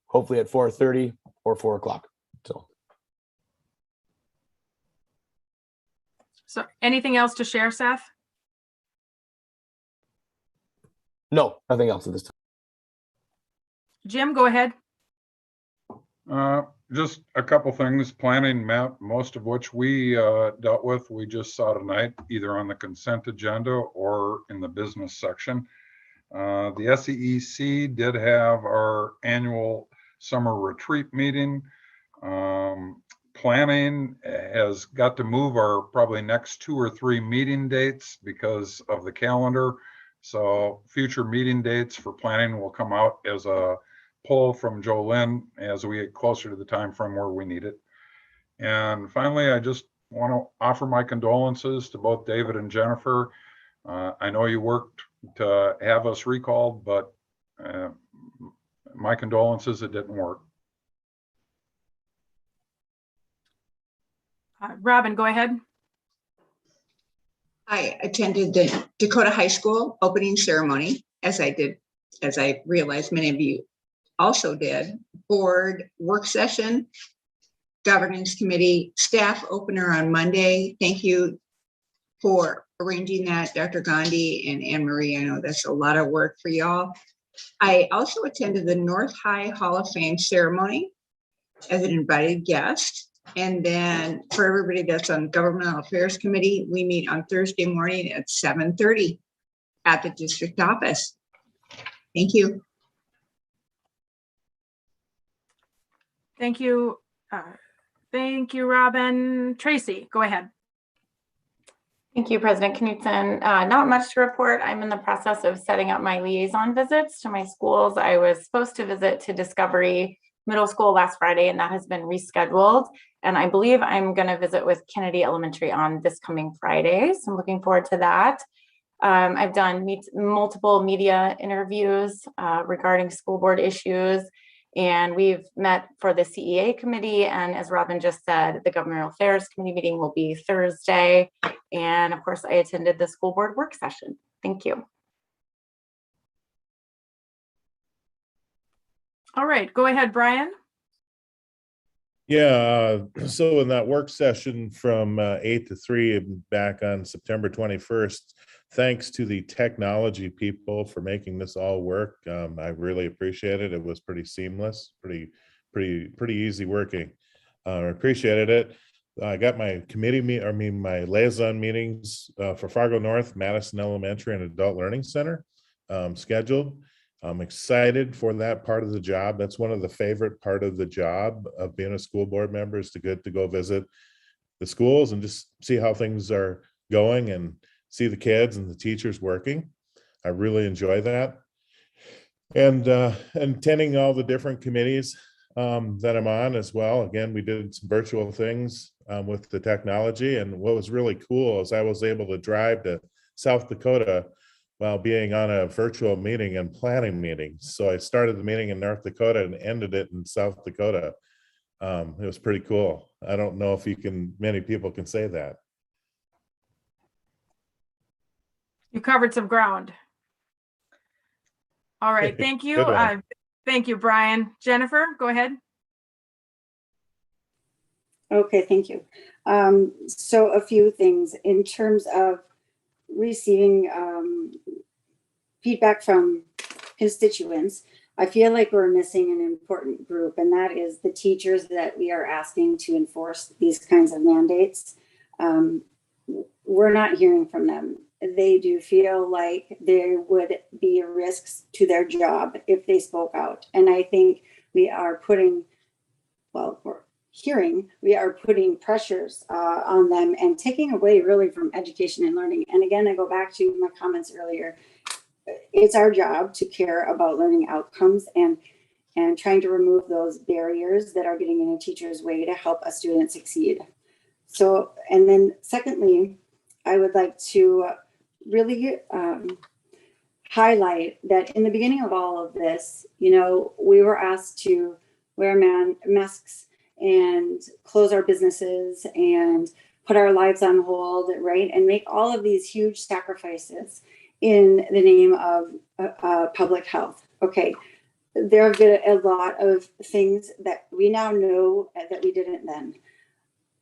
hopefully at 4:30 or 4 o'clock. So anything else to share, Seth? No, nothing else at this time. Jim, go ahead. Just a couple things. Planning met, most of which we dealt with. We just saw tonight, either on the consent agenda or in the business section. The SEEC did have our annual summer retreat meeting. Planning has got to move our probably next 2 or 3 meeting dates because of the calendar. So future meeting dates for planning will come out as a poll from Jolynn as we get closer to the time frame where we need it. And finally, I just want to offer my condolences to both David and Jennifer. I know you worked to have us recalled, but my condolences, it didn't work. Robin, go ahead. I attended the Dakota High School opening ceremony, as I realized many of you also did. Board work session, governance committee, staff opener on Monday. Thank you for arranging that, Dr. Gandhi and Anne Marie. I know that's a lot of work for y'all. I also attended the North High Hall of Fame ceremony as an invited guest. And then for everybody that's on Governmental Affairs Committee, we meet on Thursday morning at 7:30 at the district office. Thank you. Thank you. Thank you, Robin. Tracy, go ahead. Thank you, President Knutson. Not much to report. I'm in the process of setting up my liaison visits to my schools. I was supposed to visit to Discovery Middle School last Friday, and that has been rescheduled. And I believe I'm going to visit with Kennedy Elementary on this coming Friday. So I'm looking forward to that. I've done multiple media interviews regarding school board issues. And we've met for the CEA committee. And as Robin just said, the Governmental Affairs Committee meeting will be Thursday. And of course, I attended the school board work session. Thank you. All right, go ahead, Brian. Yeah, so in that work session from 8 to 3 back on September 21st, thanks to the technology people for making this all work. I really appreciate it. It was pretty seamless, pretty easy working. I appreciated it. I got my my liaison meetings for Fargo North, Madison Elementary and Adult Learning Center scheduled. I'm excited for that part of the job. That's one of the favorite part of the job of being a school board member, is to go visit the schools and just see how things are going and see the kids and the teachers working. I really enjoy that. And attending all the different committees that I'm on as well. Again, we did some virtual things with the technology. And what was really cool is I was able to drive to South Dakota while being on a virtual meeting and planning meetings. So I started the meeting in North Dakota and ended it in South Dakota. It was pretty cool. I don't know if many people can say that. You covered some ground. All right, thank you. Good one. Thank you, Brian. Jennifer, go ahead. Okay, thank you. So a few things in terms of receiving feedback from constituents. I feel like we're missing an important group, and that is the teachers that we are asking to enforce these kinds of mandates. We're not hearing from them. They do feel like there would be risks to their job if they spoke out. And I think we are putting pressures on them and taking away really from education and learning. And again, I go back to my comments earlier. It's our job to care about learning outcomes and trying to remove those barriers that are getting in a teacher's way to help a student succeed. So, and then secondly, I would like to really highlight that in the beginning of all of this, we were asked to wear masks and close our businesses and put our lives on hold, right? And make all of these huge sacrifices in the name of public health. Okay, there have been a lot of things that we now know that we didn't then.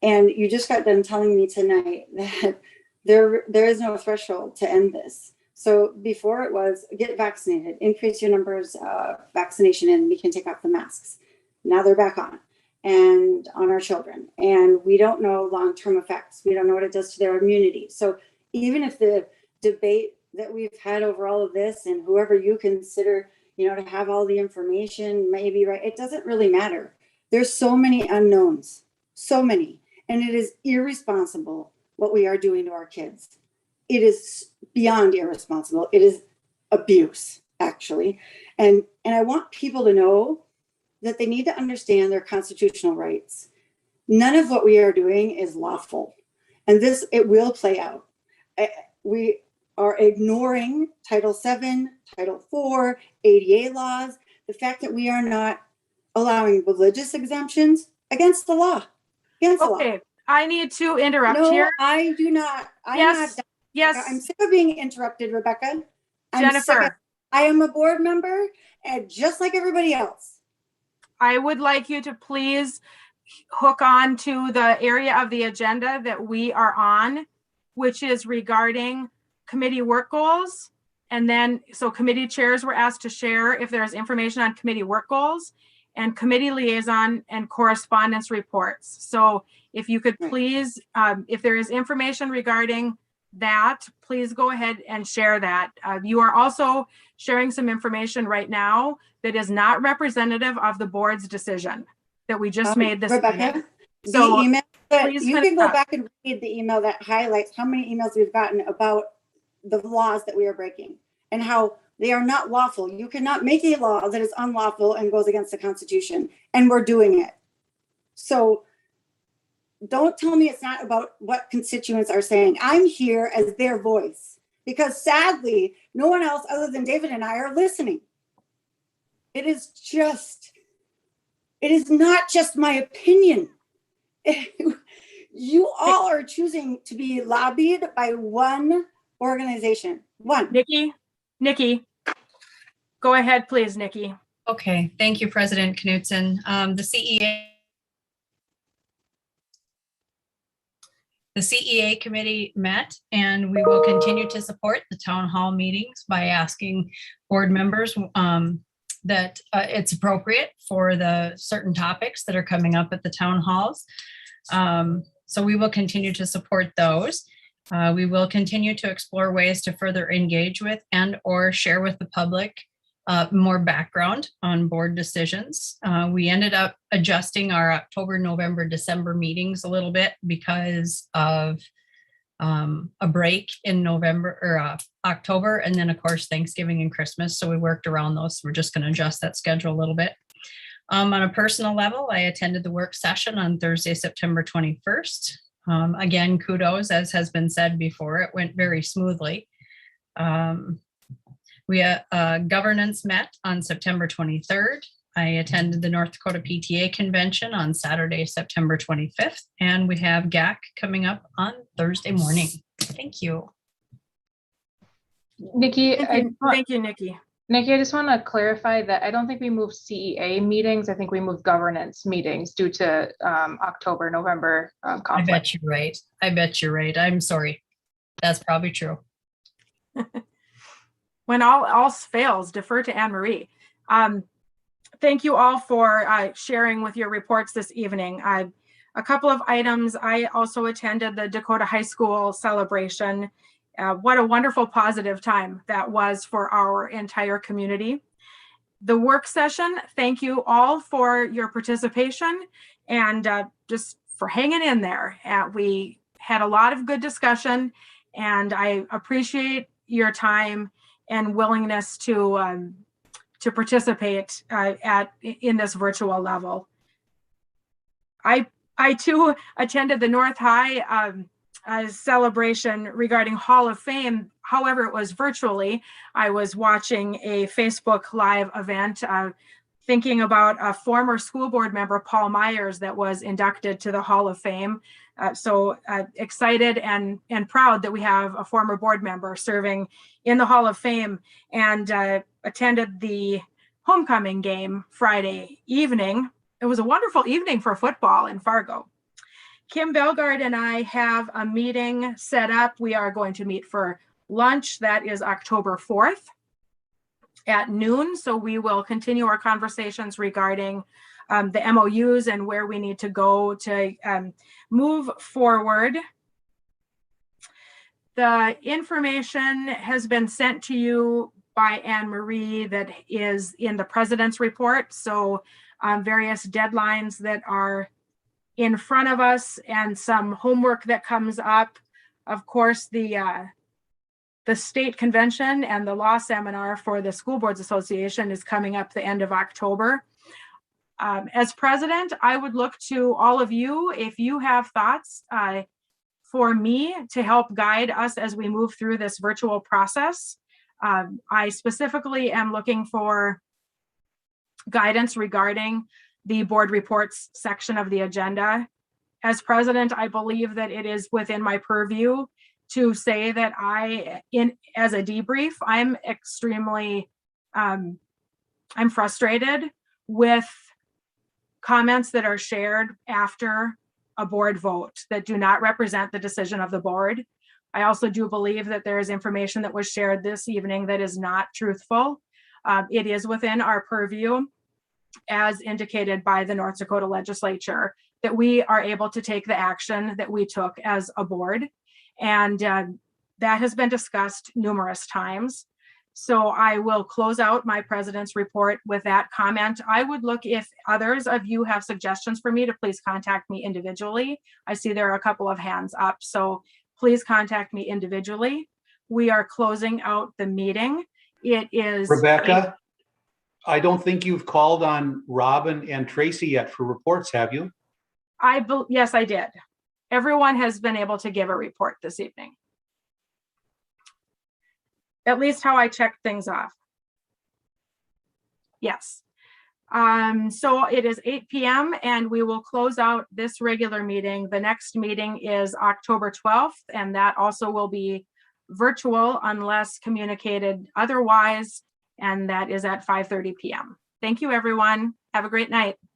And you just got done telling me tonight that there is no threshold to end this. So before it was get vaccinated, increase your numbers of vaccination, and we can take off the masks. Now they're back on, and on our children. And we don't know long-term effects. We don't know what it does to their immunity. So even if the debate that we've had over all of this, and whoever you consider, to have all the information may be right, it doesn't really matter. There's so many unknowns, so many, and it is irresponsible what we are doing to our kids. It is beyond irresponsible. It is abuse, actually. And I want people to know that they need to understand their constitutional rights. None of what we are doing is lawful. And it will play out. We are ignoring Title VII, Title IV, ADA laws, the fact that we are not allowing religious exemptions against the law. Okay, I need to interrupt here. No, I do not. Yes. I'm sick of being interrupted, Rebecca. Jennifer. I am a board member, and just like everybody else. I would like you to please hook on to the area of the agenda that we are on, which is regarding committee work goals. And then, so committee chairs were asked to share if there's information on committee work goals and committee liaison and correspondence reports. So if you could please, if there is information regarding that, please go ahead and share that. You are also sharing some information right now that is not representative of the board's decision that we just made this Rebecca, evening. So the email please you can go back and read the email that highlights how many emails we've gotten about the laws that we are breaking and how they are not lawful. You cannot make a law that is unlawful and goes against the Constitution, and we're doing it. So don't tell me it's not about what constituents are saying. I'm here as their voice because sadly, no one else other than David and I are listening. It is not just my opinion. You all are choosing to be lobbied by one organization. One. Nikki, go ahead, please, Nikki. Okay, thank you, President Knudsen. The CEA committee met, and we will continue to support the town hall meetings by asking board members that it's appropriate for the certain topics that are coming up at the town halls. So we will continue to support those. We will continue to explore ways to further engage with and or share with the public more background on board decisions. We ended up adjusting our October, November, December meetings a little bit because of a break in November or October, and then of course Thanksgiving and Christmas. So we worked around those. We're just going to adjust that schedule a little bit. On a personal level, I attended the work session on Thursday, September 21st. Again, kudos, as has been said before, it went very smoothly. Governance met on September 23rd. I attended the North Dakota PTA convention on Saturday, September 25th, and we have GAC coming up on Thursday morning. Thank you. Nikki, Thank you, Nikki. Nikki, I just want to clarify that I don't think we moved CEA meetings. I think we moved governance meetings due to October, November conflict. I bet you're right. I bet you're right. I'm sorry. That's probably true. When all else fails, defer to Anne Marie. Thank you all for sharing with your reports this evening. A couple of items. I also attended the Dakota High School celebration. What a wonderful positive time that was for our entire community. The work session, thank you all for your participation and just for hanging in there. We had a lot of good discussion, and I appreciate your time and willingness to participate in this virtual level. I too attended the North High celebration regarding Hall of Fame. However, it was virtually. I was watching a Facebook Live event thinking about a former school board member, Paul Myers, that was inducted to the Hall of Fame. So excited and proud that we have a former board member serving in the Hall of Fame, and attended the homecoming game Friday evening. It was a wonderful evening for football in Fargo. Kim Belgard and I have a meeting set up. We are going to meet for lunch. That is October 4th at noon. So we will continue our conversations regarding the MOUs and where we need to go to move forward. The information has been sent to you by Anne Marie that is in the president's report. So various deadlines that are in front of us and some homework that comes up. Of course, the state convention and the law seminar for the School Boards Association is coming up the end of October. As president, I would look to all of you if you have thoughts for me to help guide us as we move through this virtual process. I specifically am looking for guidance regarding the board reports section of the agenda. As president, I believe that it is within my purview to say that as a debrief, I'm extremely, I'm frustrated with comments that are shared after a board vote that do not represent the decision of the board. I also do believe that there is information that was shared this evening that is not truthful. It is within our purview, as indicated by the North Dakota legislature, that we are able to take the action that we took as a board. And that has been discussed numerous times. So I will close out my president's report with that comment. I would look, if others of you have suggestions for me, to please contact me individually. I see there are a couple of hands up, so please contact me individually. We are closing out the meeting. It is— Rebecca, I don't think you've called on Robin and Tracy yet for reports, have you? Yes, I did. Everyone has been able to give a report this evening. At least how I checked things off. Yes. So it is 8 p.m. and we will close out this regular meeting. The next meeting is October 12th, and that also will be virtual unless communicated otherwise, and that is at 5:30 p.m. Thank you, everyone. Have a great night.